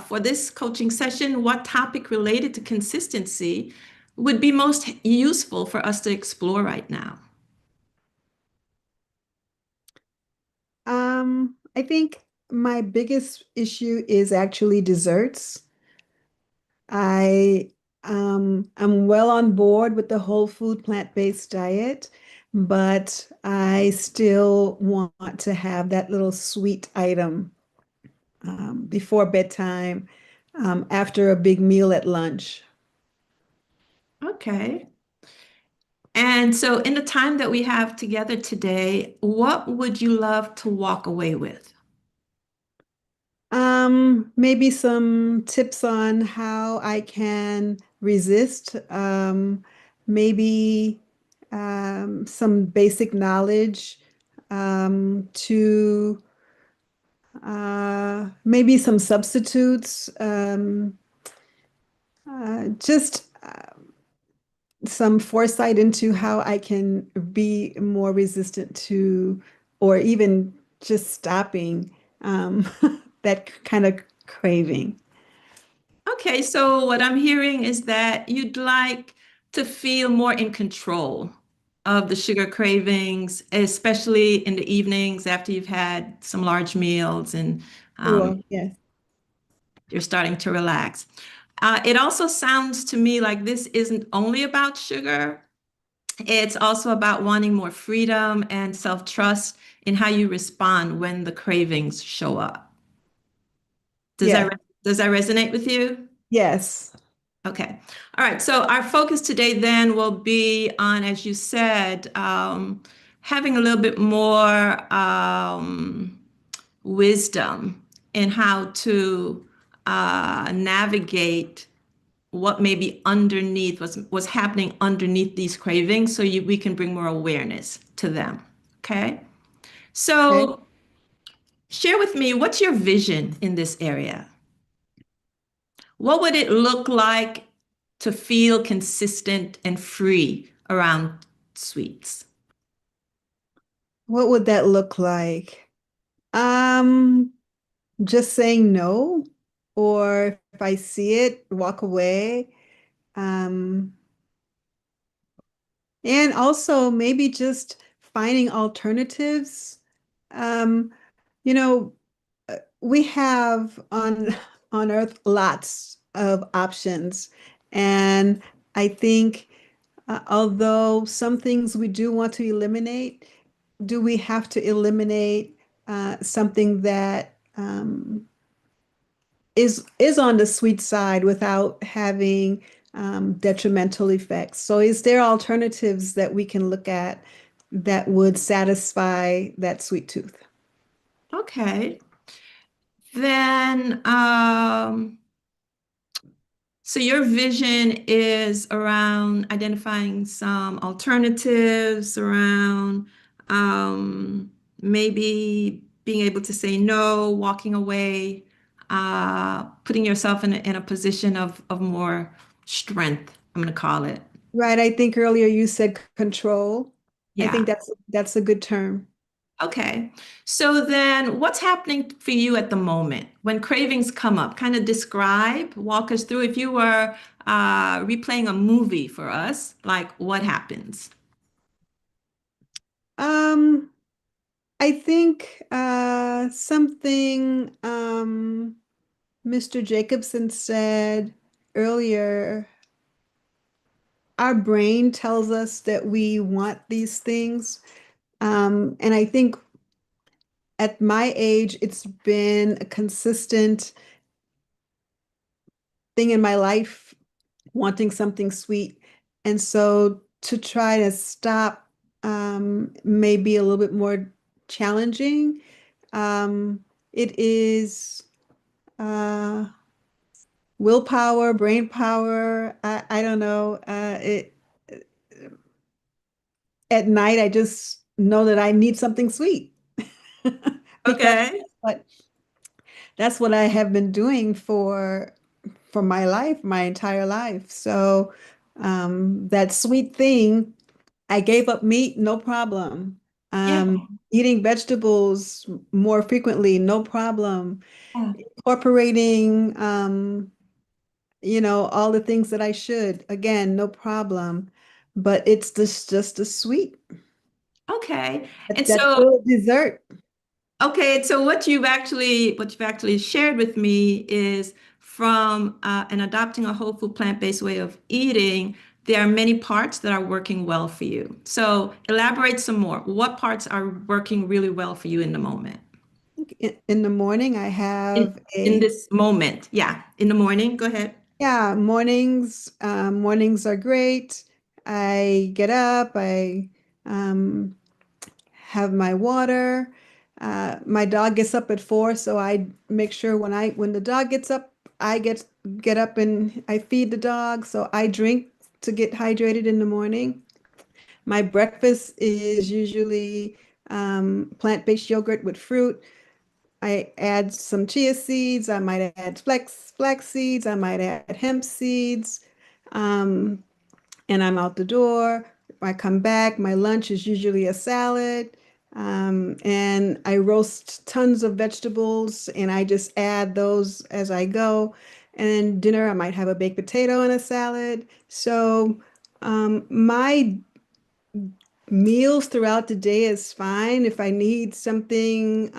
for this coaching session, what topic related to consistency would be most useful for us to explore right now. I think my biggest issue is actually desserts. I'm well on board with the whole food plant-based diet, but I still want to have that little sweet item before bedtime, after a big meal at lunch. Okay. And so in the time that we have together today, what would you love to walk away with? Maybe some tips on how I can resist, maybe some basic knowledge to maybe some substitutes, just some foresight into how I can be more resistant to, or even just stopping that kind of craving. Okay, so what I'm hearing is that you'd like to feel more in control of the sugar cravings, especially in the evenings after you've had some large meals and Yes. you're starting to relax. It also sounds to me like this isn't only about sugar. It's also about wanting more freedom and self-trust in how you respond when the cravings show up. Does that resonate with you? Yes. Okay. All right. So our focus today then will be on, as you said, having a little bit more wisdom in how to navigate what may be underneath, what's happening underneath these cravings, so we can bring more awareness to them. Okay. So share with me, what's your vision in this area? What would it look like to feel consistent and free around sweets? What would that look like? Um, just saying no, or if I see it, walk away. Um, and also maybe just finding alternatives. Um, you know, we have on Earth lots of options, and I think although some things we do want to eliminate, do we have to eliminate something that is on the sweet side without having detrimental effects? So is there alternatives that we can look at that would satisfy that sweet tooth? Okay. Then, so your vision is around identifying some alternatives around maybe being able to say no, walking away, putting yourself in a position of more strength, I'm going to call it. Right, I think earlier you said control. I Yeah. think that's a good term. Okay. So then what's happening for you at the moment when cravings come up? Kind of describe, walk us through if you were replaying a movie for us, like what happens? Um, I think something Mr. Jacobson said earlier, our brain tells us that we want these things. And I think at my age, it's been a consistent thing in my life, wanting something sweet. And so to try to stop may be a little bit more challenging. It is willpower, brain power. I don't know. At night, I just know that I need something sweet because Okay. what that's what I have been doing for my life, my entire life. So that sweet thing, I gave up meat, no problem. Yeah. Eating vegetables more frequently, no problem. Incorporating, all the things that I should, again, no problem. But it's just a sweet. Okay. And That's so, still a dessert. okay, so what you've actually shared with me is from an adopting a whole food plant-based way of eating, there are many parts that are working well for you. So elaborate some more. What parts are working really well for you in the moment? In the morning, I In have in a this moment. Yeah, in the morning. Go ahead. yeah, mornings are great. I get up, I um, have my water. My dog gets up at 4, so I make sure when the dog gets up, I get up and I feed the dog. So I drink to get hydrated in the morning. My breakfast is usually plant-based yogurt with fruit. I add some chia seeds. I might add flax seeds. I might add hemp seeds. Um, and I'm out the door. I come back. My lunch is usually a salad. And I roast tons of vegetables and I just add those as I go. And dinner, I might have a baked potato and a salad. So my meals throughout the day is fine. If I need something,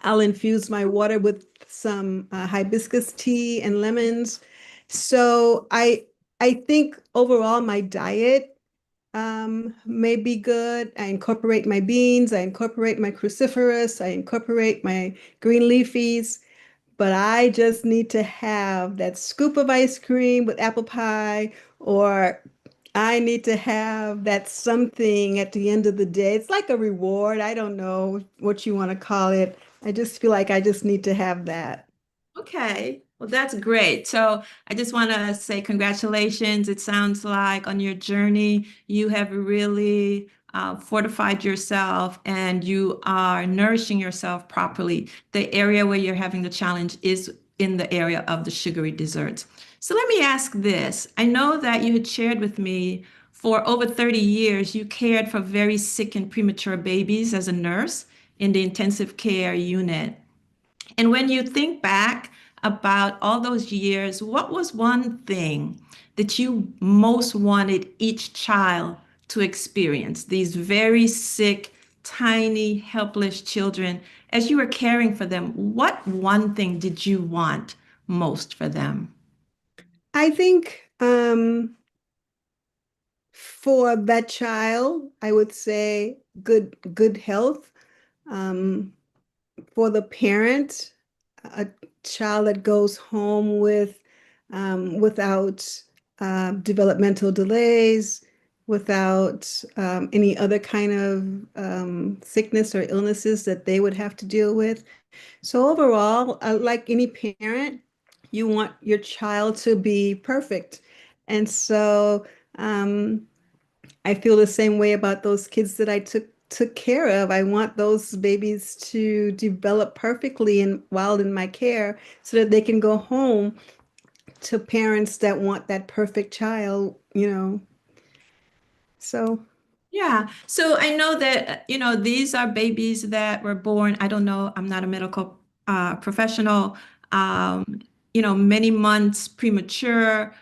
I'll infuse my water with some hibiscus tea and lemons. So I think overall my diet may be good. I incorporate my beans, I incorporate my cruciferous, I incorporate my green leafies, but I just need to have that scoop of ice cream with apple pie, or I need to have that something at the end of the day. It's like a reward. I don't know what you want to call it. I just feel like I just need to have that. Okay, well, that's great. So I just want to say congratulations. It sounds like on your journey, you have really fortified yourself and you are nourishing yourself properly, the area where you're having the challenge is in the area of the sugary desserts. So let me ask this. I know that you had shared with me for over 30 years, you cared for very sick and premature babies as a nurse in the intensive care unit. And when you think back about all those years, what was one thing that you most wanted each child to experience? These very sick, tiny, helpless children, as you were caring for them, what one thing did you want most for them? I think for that child, I would say good health. Um, for the parent, a child that goes home without developmental delays, without any other kind of sickness or illnesses that they would have to deal with. So overall, like any parent, you want your child to be perfect. And so I feel the same way about those kids that I took care of. I want those babies to develop perfectly and while in my care so that they can go home to parents that want that perfect child, you know. So Yeah. So I know that, these are babies that were born, I don't know, I'm not a medical professional, many months premature.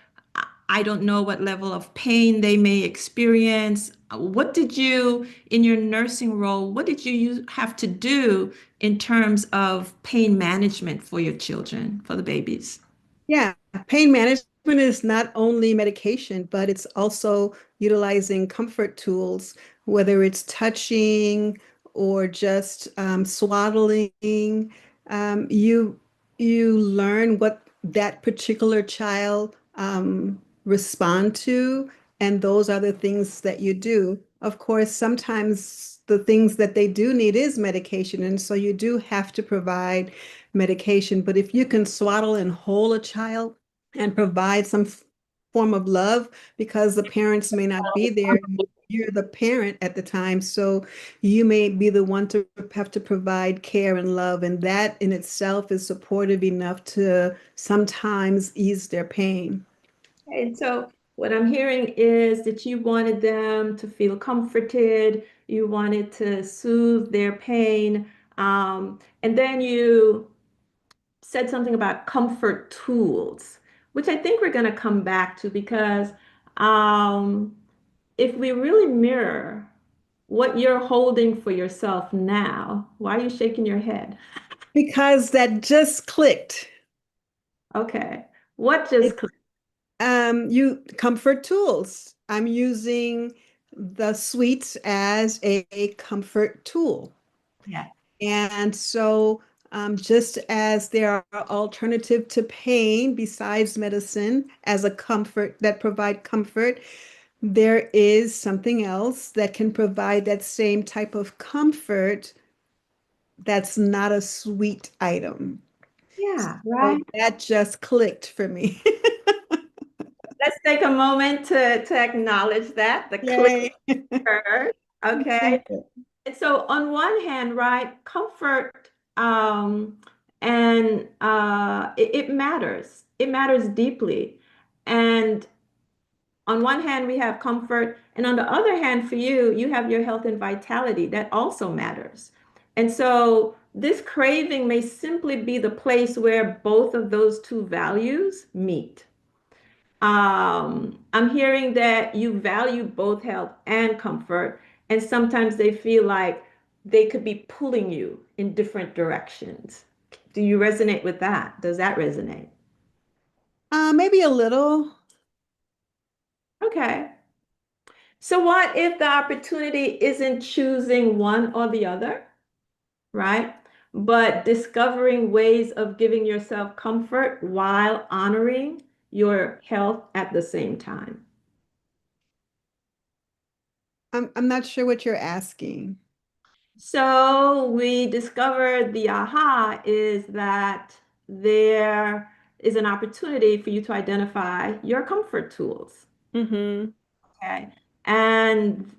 I don't know what level of pain they may experience. What did you, in your nursing role, what did you have to do in terms of pain management for your children, for the babies? yeah, pain management is not only medication, but it's also utilizing comfort tools, whether it's touching or just swaddling. You learn what that particular child respond to, and those are the things that you do. Of course, sometimes the things that they do need is medication, and so you do have to provide medication. But if you can swaddle and hold a child and provide some form of love, because the parents may not be there, you're the parent at the time, so you may be the one to have to provide care and love, and that in itself is supportive enough to sometimes ease their pain. And so what I'm hearing is that you wanted them to feel comforted, you wanted to soothe their pain, and then you said something about comfort tools, which I think we're going to come back to because um, if we really mirror what you're holding for yourself now, why are you shaking your head? Because that just clicked. Okay. What just clicked? You comfort tools. I'm using the sweets as a comfort tool. Yeah. And so, just as there are alternative to pain besides medicine as a comfort that provide comfort, there is something else that can provide that same type of comfort that's not a sweet item. Yeah, So right. that just clicked for me. Let's take a moment to acknowledge that, the Yay. clicker. Okay. And so on one hand, right, comfort and it matters. It matters deeply. And on one hand, we have comfort, and on the other hand, for you, you have your health and vitality that also matters. And so this craving may simply be the place where both of those two values meet. I'm hearing that you value both health and comfort, and sometimes they feel like they could be pulling you in different directions. Do you resonate with that? Does that resonate? Maybe a little. Okay. So what if the opportunity isn't choosing one or the other, right? But discovering ways of giving yourself comfort while honoring your health at the same time? I'm not sure what you're asking. So we discovered the aha is that there is an opportunity for you to identify your comfort tools. Mm-hmm. Okay. And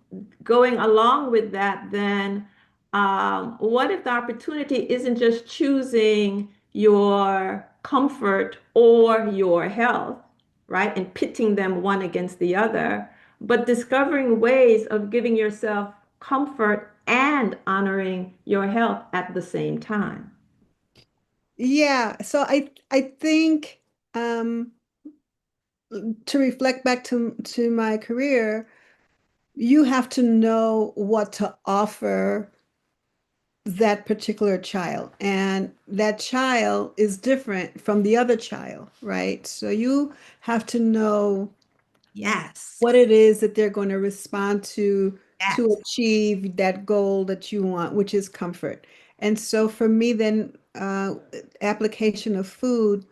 going along with that, then what if the opportunity isn't just choosing your comfort or your health, right? And pitting them one against the other, but discovering ways of giving yourself comfort and honoring your health at the same time. Yeah, so I think um, to reflect back to my career, you have to know what to offer that particular child, and that child is different from the other child, right? So you have to know Yes. what it is that they're going to respond to Yes. achieve that goal that you want, which is comfort. And so for me, then application of food,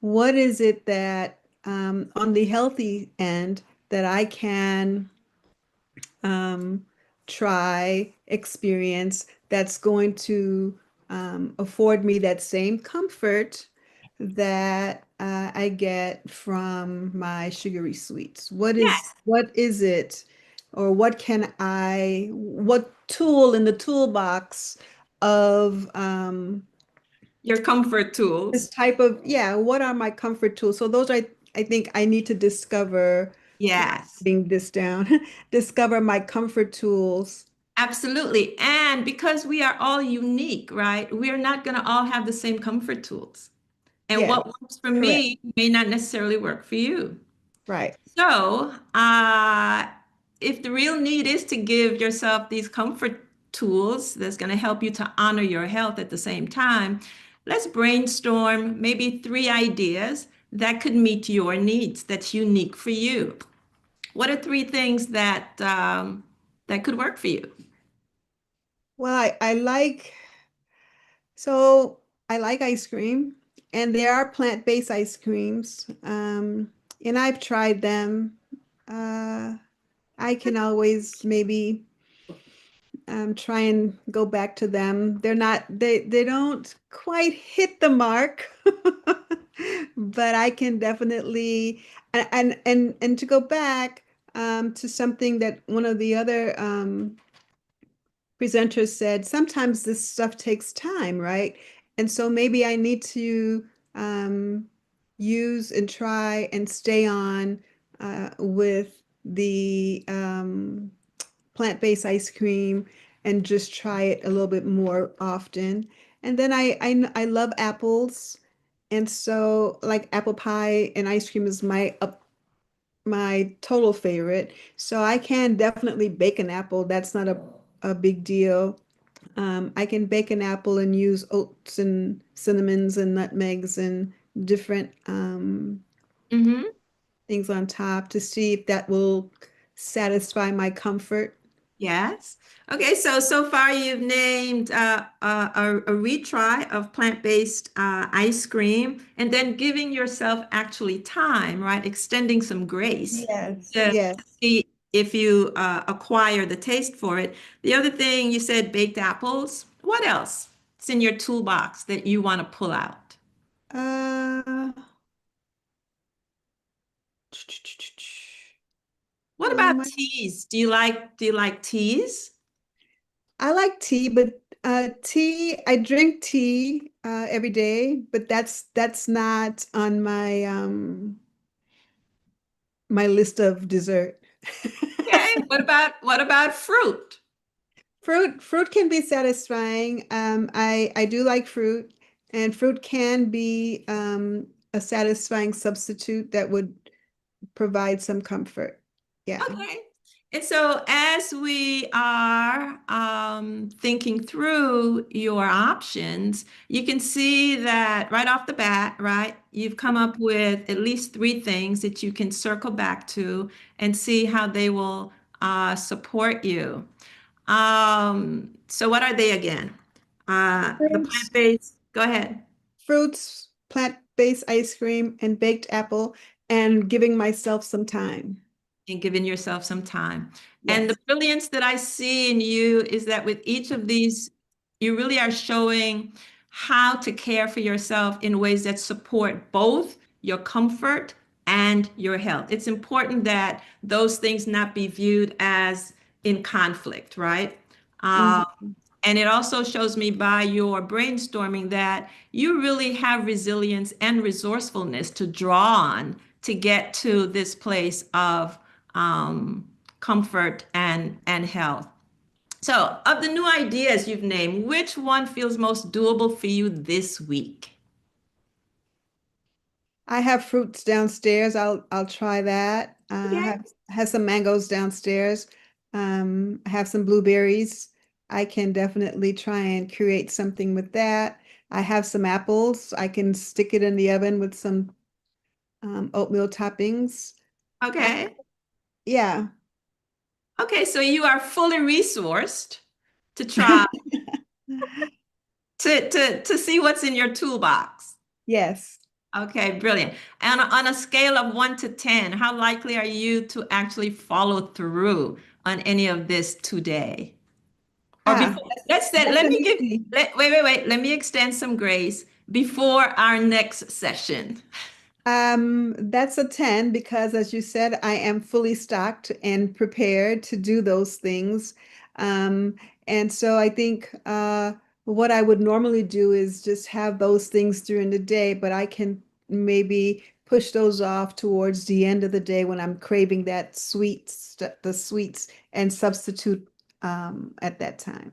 what is it that on the healthy end that I can try, experience that's going to afford me that same comfort that I get from my sugary sweets? Yes. What is it, or what tool in the toolbox of Your comfort this tools. type of, yeah, what are my comfort tools? So those I think I need to discover, Yes. writing this down, discover my comfort tools. Absolutely. And because we are all unique, right? We are not going to all have the same comfort tools. And Yeah, what works for correct. me may not necessarily work for you. Right. So, if the real need is to give yourself these comfort tools that's going to help you to honor your health at the same time, let's brainstorm maybe 3 ideas that could meet your needs that's unique for you. What are 3 things that could work for you? Well, so I like ice cream, and there are plant-based ice creams. And I've tried them. Uh, I can always maybe try and go back to them. They don't quite hit the mark, but I can definitely, and to go back to something that one of the other presenters said, sometimes this stuff takes time, right? And so maybe I need to use and try and stay on with the plant-based ice cream and just try it a little bit more often. And then I love apples. And so like apple pie and ice cream is my total favorite. So I can definitely bake an apple. That's not a big deal. I can bake an apple and use oats and cinnamons and nutmegs and different Mm-hmm. things on top to see if that will satisfy my comfort. Yes. Okay, so far you've named a retry of plant-based ice cream, and then giving yourself actually time, right? Extending some grace Yes, to yes. see if you acquire the taste for it. The other thing you said, baked apples. What else? It's in your toolbox that you want to pull out. Uh, What about I teas? Do you like teas? I like tea, but I drink tea every day, but that's not on my list of dessert. Okay. What about fruit? Fruit can be satisfying. I do like fruit, and fruit can be a satisfying substitute that would provide some comfort. Yeah. Okay. And so as we are thinking through your options, you can see that right off the bat, right, you've come up with at least 3 things that you can circle back to and see how they will support you. So what are they again? The Fruits, plant-based, go ahead. fruits, plant-based ice cream, and baked apple, and giving myself some time. And giving yourself some time. And Yes. the brilliance that I see in you is that with each of these, you really are showing how to care for yourself in ways that support both your comfort and your health. It's important that those things not be viewed as in conflict, right? And it also shows me by your brainstorming that you really have resilience and resourcefulness to draw on to get to this place of comfort and health. So, of the new ideas you've named, which one feels most doable for you this week? I have fruits downstairs. I'll try that. Okay. Have some mangoes downstairs. I have some blueberries. I can definitely try and create something with that. I have some apples. I can stick it in the oven with some oatmeal toppings. Okay. Yeah. Okay, so you are fully resourced to try to see what's in your toolbox. Yes. Okay, brilliant. And on a scale of 1 to 10, how likely are you to actually follow through on any of this today? Or Ah, before, let's say, that's let an me give, easy. wait. Let me extend some grace before our next session. That's a 10 because, as you said, I am fully stocked and prepared to do those things. And so I think what I would normally do is just have those things during the day, but I can maybe push those off towards the end of the day when I'm craving that the sweets, and substitute at that time.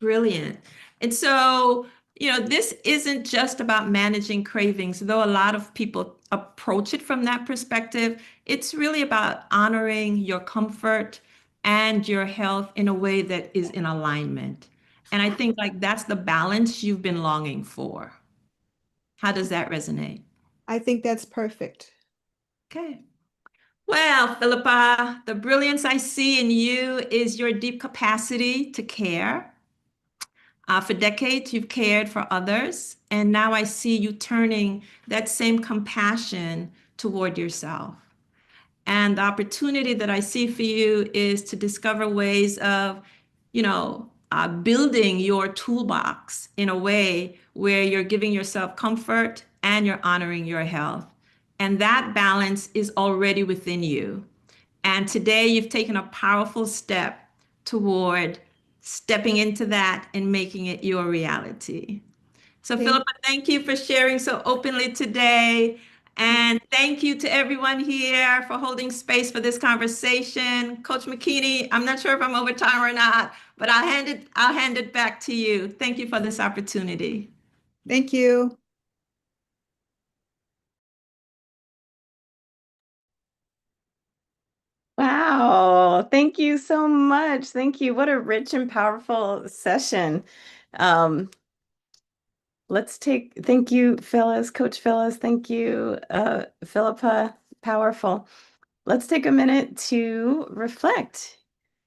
Brilliant. And so, this isn't just about managing cravings, though a lot of people approach it from that perspective. It's really about honoring your comfort and your health in a way that is in alignment. And I think like that's the balance you've been longing for. How does that resonate? I think that's perfect. Okay. Well, Philippa, the brilliance I see in you is your deep capacity to care. For decades, you've cared for others, and now I see you turning that same compassion toward yourself. And the opportunity that I see for you is to discover ways of, building your toolbox in a way where you're giving yourself comfort and you're honoring your health. And that balance is already within you. And today you've taken a powerful step toward stepping into that and making it your reality. So, Thank Philippa, thank you for sharing so openly today. And thank you to everyone here for holding space for this conversation. Coach McKinney, I'm not sure if I'm over time or not, but I'll hand it back to you. Thank you for this opportunity. Thank you. Wow, thank you so much. Thank you. What a rich and powerful session. Thank you, Phyllis, Coach Phyllis. Thank you, Philippa. Powerful. Let's take a minute to reflect.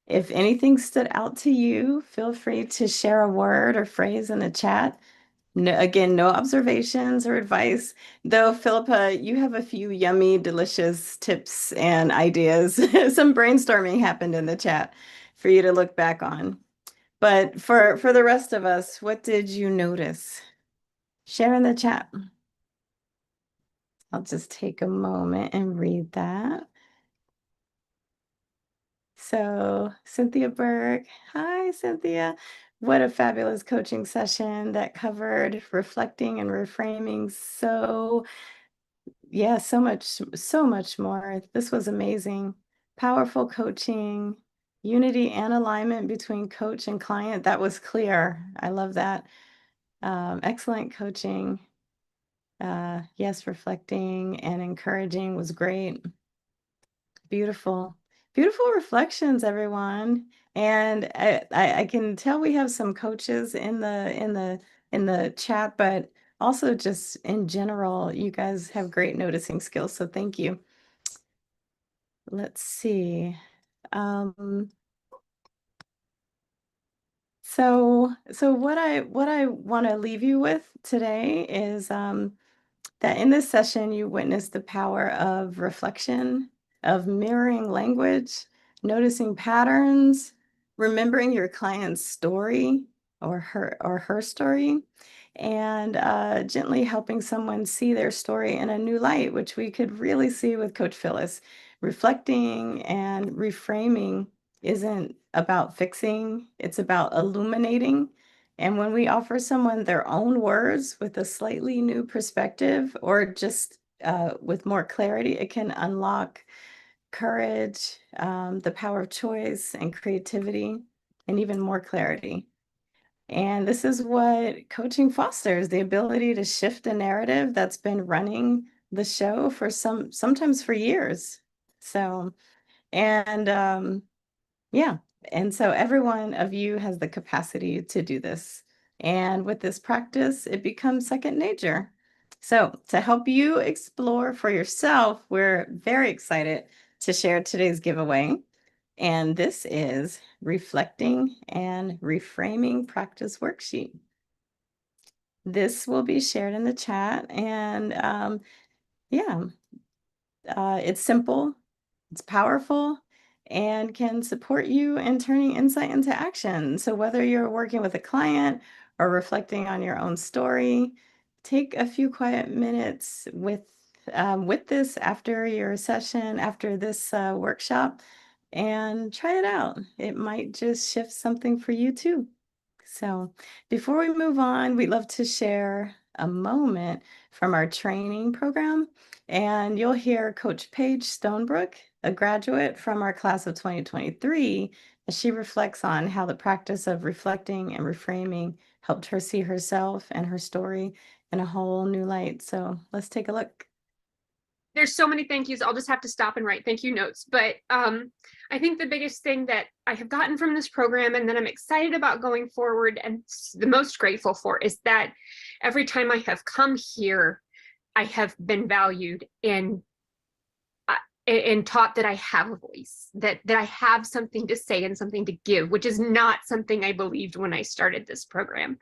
If anything stood out to you, feel free to share a word or phrase in the chat. No, again, no observations or advice, though, Philippa, you have a few yummy, delicious tips and ideas. Some brainstorming happened in the chat for you to look back on. But for the rest of us, what did you notice? Share in the chat. I'll just take a moment and read that. So, Cynthia Berg, hi, Cynthia. What a fabulous coaching session that covered reflecting and reframing. So much more. This was amazing. Powerful coaching, unity and alignment between coach and client. That was clear. I love that. Excellent coaching. Yes, reflecting and encouraging was great. Beautiful. Beautiful reflections, everyone. And I can tell we have some coaches in the chat, but also just in general, you guys have great noticing skills. So thank you. Let's see. So what I want to leave you with today is that in this session, you witnessed the power of reflection, of mirroring language, noticing patterns, remembering your client's story or her story, and gently helping someone see their story in a new light, which we could really see with Coach Phyllis. Reflecting and reframing isn't about fixing, it's about illuminating. And when we offer someone their own words with a slightly new perspective or just with more clarity, it can unlock courage, the power of choice and creativity, and even more clarity. And this is what coaching fosters, the ability to shift a narrative that's been running the show for sometimes for years. So, and yeah, and so every one of you has the capacity to do this. And with this practice, it becomes second nature. So, to help you explore for yourself, we're very excited to share today's giveaway. And this is Reflecting and Reframing Practice Worksheet. This will be shared in the chat. And yeah, it's simple, it's powerful, and can support you in turning insight into action. So whether you're working with a client or reflecting on your own story, take a few quiet minutes with this after your session, after this workshop, and try it out. It might just shift something for you too. So before we move on, we'd love to share a moment from our training program. And you'll hear Coach Paige Stonebrook, a graduate from our class of 2023, as she reflects on how the practice of reflecting and reframing helped her see herself and her story in a whole new light. So let's take a look. There's so many thank yous. I'll just have to stop and write thank you notes. But I think the biggest thing that I have gotten from this program and that I'm excited about going forward and the most grateful for is that every time I have come here, I have been valued and taught that I have a voice, that I have something to say and something to give, which is not something I believed when I started this program.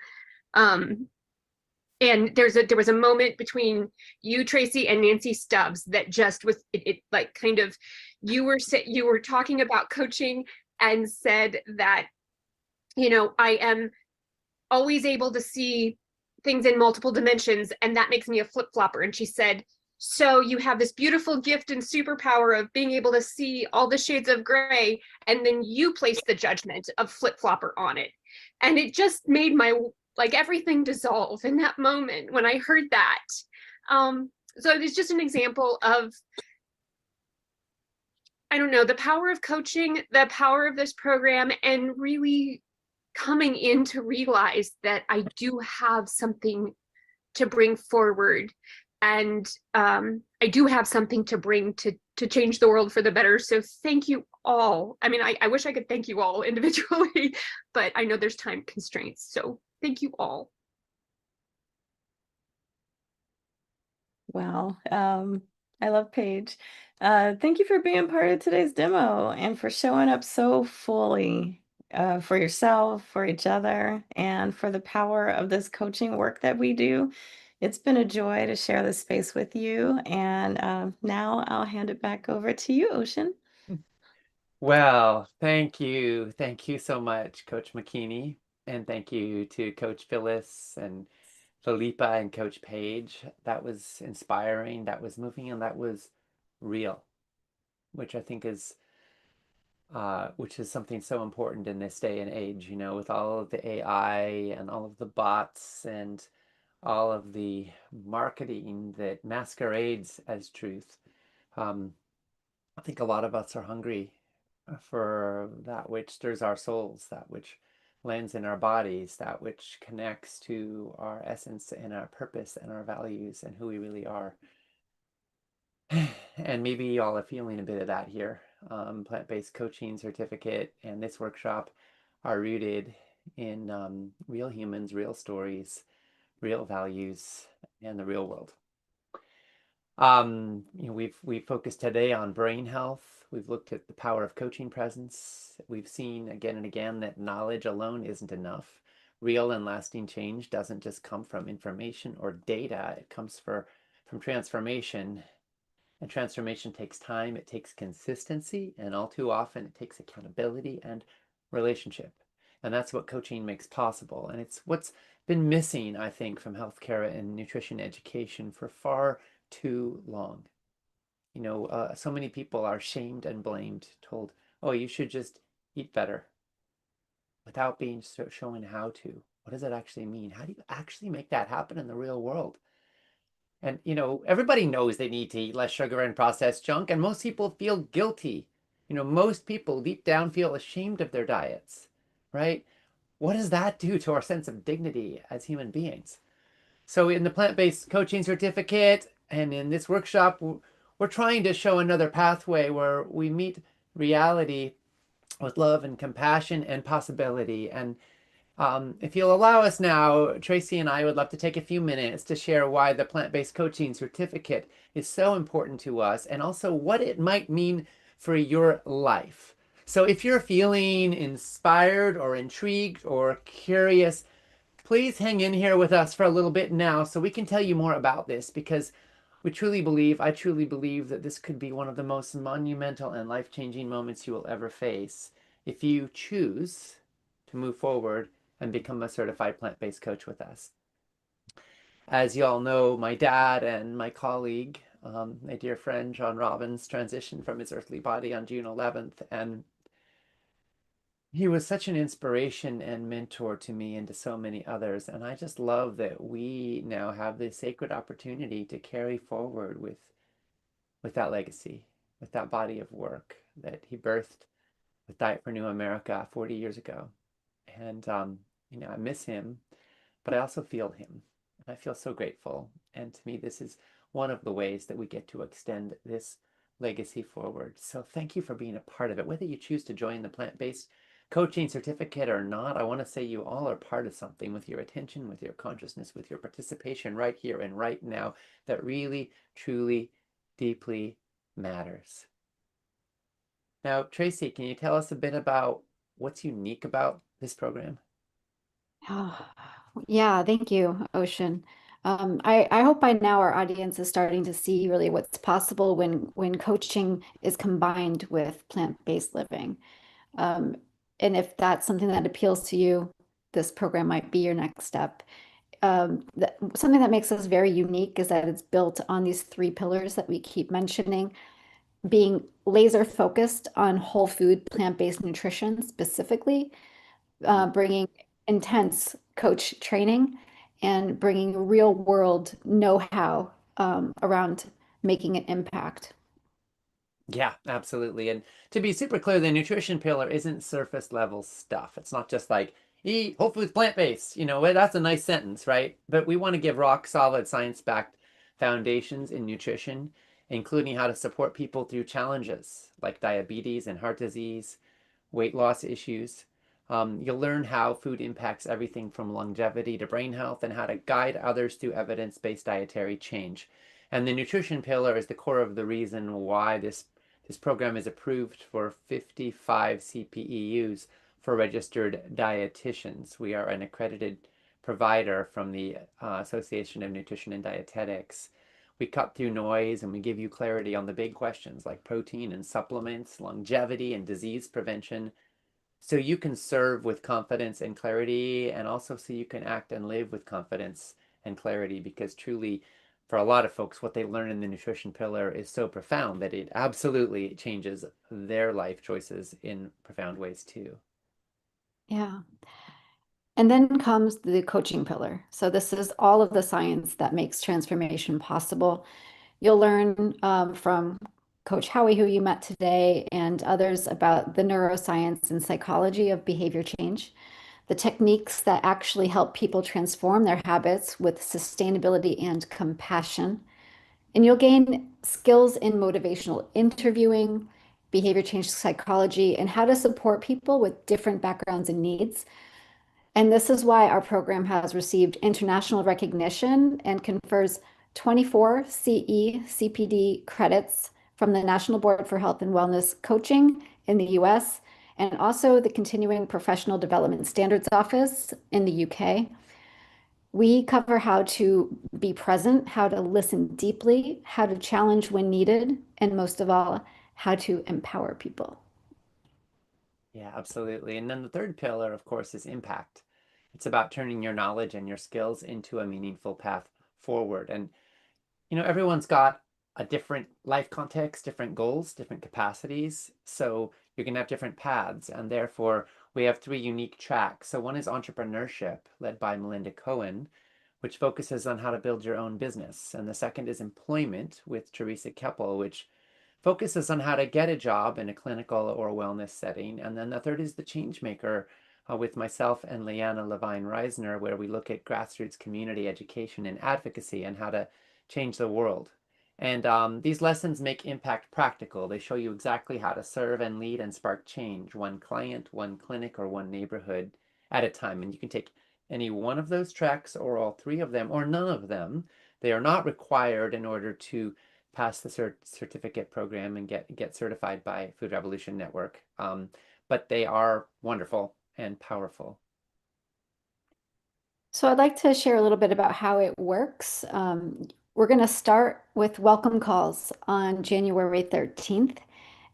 And there was a moment between you, Tracy, and Nancy Stubbs that just was it like kind of you were talking about coaching and said that, you know, I am always able to see things in multiple dimensions, and that makes me a flip-flopper. And she said, so you have this beautiful gift and superpower of being able to see all the shades of gray, and then you place the judgment of flip-flopper on it. And it just made my like everything dissolve in that moment when I heard that. So it's just an example of, I don't know, the power of coaching, the power of this program, and really coming in to realize that I do have something to bring forward. And I do have something to bring to change the world for the better. So thank you all. I mean, I wish I could thank you all individually, but I know there's time constraints. So thank you all. Wow. I love Paige. Thank you for being part of today's demo and for showing up so fully for yourself, for each other, and for the power of this coaching work that we do. It's been a joy to share this space with you. And now I'll hand it back over to you, Ocean. Well, thank you. Thank you so much, Coach McKinney. And thank you to Coach Phyllis and Philippa and Coach Paige. That was inspiring, that was moving, and that was real, which I think is something so important in this day and age, you know, with all of the AI and all of the bots and all of the marketing that masquerades as truth. I think a lot of us are hungry for that which stirs our souls, that which lands in our bodies, that which connects to our essence and our purpose and our values and who we really are. And maybe y'all are feeling a bit of that here. Plant-based coaching certificate and this workshop are rooted in real humans, real stories, real values, and the real world. You know, we've focused today on brain health. We've looked at the power of coaching presence. We've seen again and again that knowledge alone isn't enough. Real and lasting change doesn't just come from information or data. It comes from transformation. And transformation takes time. It takes consistency. And all too often, it takes accountability and relationship. And that's what coaching makes possible. And it's what's been missing, I think, from healthcare and nutrition education for far too long. So many people are shamed and blamed, told, oh, you should just eat better, without being showing how to. What does that actually mean? How do you actually make that happen in the real world? And, everybody knows they need to eat less sugar and processed junk, and most people feel guilty. Most people deep down feel ashamed of their diets, right? What does that do to our sense of dignity as human beings? So in the plant-based coaching certificate and in this workshop, we're trying to show another pathway where we meet reality with love and compassion and possibility. And if you'll allow us now, Tracy and I would love to take a few minutes to share why the plant-based coaching certificate is so important to us and also what it might mean for your life. So if you're feeling inspired or intrigued or curious, please hang in here with us for a little bit now so we can tell you more about this, because I truly believe that this could be one of the most monumental and life-changing moments you will ever face if you choose to move forward and become a certified plant-based coach with us. As you all know, my dad and my colleague, my dear friend John Robbins, transitioned from his earthly body on June 11th, and he was such an inspiration and mentor to me and to so many others. And I just love that we now have this sacred opportunity to carry forward with that legacy, with that body of work that he birthed with Diet for New America 40 years ago. And, I miss him, but I also feel him. And I feel so grateful. And to me, this is one of the ways that we get to extend this legacy forward. So thank you for being a part of it. Whether you choose to join the plant-based coaching certificate or not, I want to say you all are part of something with your attention, with your consciousness, with your participation right here and right now that really, truly, deeply matters. Now, Tracy, can you tell us a bit about what's unique about this program? Oh, yeah, thank you, Ocean. I hope by now our audience is starting to see really what's possible when coaching is combined with plant-based living. And if that's something that appeals to you, this program might be your next step. Something that makes us very unique is that it's built on these three pillars that we keep mentioning, being laser focused on whole food, plant-based nutrition specifically, bringing intense coach training, and bringing real world know-how around making an impact. Yeah, absolutely. And to be super clear, the nutrition pillar isn't surface level stuff. It's not just like, eat whole foods plant-based. That's a nice sentence, right? But we want to give rock solid science-backed foundations in nutrition, including how to support people through challenges like diabetes and heart disease, weight loss issues. You'll learn how food impacts everything from longevity to brain health and how to guide others through evidence-based dietary change. And the nutrition pillar is the core of the reason why this program is approved for 55 CPEUs for registered dietitians. We are an accredited provider from the Association of Nutrition and Dietetics. We cut through noise and we give you clarity on the big questions like protein and supplements, longevity and disease prevention, so you can serve with confidence and clarity, and also so you can act and live with confidence and clarity, because truly, for a lot of folks, what they learn in the nutrition pillar is so profound that it absolutely changes their life choices in profound ways too. Yeah. And then comes the coaching pillar. So this is all of the science that makes transformation possible. You'll learn from Coach Howie, who you met today, and others about the neuroscience and psychology of behavior change, the techniques that actually help people transform their habits with sustainability and compassion. And you'll gain skills in motivational interviewing, behavior change psychology, and how to support people with different backgrounds and needs. And this is why our program has received international recognition and confers 24 CE CPD credits from the National Board for Health and Wellness Coaching in the US, and also the Continuing Professional Development Standards Office in the UK. We cover how to be present, how to listen deeply, how to challenge when needed, and most of all, how to empower people. Yeah, absolutely. And then the third pillar, of course, is impact. It's about turning your knowledge and your skills into a meaningful path forward. And, everyone's got a different life context, different goals, different capacities. So you're going to have different paths. And therefore, we have three unique tracks. So one is entrepreneurship, led by Melinda Cohen, which focuses on how to build your own business. And the second is employment with Teresa Keppel, which focuses on how to get a job in a clinical or wellness setting. And then the third is the change maker with myself and Leanna Levine Reisner, where we look at grassroots community education and advocacy and how to change the world. And these lessons make impact practical. They show you exactly how to serve and lead and spark change, one client, one clinic, or one neighborhood at a time. And you can take any one of those tracks or all three of them or none of them. They are not required in order to pass the certificate program and get certified by Food Revolution Network. But they are wonderful and powerful. So I'd like to share a little bit about how it works. We're going to start with welcome calls on January 13th,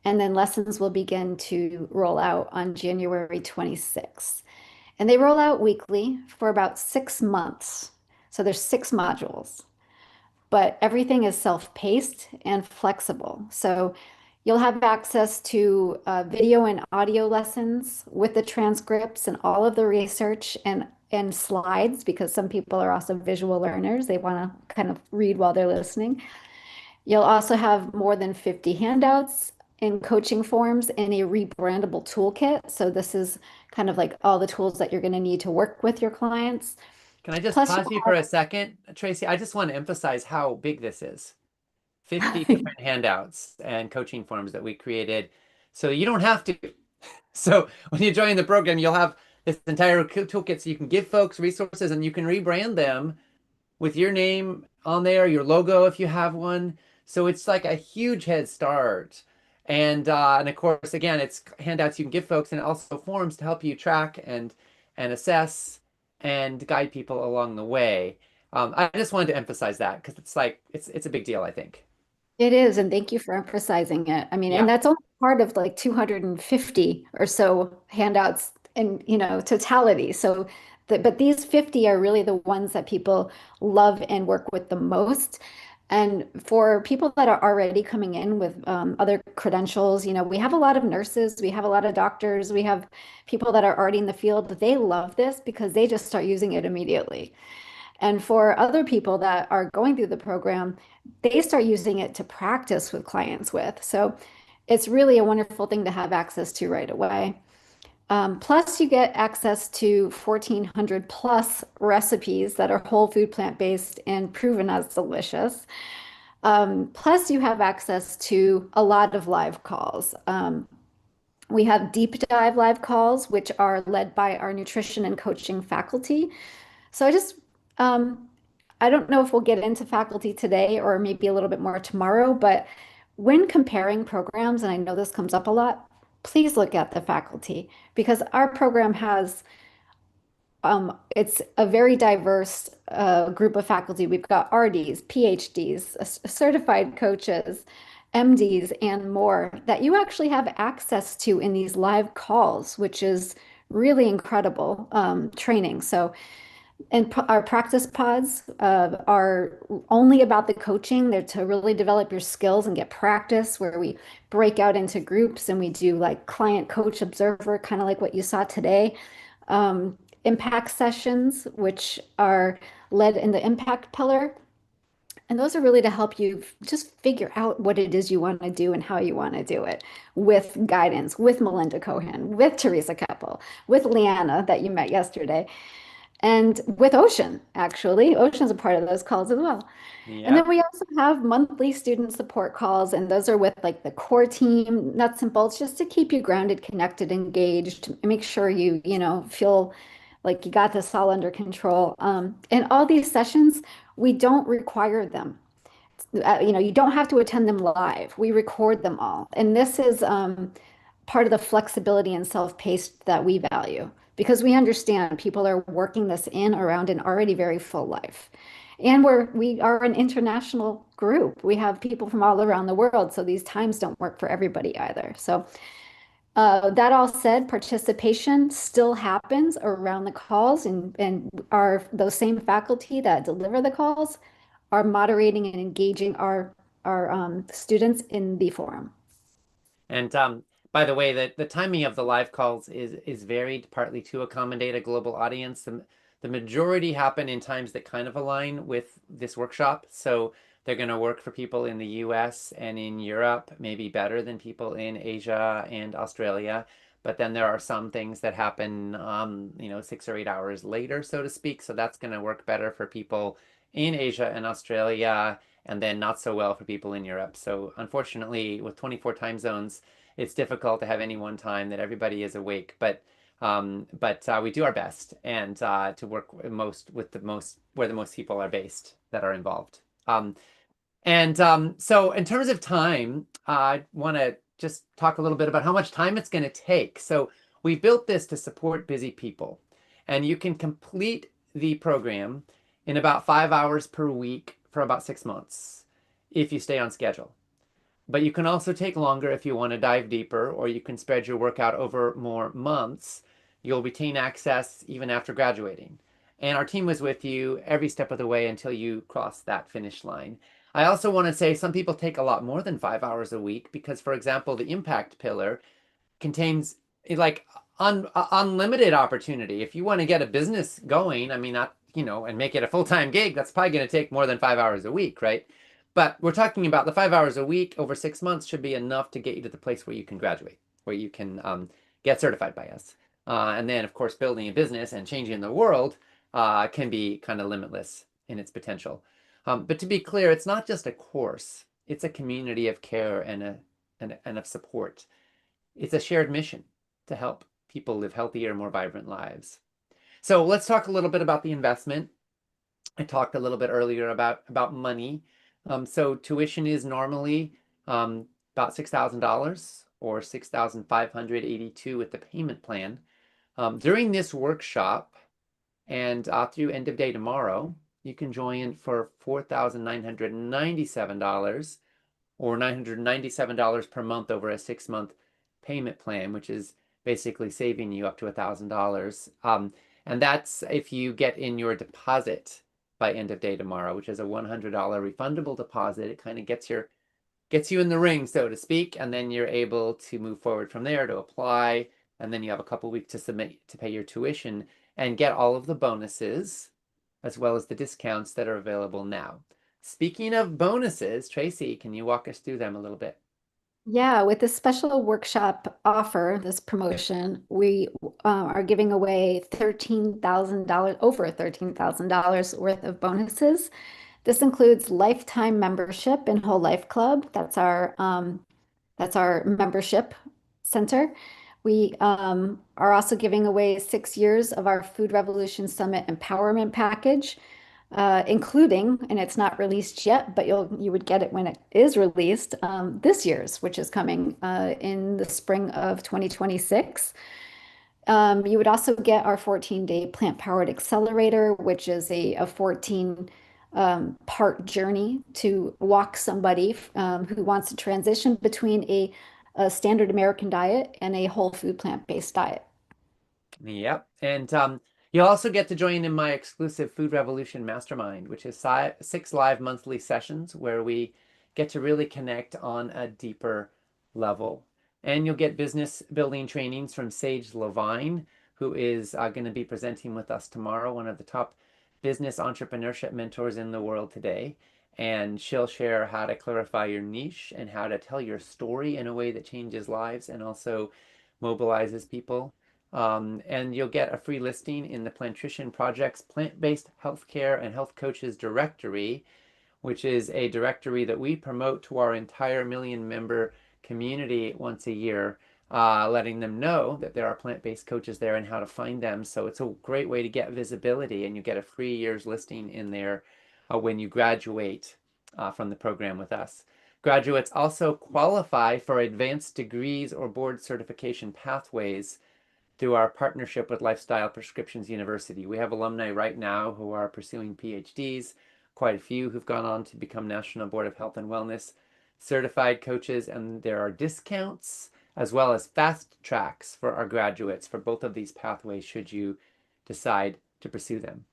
and then lessons will begin to roll out on January 26th. And they roll out weekly for about 6 months. So there's 6 modules, but everything is self-paced and flexible. So you'll have access to video and audio lessons with the transcripts and all of the research and slides, because some people are also visual learners. They want to kind of read while they're listening. You'll also have more than 50 handouts in coaching forms and a rebrandable toolkit. So this is kind of like all the tools that you're going to need to work with your clients. Can I just Plus, pause you for a second, Tracy? I just want to emphasize how big this is. 50 different handouts and coaching forms that we created. So you don't have to. So when you join the program, you'll have this entire toolkit so you can give folks resources and you can rebrand them with your name on there, your logo if you have one. So it's like a huge head start. And of course, again, it's handouts you can give folks and also forms to help you track and assess and guide people along the way. I just wanted to emphasize that because it's like it's a big deal, I think. it is, and thank you for emphasizing it. I mean, Yeah. and that's only part of like 250 or so handouts in, totality. So, but these 50 are really the ones that people love and work with the most. And for people that are already coming in with other credentials, we have a lot of nurses, we have a lot of doctors, we have people that are already in the field. They love this because they just start using it immediately. And for other people that are going through the program, they start using it to practice with clients with. So it's really a wonderful thing to have access to right away. Plus, you get access to 1,400 plus recipes that are whole food, plant-based, and proven as delicious. Plus, you have access to a lot of live calls. We have deep dive live calls, which are led by our nutrition and coaching faculty. So I don't know if we'll get into faculty today or maybe a little bit more tomorrow, but when comparing programs, and I know this comes up a lot, please look at the faculty because our program has, it's a very diverse group of faculty. We've got RDs, PhDs, certified coaches, MDs, and more that you actually have access to in these live calls, which is really incredible training. So, and our practice pods are only about the coaching. They're to really develop your skills and get practice, where we break out into groups and we do like client coach observer, kind of like what you saw today. Impact sessions, which are led in the impact pillar. And those are really to help you just figure out what it is you want to do and how you want to do it with guidance, with Melinda Cohen, with Teresa Keppel, with Leanna that you met yesterday. And with Ocean, actually. Ocean's a part of those calls as well. And then we also have monthly student support calls, and those are with like the core team, nuts and bolts, just to keep you grounded, connected, engaged, make sure you, feel like you got this all under control. And all these sessions, we don't require them. You don't have to attend them live. We record them all. And this is part of the flexibility and self-paced that we value because we understand people are working this in around an already very full life. And we are an international group. We have people from all around the world, so these times don't work for everybody either. So That all said, participation still happens around the calls, and those same faculty that deliver the calls are moderating and engaging our students in the forum. And by the way, the timing of the live calls is varied, partly to accommodate a global audience. The majority happen in times that kind of align with this workshop. So they're going to work for people in the US and in Europe, maybe better than people in Asia and Australia. But then there are some things that happen, 6 or 8 hours later, so to speak. So that's going to work better for people in Asia and Australia, and then not so well for people in Europe. So unfortunately, with 24 time zones, it's difficult to have any one time that everybody is awake. But we do our best and to work where the most people are based that are involved. So in terms of time, I want to just talk a little bit about how much time it's going to take. So we built this to support busy people, and you can complete the program in about 5 hours per week for about 6 months if you stay on schedule. But you can also take longer if you want to dive deeper, or you can spread your workout over more months. You'll retain access even after graduating. And our team was with you every step of the way until you cross that finish line. I also want to say some people take a lot more than 5 hours a week because, for example, the impact pillar contains like unlimited opportunity. If you want to get a business going, I mean, not, and make it a full-time gig, that's probably going to take more than 5 hours a week, right? But we're talking about the 5 hours a week over 6 months should be enough to get you to the place where you can graduate, where you can get certified by us. And then, of course, building a business and changing the world can be kind of limitless in its potential. But to be clear, it's not just a course. It's a community of care and of support. It's a shared mission to help people live healthier, more vibrant lives. So let's talk a little bit about the investment. I talked a little bit earlier about money. So tuition is normally about $6,000 or $6,582 with the payment plan. During this workshop and through end of day tomorrow, you can join for $4,997 or $997 per month over a 6-month payment plan, which is basically saving you up to $1,000. And that's if you get in your deposit by end of day tomorrow, which is a $100 refundable deposit. It kind of gets you in the ring, so to speak, and then you're able to move forward from there to apply, and then you have a couple weeks to submit to pay your tuition and get all of the bonuses as well as the discounts that are available now. Speaking of bonuses, Tracy, can you walk us through them a little bit? Yeah, with this special workshop offer, this promotion, we are giving away $13,000, over $13,000 worth of bonuses. This includes lifetime membership in Whole Life Club. That's our membership center. We are also giving away 6 years of our Food Revolution Summit Empowerment Package, including, and it's not released yet, but you would get it when it is released, this year's, which is coming in the spring of 2026. You would also get our 14-day plant-powered accelerator, which is a 14 part journey to walk somebody who wants to transition between a standard American diet and a whole food plant-based diet. Yep. And you'll also get to join in my exclusive Food Revolution Mastermind, which is 6 live monthly sessions where we get to really connect on a deeper level. And you'll get business building trainings from Sage Levine, who is going to be presenting with us tomorrow, one of the top business entrepreneurship mentors in the world today. And she'll share how to clarify your niche and how to tell your story in a way that changes lives and also mobilizes people. And you'll get a free listing in the Plantrition Project's Plant-Based Healthcare and Health Coaches Directory, which is a directory that we promote to our entire 1 million member community once a year, letting them know that there are plant-based coaches there and how to find them. So it's a great way to get visibility, and you get a free year's listing in there when you graduate from the program with us. Graduates also qualify for advanced degrees or board certification pathways through our partnership with Lifestyle Prescriptions University. We have alumni right now who are pursuing PhDs, quite a few who've gone on to become National Board of Health and Wellness certified coaches, and there are discounts as well as fast tracks for our graduates for both of these pathways should you decide to pursue them.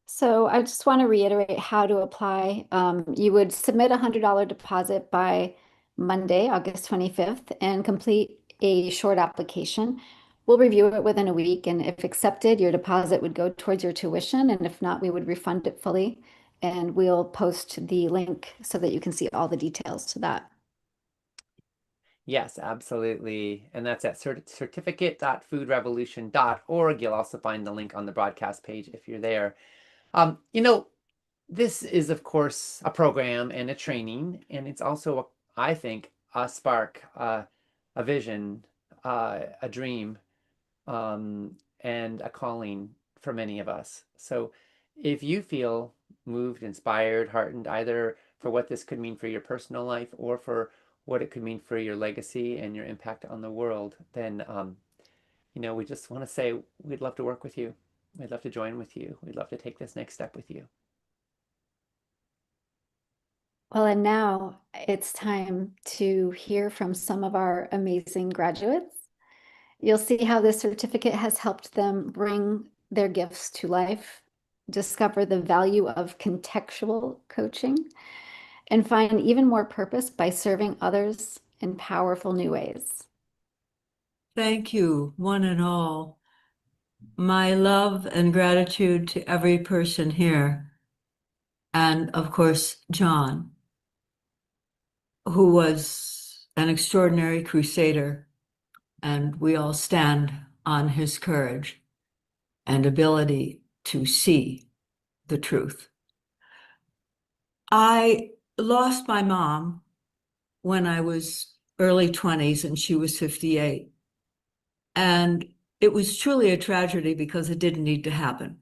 So I just want to reiterate how to apply. You would submit a $100 deposit by Monday, August 25th, and complete a short application. We'll review it within a week, and if accepted, your deposit would go towards your tuition, and if not, we would refund it fully. And we'll post the link so that you can see all the details to that. Yes, absolutely. And that's at certificate.foodrevolution.org. You'll also find the link on the broadcast page if you're there. You know, this is, of course, a program and a training, and it's also, I think, a spark, a vision, a dream, and a calling for many of us. So if you feel moved, inspired, heartened, either for what this could mean for your personal life or for what it could mean for your legacy and your impact on the world, then, you know, we just want to say we'd love to work with you. We'd love to join with you. We'd love to take this next step with you. Well, and now it's time to hear from some of our amazing graduates. You'll see how this certificate has helped them bring their gifts to life, discover the value of contextual coaching, and find even more purpose by serving others in powerful new ways. Thank you, one and all. My love and gratitude to every person here. And of course, John, who was an extraordinary crusader, and we all stand on his courage and ability to see the truth. I lost my mom when I was early 20s and she was 58. And it was truly a tragedy because it didn't need to happen.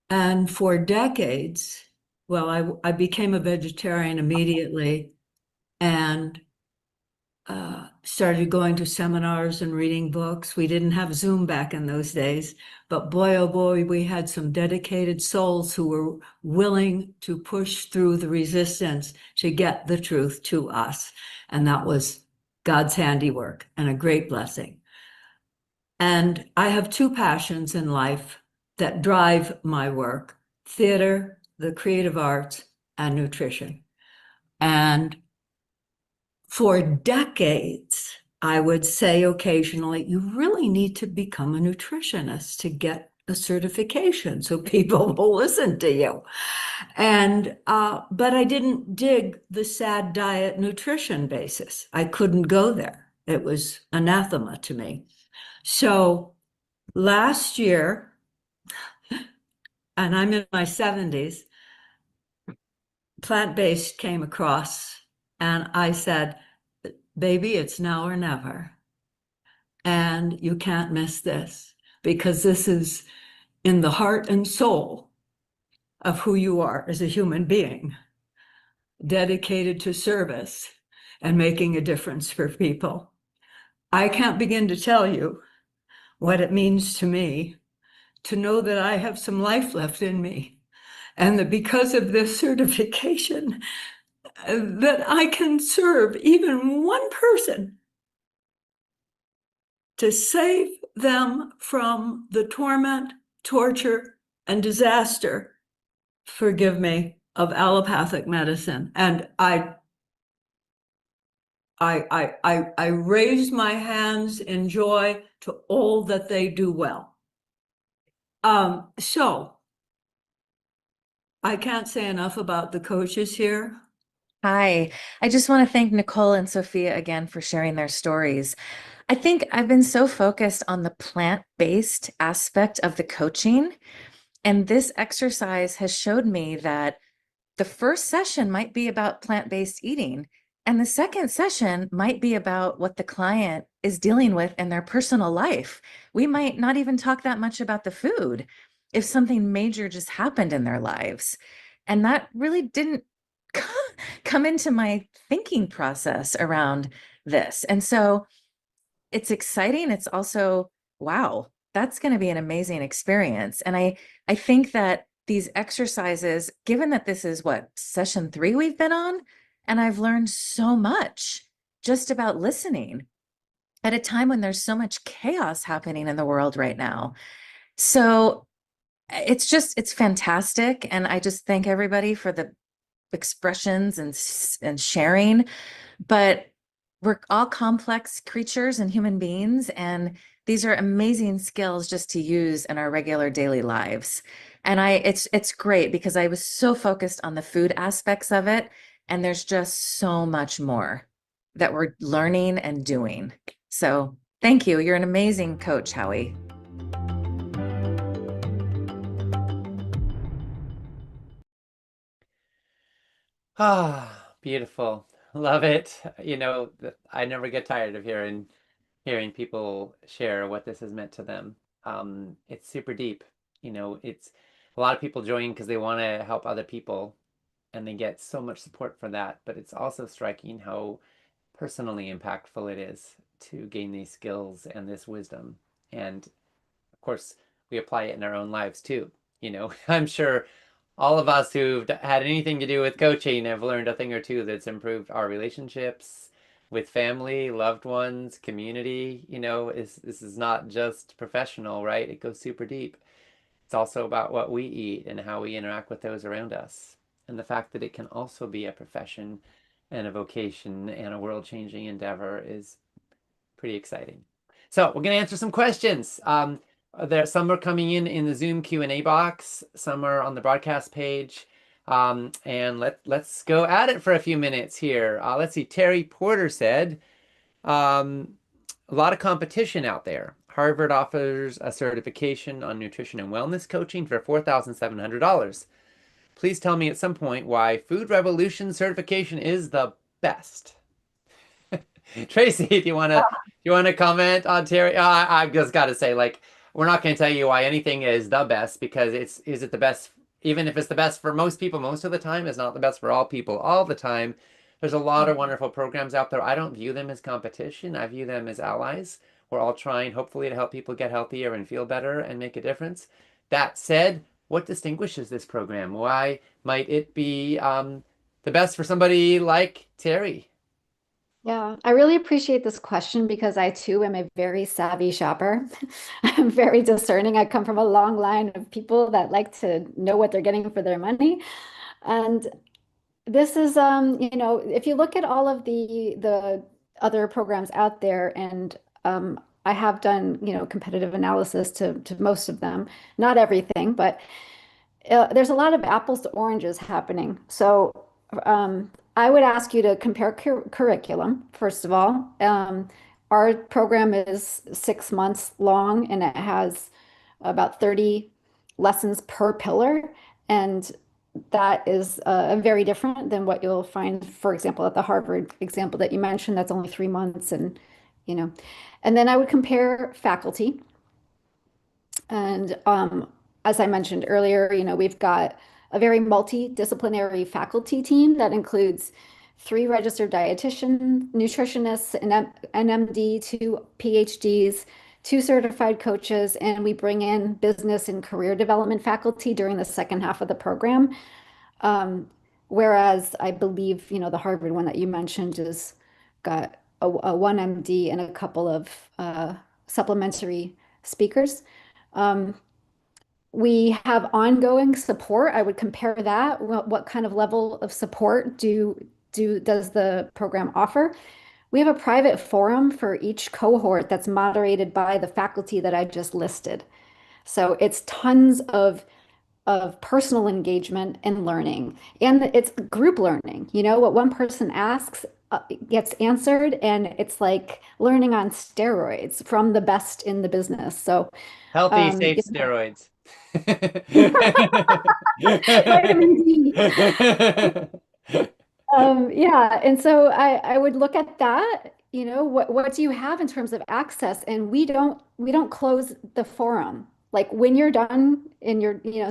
And for decades, well, I became a vegetarian immediately and started going to seminars and reading books. We didn't have Zoom back in those days, but boy, oh boy, we had some dedicated souls who were willing to push through the resistance to get the truth to us. And that was God's handiwork and a great blessing. And I have two passions in life that drive my work: theater, the creative arts, and nutrition. And for decades, I would say occasionally, you really need to become a nutritionist to get a certification so people will listen to you. And but I didn't dig the sad diet nutrition basis. I couldn't go there. It was anathema to me. So last year, and I'm in my 70s, plant-based came across, and I said, baby, it's now or never. And you can't miss this, because this is in the heart and soul of who you are as a human being, dedicated to service and making a difference for people. I can't begin to tell you what it means to me to know that I have some life left in me, and that because of this certification, that I can serve even one person to save them from the torment, torture, and disaster, forgive me, of allopathic medicine. And I raise my hands in joy to all that they do well. So I can't say enough about the coaches here. Hi, I just want to thank Nicole and Sophia again for sharing their stories. I think I've been so focused on the plant-based aspect of the coaching, and this exercise has showed me that the first session might be about plant-based eating, and the second session might be about what the client is dealing with in their personal life. We might not even talk that much about the food if something major just happened in their lives. And that really didn't come into my thinking process around this. And so it's exciting. It's also, wow, that's going to be an amazing experience. And I think that these exercises, given that this is what, session 3 we've been on, And I've learned so much just about listening at a time when there's so much chaos happening in the world right now. So it's fantastic. And I just thank everybody for the expressions and sharing. But we're all complex creatures and human beings, and these are amazing skills just to use in our regular daily lives. And it's great because I was so focused on the food aspects of it, and there's just so much more that we're learning and doing. So thank you. You're an amazing coach, Howie. Ah, beautiful. Love it. I never get tired of hearing people share what this has meant to them. It's super deep. It's a lot of people join because they want to help other people and they get so much support for that. But it's also striking how personally impactful it is to gain these skills and this wisdom. And of course, we apply it in our own lives too. I'm sure all of us who've had anything to do with coaching have learned a thing or two that's improved our relationships with family, loved ones, community. This is not just professional, right? It goes super deep. It's also about what we eat and how we interact with those around us. And the fact that it can also be a profession and a vocation and a world-changing endeavor is pretty exciting. So we're going to answer some questions. Some are coming in the Zoom Q&A box. Some are on the broadcast page. And let's go at it for a few minutes here. Let's see. Terry Porter said, a lot of competition out there. Harvard offers a certification on nutrition and wellness coaching for $4,700. Please tell me at some point why Food Revolution certification is the best. Tracy, do you want to comment on Terry? I've just got to say, we're not going to tell you why anything is the best, because is it the best? Even if it's the best for most people, most of the time, it's not the best for all people all the time. There's a lot of wonderful programs out there. I don't view them as competition. I view them as allies. We're all trying, hopefully, to help people get healthier and feel better and make a difference. That said, what distinguishes this program? Why might it be the best for somebody like Terry? Yeah, I really appreciate this question because I too am a very savvy shopper. I'm very discerning. I come from a long line of people that like to know what they're getting for their money. And this is, if you look at all of the other programs out there, and I have done, competitive analysis to most of them, not everything, but there's a lot of apples to oranges happening. So I would ask you to compare curriculum, first of all. Our program is 6 months long and it has about 30 lessons per pillar. And that is very different than what you'll find, for example, at the Harvard example that you mentioned, that's only 3 months. And then I would compare faculty. And as I mentioned earlier, we've got a very multidisciplinary faculty team that includes 3 registered dietitians, nutritionists, an MD, 2 PhDs, 2 certified coaches, and we bring in business and career development faculty during the second half of the program. Whereas I believe, the Harvard one that you mentioned has got a 1 MD and a couple of supplementary speakers. We have ongoing support. I would compare that. What kind of level of support does the program offer? We have a private forum for each cohort that's moderated by the faculty that I just listed. So it's tons of personal engagement and learning, and it's group learning. What one person asks gets answered, and it's like learning on steroids from the best in the business. So healthy, safe steroids. Vitamin D. Yeah, and so I would look at that, what do you have in terms of access? And we don't close the forum. Like when you're done and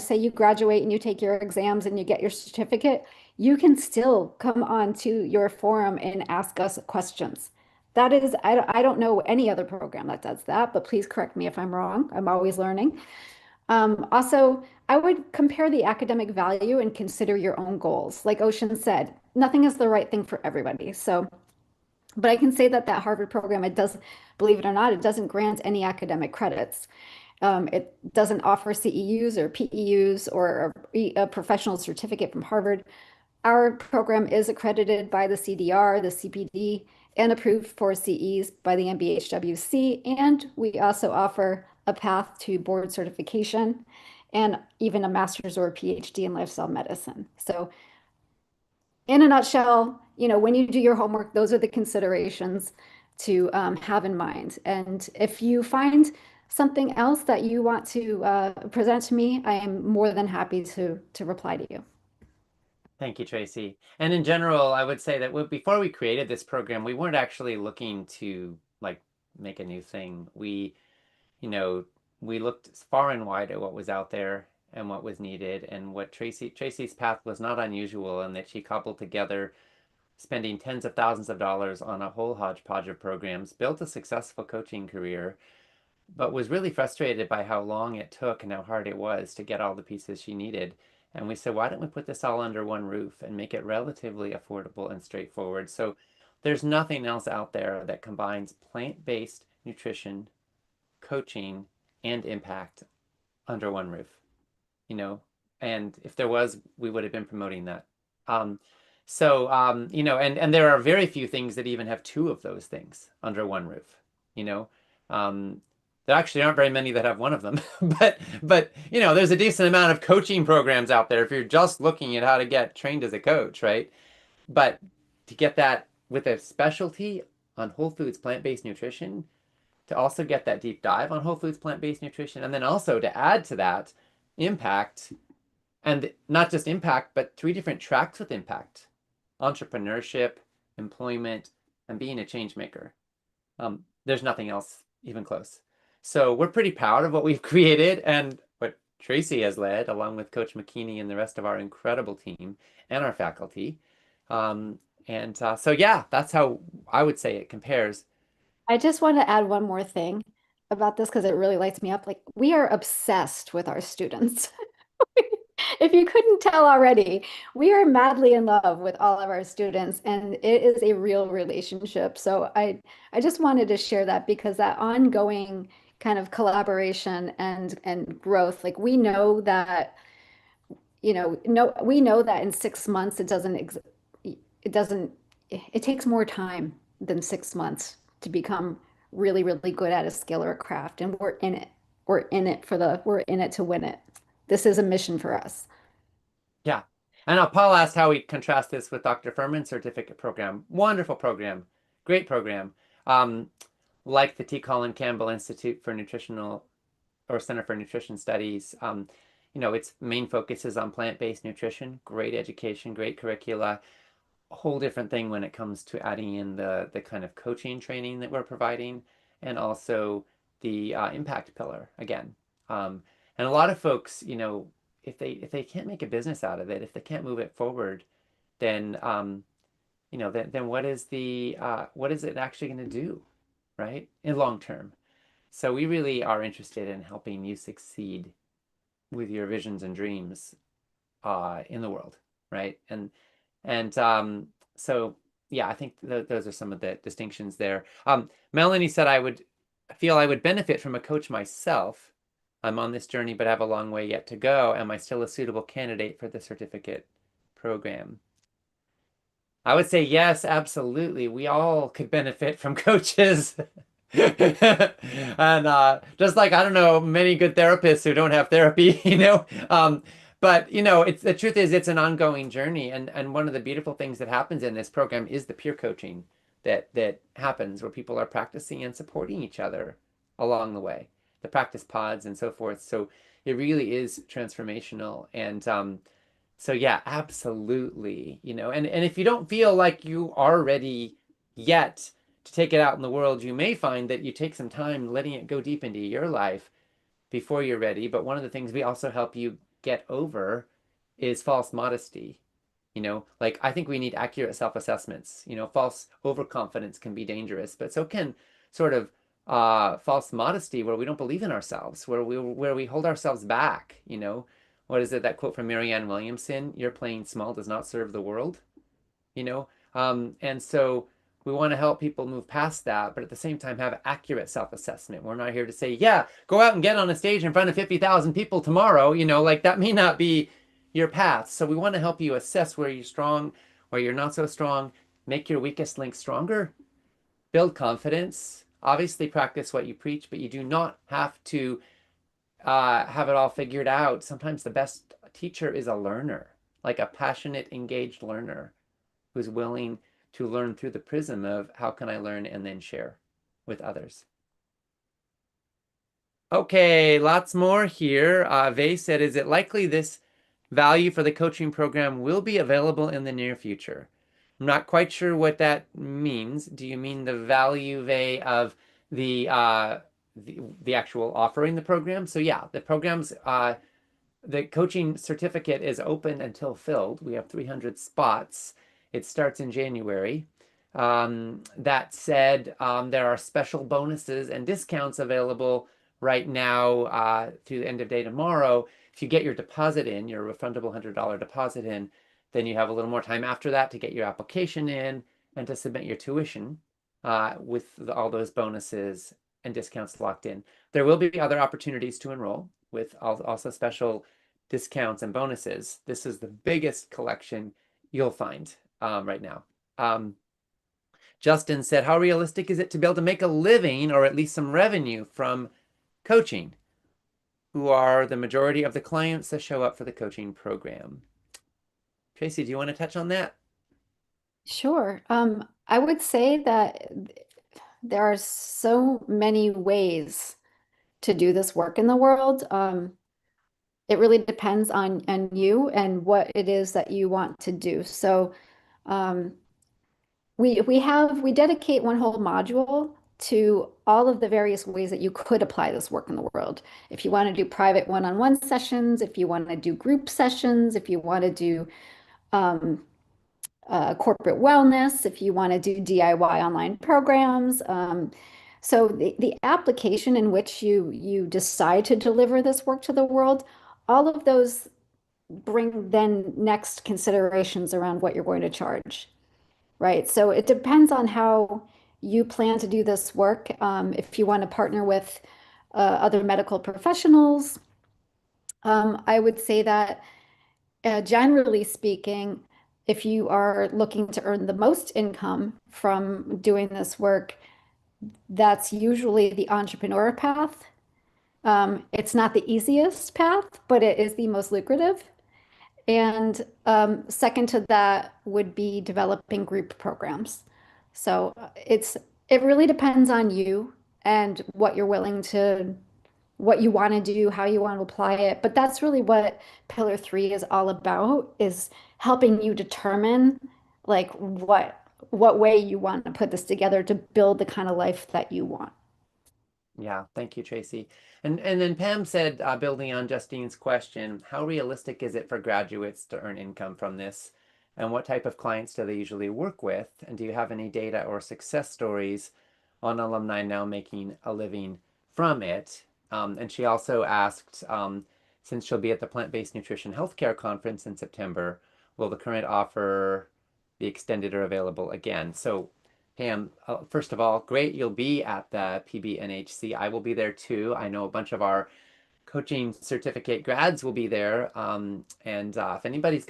say you graduate and you take your exams and you get your certificate, you can still come on to your forum and ask us questions. That is, I don't know any other program that does that, but please correct me if I'm wrong. I'm always learning. Also, I would compare the academic value and consider your own goals. Like Ocean said, nothing is the right thing for everybody. So, but I can say that that Harvard program, it does, believe it or not, it doesn't grant any academic credits. It doesn't offer CEUs or PEUs or a professional certificate from Harvard. Our program is accredited by the CDR, the CPD, and approved for CEs by the MBHWC. And we also offer a path to board certification and even a master's or a PhD in lifestyle medicine. So in a nutshell, when you do your homework, those are the considerations to have in mind. And if you find something else that you want to present to me, I am more than happy to reply to you. Thank you, Tracy. And in general, I would say that before we created this program, we weren't actually looking to like make a new thing. We looked far and wide at what was out there and what was needed, and what Tracy's path was not unusual in that she cobbled together spending tens of thousands of dollars on a whole hodgepodge of programs, built a successful coaching career, but was really frustrated by how long it took and how hard it was to get all the pieces she needed. And we said, why don't we put this all under one roof and make it relatively affordable and straightforward? So there's nothing else out there that combines plant-based nutrition, coaching, and impact under one roof, and if there was, we would have been promoting that. And there are very few things that even have two of those things under one roof, there actually aren't very many that have one of them, but there's a decent amount of coaching programs out there if you're just looking at how to get trained as a coach, right? But to get that with a specialty on whole foods, plant-based nutrition, to also get that deep dive on whole foods, plant-based nutrition, and then also to add to that impact, and not just impact, but 3 different tracks with impact: entrepreneurship, employment, and being a change maker. There's nothing else even close. So we're pretty proud of what we've created and what Tracy has led, along with Coach McKinney and the rest of our incredible team and our faculty. So yeah, that's how I would say it compares. I just want to add one more thing about this because it really lights me up. Like, we are obsessed with our students. If you couldn't tell already, we are madly in love with all of our students, and it is a real relationship. So I just wanted to share that because that ongoing kind of collaboration and growth, like we know that, we know that in 6 months it takes more time than 6 months to become really, really good at a skill or a craft. And we're in it. We're in it to win it. This is a mission for us. Yeah. And now Paul asked how we contrast this with Dr. Furman's certificate program. Wonderful program. Great program. Like the T. Colin Campbell Institute for Nutritional or Center for Nutrition Studies. Its main focus is on plant-based nutrition, great education, great curricula, a whole different thing when it comes to adding in the kind of coaching training that we're providing, and also the impact pillar again. And a lot of folks, if they can't make a business out of it, if they can't move it forward, then then what is it actually going to do, right, in long term? So we really are interested in helping you succeed with your visions and dreams in the world, right? So yeah, I think those are some of the distinctions there. Melanie said, I would benefit from a coach myself. I'm on this journey, but I have a long way yet to go. Am I still a suitable candidate for the certificate program? I would say yes, absolutely. We all could benefit from coaches. And just like, I don't know, many good therapists who don't have therapy, but the truth is it's an ongoing journey. And one of the beautiful things that happens in this program is the peer coaching that happens, where people are practicing and supporting each other along the way, the practice pods and so forth. So it really is transformational. And so yeah, absolutely. And if you don't feel like you are ready yet to take it out in the world, you may find that you take some time letting it go deep into your life before you're ready. But one of the things we also help you get over is false modesty. Like, I think we need accurate self-assessments. False overconfidence can be dangerous, but so can sort of false modesty, where we don't believe in ourselves, where we hold ourselves back, what is it, that quote from Marianne Williamson? Your playing small does not serve the world, you know? And so we want to help people move past that, but at the same time have accurate self-assessment. We're not here to say, yeah, go out and get on a stage in front of 50,000 people tomorrow, you know, like that may not be your path. So we want to help you assess where you're strong, where you're not so strong, make your weakest link stronger, build confidence, obviously practice what you preach, but you do not have to have it all figured out. Sometimes the best teacher is a learner, like a passionate, engaged learner who's willing to learn through the prism of how can I learn and then share with others. Okay, lots more here. Vay said, is it likely this value for the coaching program will be available in the near future? I'm not quite sure what that means. Do you mean the value, Vay, of the actual offering the program? So yeah, the program's the coaching certificate is open until filled. We have 300 spots. It starts in January. That said, there are special bonuses and discounts available right now through the end of day tomorrow. If you get your deposit in, your refundable $100 deposit in, then you have a little more time after that to get your application in and to submit your tuition with all those bonuses and discounts locked in. There will be other opportunities to enroll with also special discounts and bonuses. This is the biggest collection you'll find right now. Justin said, how realistic is it to be able to make a living or at least some revenue from coaching? Who are the majority of the clients that show up for the coaching program? Tracy, do you want to touch on that? Sure. I would say that there are so many ways to do this work in the world. It really depends on you and what it is that you want to do. So we dedicate one whole module to all of the various ways that you could apply this work in the world. If you want to do private one-on-one sessions, if you want to do group sessions, if you want to do corporate wellness, if you want to do DIY online programs. So the application in which you decide to deliver this work to the world, all of those bring then next considerations around what you're going to charge, right? So it depends on how you plan to do this work. If you want to partner with other medical professionals, I would say that generally speaking, if you are looking to earn the most income from doing this work, that's usually the entrepreneur path. It's not the easiest path, but it is the most lucrative. And second to that would be developing group programs. So it really depends on you and what you're willing to, what you want to do, how you want to apply it. But that's really what Pillar 3 is all about, is helping you determine like what way you want to put this together to build the kind of life that you want. Yeah, thank you, Tracy. And then Pam said, building on Justine's question, how realistic is it for graduates to earn income from this? And what type of clients do they usually work with? And do you have any data or success stories on alumni now making a living from it? And she also asked, since she'll be at the Plant-Based Nutrition Healthcare Conference in September, will the current offer be extended or available again? So Pam, first of all, great you'll be at the PBNHC. I will be there too. I know a bunch of our coaching certificate grads will be there. And if anybody's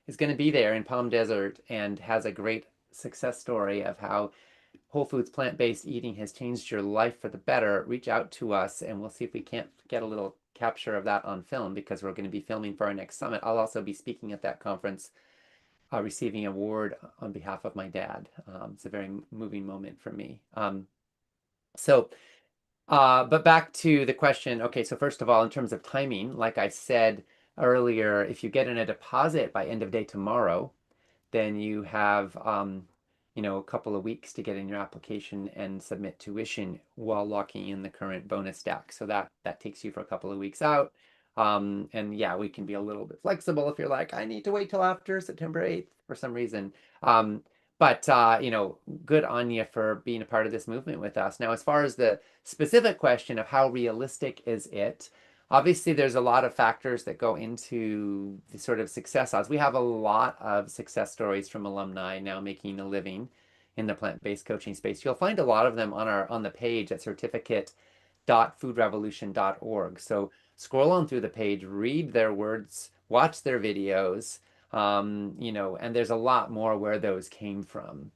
is going to be there in Palm Desert and has a great success story of how whole foods plant-based eating has changed your life for the better, reach out to us and we'll see if we can't get a little capture of that on film, because we're going to be filming for our next summit. I'll also be speaking at that conference, receiving an award on behalf of my dad. It's a very moving moment for me. But back to the question. Okay, so first of all, in terms of timing, like I said earlier, if you get in a deposit by end of day tomorrow, then you have a couple of weeks to get in your application and submit tuition while locking in the current bonus stack. So that takes you for a couple of weeks out. And yeah, we can be a little bit flexible if you're like, I need to wait till after September 8th for some reason. But good on you for being a part of this movement with us. Now, as far as the specific question of how realistic is it, Obviously, there's a lot of factors that go into the sort of success odds. We have a lot of success stories from alumni now making a living in the plant-based coaching space. You'll find a lot of them on the page at certificate.foodrevolution.org. So scroll on through the page, read their words, watch their videos, and there's a lot more where those came from.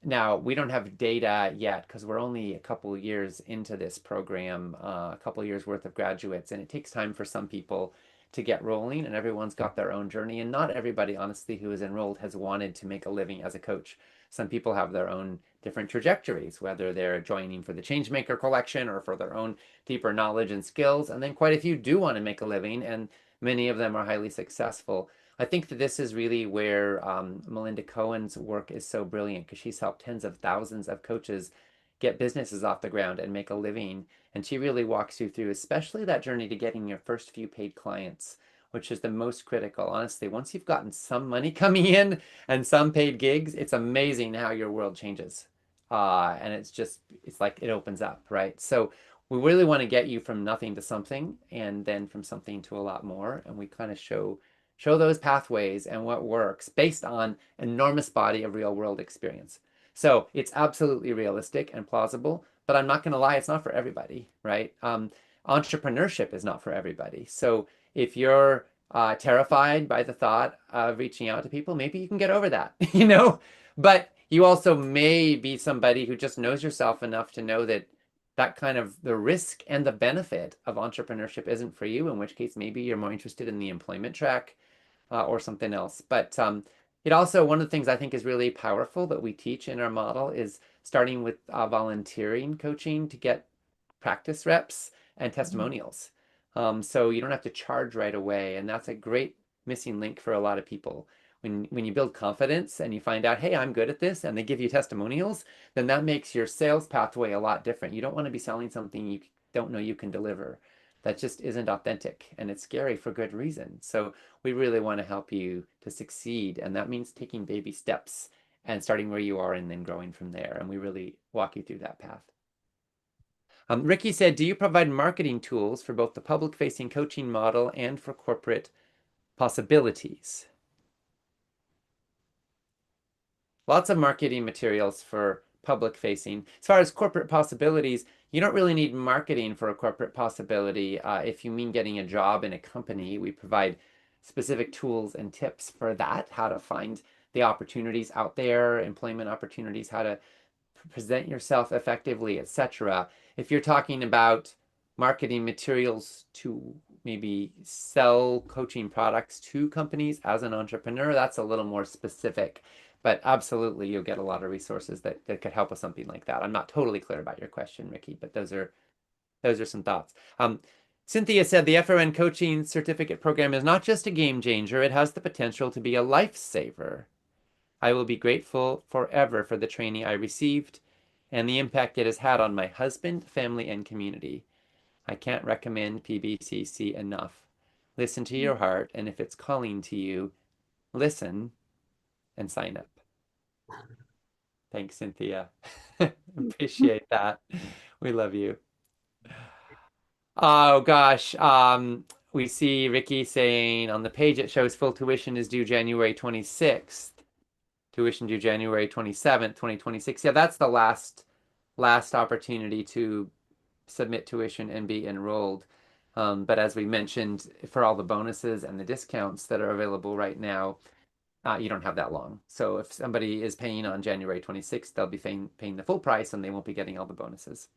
Now, we don't have data yet because we're only a couple of years into this program, a couple of years worth of graduates, and it takes time for some people to get rolling, and everyone's got their own journey. And not everybody, honestly, who is enrolled has wanted to make a living as a coach. Some people have their own different trajectories, whether they're joining for the Changemaker collection or for their own deeper knowledge and skills. And then quite a few do want to make a living, and many of them are highly successful. I think that this is really where Melinda Cohen's work is so brilliant, because she's helped tens of thousands of coaches get businesses off the ground and make a living. And she really walks you through, especially that journey to getting your first few paid clients, which is the most critical. Honestly, once you've gotten some money coming in and some paid gigs, it's amazing how your world changes. And it's like it opens up, right? So we really want to get you from nothing to something, and then from something to a lot more. And we kind of show those pathways and what works based on an enormous body of real world experience. So it's absolutely realistic and plausible, but I'm not going to lie, it's not for everybody, right? Entrepreneurship is not for everybody. So if you're terrified by the thought of reaching out to people, maybe you can get over that, But you also may be somebody who just knows yourself enough to know that kind of the risk and the benefit of entrepreneurship isn't for you, in which case maybe you're more interested in the employment track or something else. But it also, one of the things I think is really powerful that we teach in our model is starting with volunteering coaching to get practice reps and testimonials. So you don't have to charge right away. And that's a great missing link for a lot of people. When you build confidence and you find out, hey, I'm good at this, and they give you testimonials, then that makes your sales pathway a lot different. You don't want to be selling something you don't know you can deliver. That just isn't authentic, and it's scary for good reason. So we really want to help you to succeed, and that means taking baby steps and starting where you are and then growing from there. And we really walk you through that path. Ricky said, do you provide marketing tools for both the public-facing coaching model and for corporate possibilities? Lots of marketing materials for public-facing. As far as corporate possibilities, you don't really need marketing for a corporate possibility. If you mean getting a job in a company, we provide specific tools and tips for that, how to find the opportunities out there, employment opportunities, how to present yourself effectively, etc. If you're talking about marketing materials to maybe sell coaching products to companies as an entrepreneur, that's a little more specific. But absolutely, you'll get a lot of resources that could help with something like that. I'm not totally clear about your question, Ricky, but those are some thoughts. Cynthia said the FRN coaching certificate program is not just a game changer, it has the potential to be a lifesaver. I will be grateful forever for the training I received and the impact it has had on my husband, family, and community. I can't recommend PBCC enough. Listen to your heart, and if it's calling to you, listen and sign up. Thanks, Cynthia. Appreciate that. We love you. Oh gosh, we see Ricky saying on the page it shows full tuition is due January 26th. Tuition due January 27th, 2026. Yeah, that's the last opportunity to submit tuition and be enrolled. But as we mentioned, for all the bonuses and the discounts that are available right now, you don't have that long. So if somebody is paying on January 26th, they'll be paying the full price and they won't be getting all the bonuses.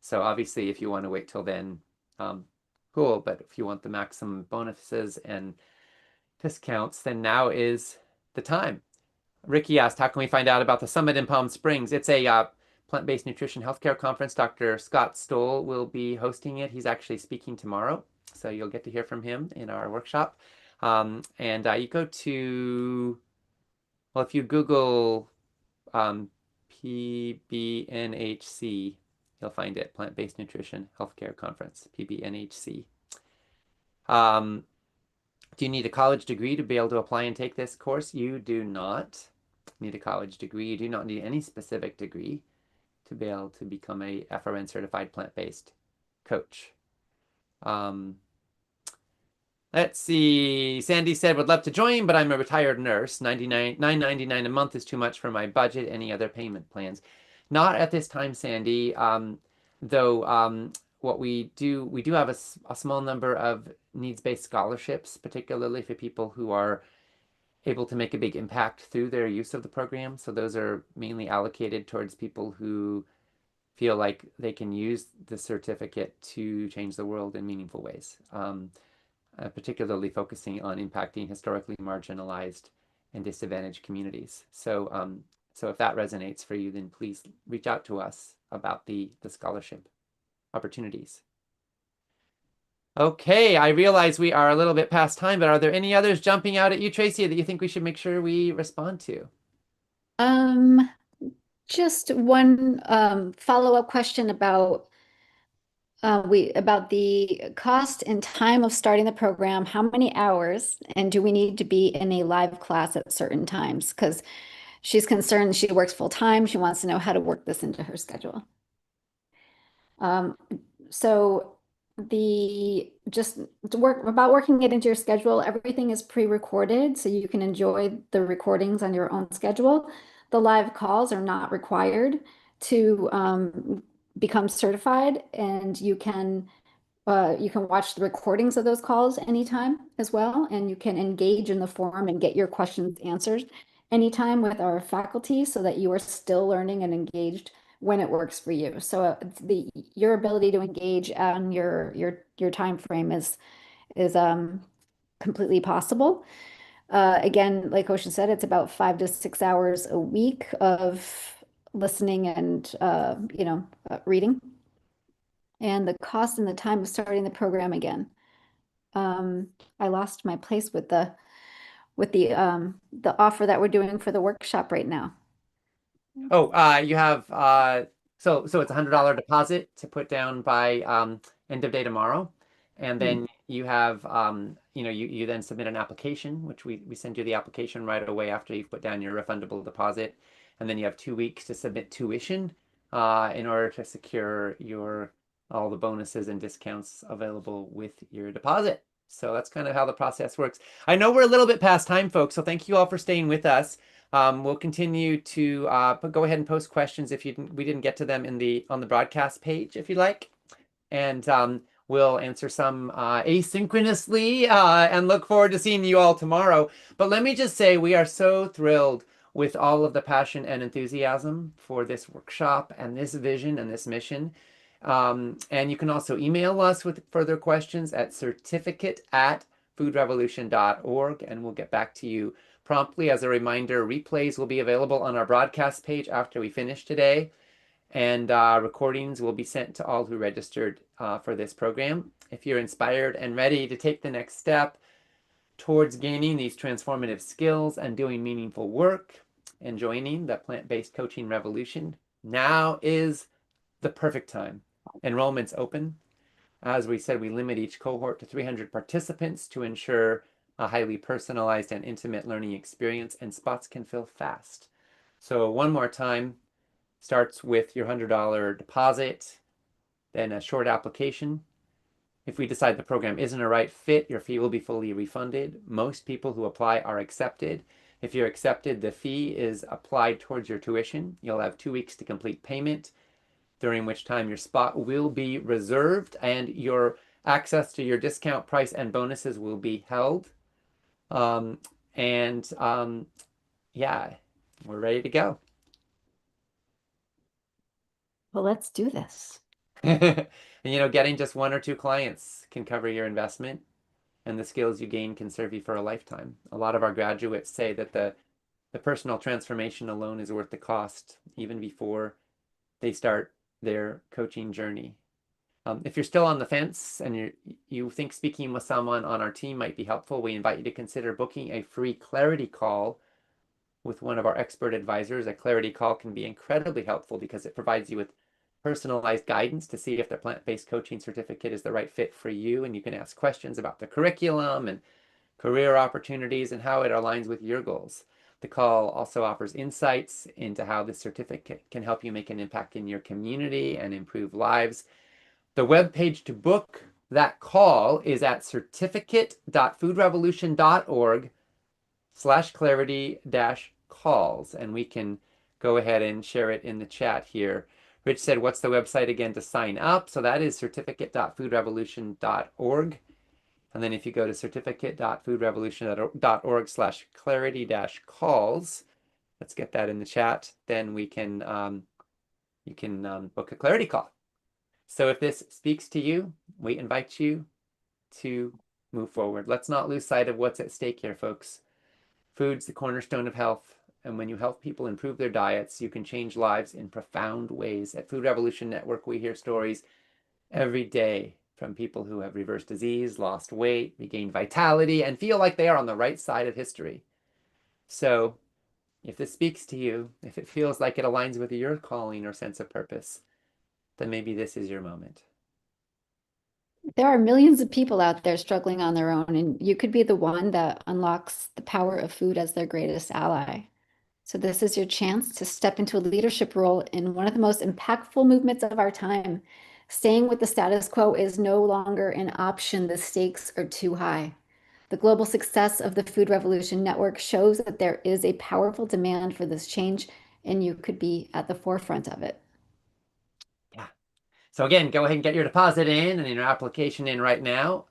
So obviously, if you want to wait till then, cool. But if you want the maximum bonuses and discounts, then now is the time. Ricky asked, how can we find out about the summit in Palm Springs? It's a plant-based nutrition healthcare conference. Dr. Scott Stoll will be hosting it. He's actually speaking tomorrow, so you'll get to hear from him in our workshop. And you go to, well, if you Google PBNHC, you'll find it, Plant-Based Nutrition Healthcare Conference, PBNHC. Do you need a college degree to be able to apply and take this course? You do not need a college degree. You do not need any specific degree to be able to become a FRN certified plant-based coach. Let's see. Sandy said, would love to join, but I'm a retired nurse. $9.99 a month is too much for my budget. Any other payment plans? Not at this time, Sandy. Though what we do have a small number of needs-based scholarships, particularly for people who are able to make a big impact through their use of the program. So those are mainly allocated towards people who feel like they can use the certificate to change the world in meaningful ways. Particularly focusing on impacting historically marginalized and disadvantaged communities. So, so if that resonates for you, then please reach out to us about the scholarship opportunities. Okay, I realize we are a little bit past time, but are there any others jumping out at you, Tracy, that you think we should make sure we respond to? Just one follow-up question about about the cost and time of starting the program. How many hours, and do we need to be in a live class at certain times? Because she's concerned, she works full time. She wants to know how to work this into her schedule. So just to working it into your schedule, everything is pre-recorded, so you can enjoy the recordings on your own schedule. The live calls are not required to become certified, and you can watch the recordings of those calls anytime as well, and you can engage in the forum and get your questions answered anytime with our faculty, so that you are still learning and engaged when it works for you. So your ability to engage on your time frame is completely possible. Again, like Ocean said, it's about 5 to 6 hours a week of listening and reading. And the cost and the time of starting the program again. I lost my place with the offer that we're doing for the workshop right now. Oh, you have so it's $100 deposit to put down by end of day tomorrow, and then you have you then submit an application, which we send you the application right away after you've put down your refundable deposit, and then you have 2 weeks to submit tuition in order to secure all the bonuses and discounts available with your deposit. So that's kind of how the process works. I know we're a little bit past time, folks, so thank you all for staying with us. We'll continue to go ahead and post questions if we didn't get to them on the broadcast page, if you like, and we'll answer some asynchronously and look forward to seeing you all tomorrow. But let me just say, we are so thrilled with all of the passion and enthusiasm for this workshop and this vision and this mission. And you can also email us with further questions at certificate@foodrevolution.org, and we'll get back to you promptly. As a reminder, replays will be available on our broadcast page after we finish today, and recordings will be sent to all who registered for this program. If you're inspired and ready to take the next step towards gaining these transformative skills and doing meaningful work and joining the plant-based coaching revolution, now is the perfect time. Enrollment's open. As we said, we limit each cohort to 300 participants to ensure a highly personalized and intimate learning experience, and spots can fill fast. So one more time, starts with your $100 deposit, then a short application. If we decide the program isn't a right fit, your fee will be fully refunded. Most people who apply are accepted. If you're accepted, the fee is applied towards your tuition. You'll have 2 weeks to complete payment, during which time your spot will be reserved and your access to your discount price and bonuses will be held. Yeah, we're ready to go. Well, let's do this. And getting just 1 or 2 clients can cover your investment, and the skills you gain can serve you for a lifetime. A lot of our graduates say that the personal transformation alone is worth the cost, even before they start their coaching journey. If you're still on the fence and you think speaking with someone on our team might be helpful, we invite you to consider booking a free clarity call with one of our expert advisors. A clarity call can be incredibly helpful because it provides you with personalized guidance to see if the plant-based coaching certificate is the right fit for you, and you can ask questions about the curriculum and career opportunities and how it aligns with your goals. The call also offers insights into how this certificate can help you make an impact in your community and improve lives. The web page to book That call is at certificate.foodrevolution.org/clarity-calls, and we can go ahead and share it in the chat here. Rich said, what's the website again to sign up? So that is certificate.foodrevolution.org. And then if you go to certificate.foodrevolution.org/clarity-calls, let's get that in the chat, then we can you can book a clarity call. So if this speaks to you, we invite you to move forward. Let's not lose sight of what's at stake here, folks. Food's the cornerstone of health. And when you help people improve their diets, you can change lives in profound ways. At Food Revolution Network, we hear stories every day from people who have reversed disease, lost weight, regained vitality, and feel like they are on the right side of history. So if this speaks to you, if it feels like it aligns with your calling or sense of purpose, then maybe this is your moment. There are millions of people out there struggling on their own, and you could be the one that unlocks the power of food as their greatest ally. So this is your chance to step into a leadership role in one of the most impactful movements of our time. Staying with the status quo is no longer an option. The stakes are too high. The global success of the Food Revolution Network shows that there is a powerful demand for this change, and you could be at the forefront of it. Yeah. So again, go ahead and get your deposit in and your application in right now.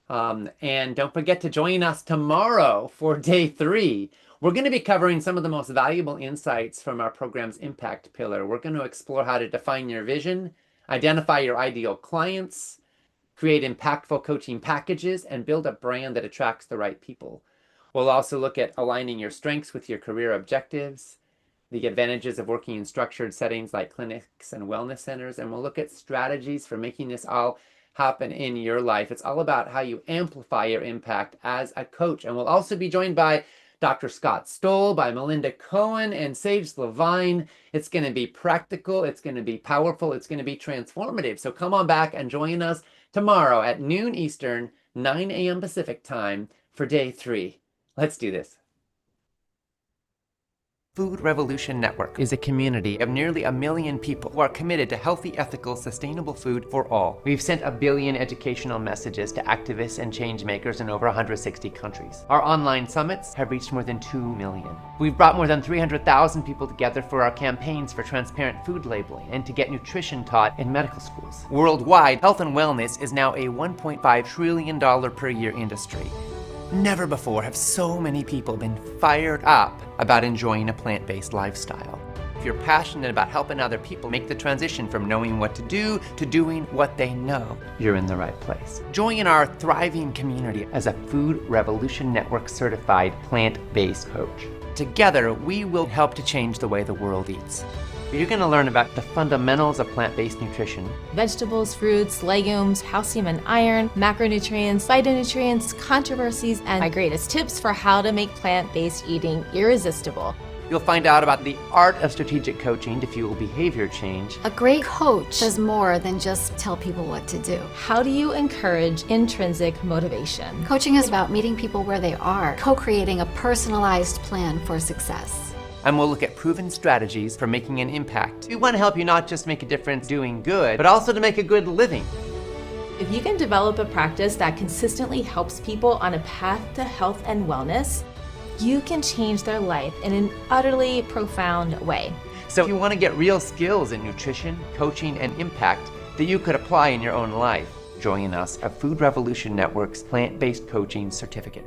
And don't forget to join us tomorrow for day 3. We're going to be covering some of the most valuable insights from our program's impact pillar. We're going to explore how to define your vision, identify your ideal clients, create impactful coaching packages, and build a brand that attracts the right people. We'll also look at aligning your strengths with your career objectives, the advantages of working in structured settings like clinics and wellness centers, and we'll look at strategies for making this all happen in your life. It's all about how you amplify your impact as a coach. And we'll also be joined by Dr. Scott Stoll, by Melinda Cohen, and Sage Levine. It's going to be practical, it's going to be powerful, it's going to be transformative. So come on back and join us tomorrow at noon Eastern, 9 a.m. Pacific time for day 3. Let's do this. Food Revolution Network is a community of nearly 1 million people who are committed to healthy, ethical, sustainable food for all. We've sent 1 billion educational messages to activists and change makers in over 160 countries. Our online summits have reached more than 2 million. We've brought more than 300,000 people together for our campaigns for transparent food labeling and to get nutrition taught in medical schools. Worldwide, health and wellness is now a $1.5 trillion per year industry. Never before have so many people been fired up about enjoying a plant-based lifestyle. If you're passionate about helping other people make the transition from knowing what to do to doing what they know, you're in the right place. Join our thriving community as a Food Revolution Network certified plant-based coach. Together, we will help to change the way the world eats. You're going to learn about the fundamentals of plant-based nutrition. Vegetables, fruits, legumes, calcium and iron, macronutrients, phytonutrients, controversies, and my greatest tips for how to make plant-based eating irresistible. You'll find out about the art of strategic coaching to fuel behavior change. A great coach does more than just tell people what to do. How do you encourage intrinsic motivation? Coaching is about meeting people where they are, co-creating a personalized plan for success. And we'll look at proven strategies for making an impact. We want to help you not just make a difference doing good, but also to make a good living. If you can develop a practice that consistently helps people on a path to health and wellness, you can change their life in an utterly profound way. So if you want to get real skills in nutrition, coaching, and impact that you could apply in your own life, join us at Food Revolution Network's Plant-Based Coaching Certificate.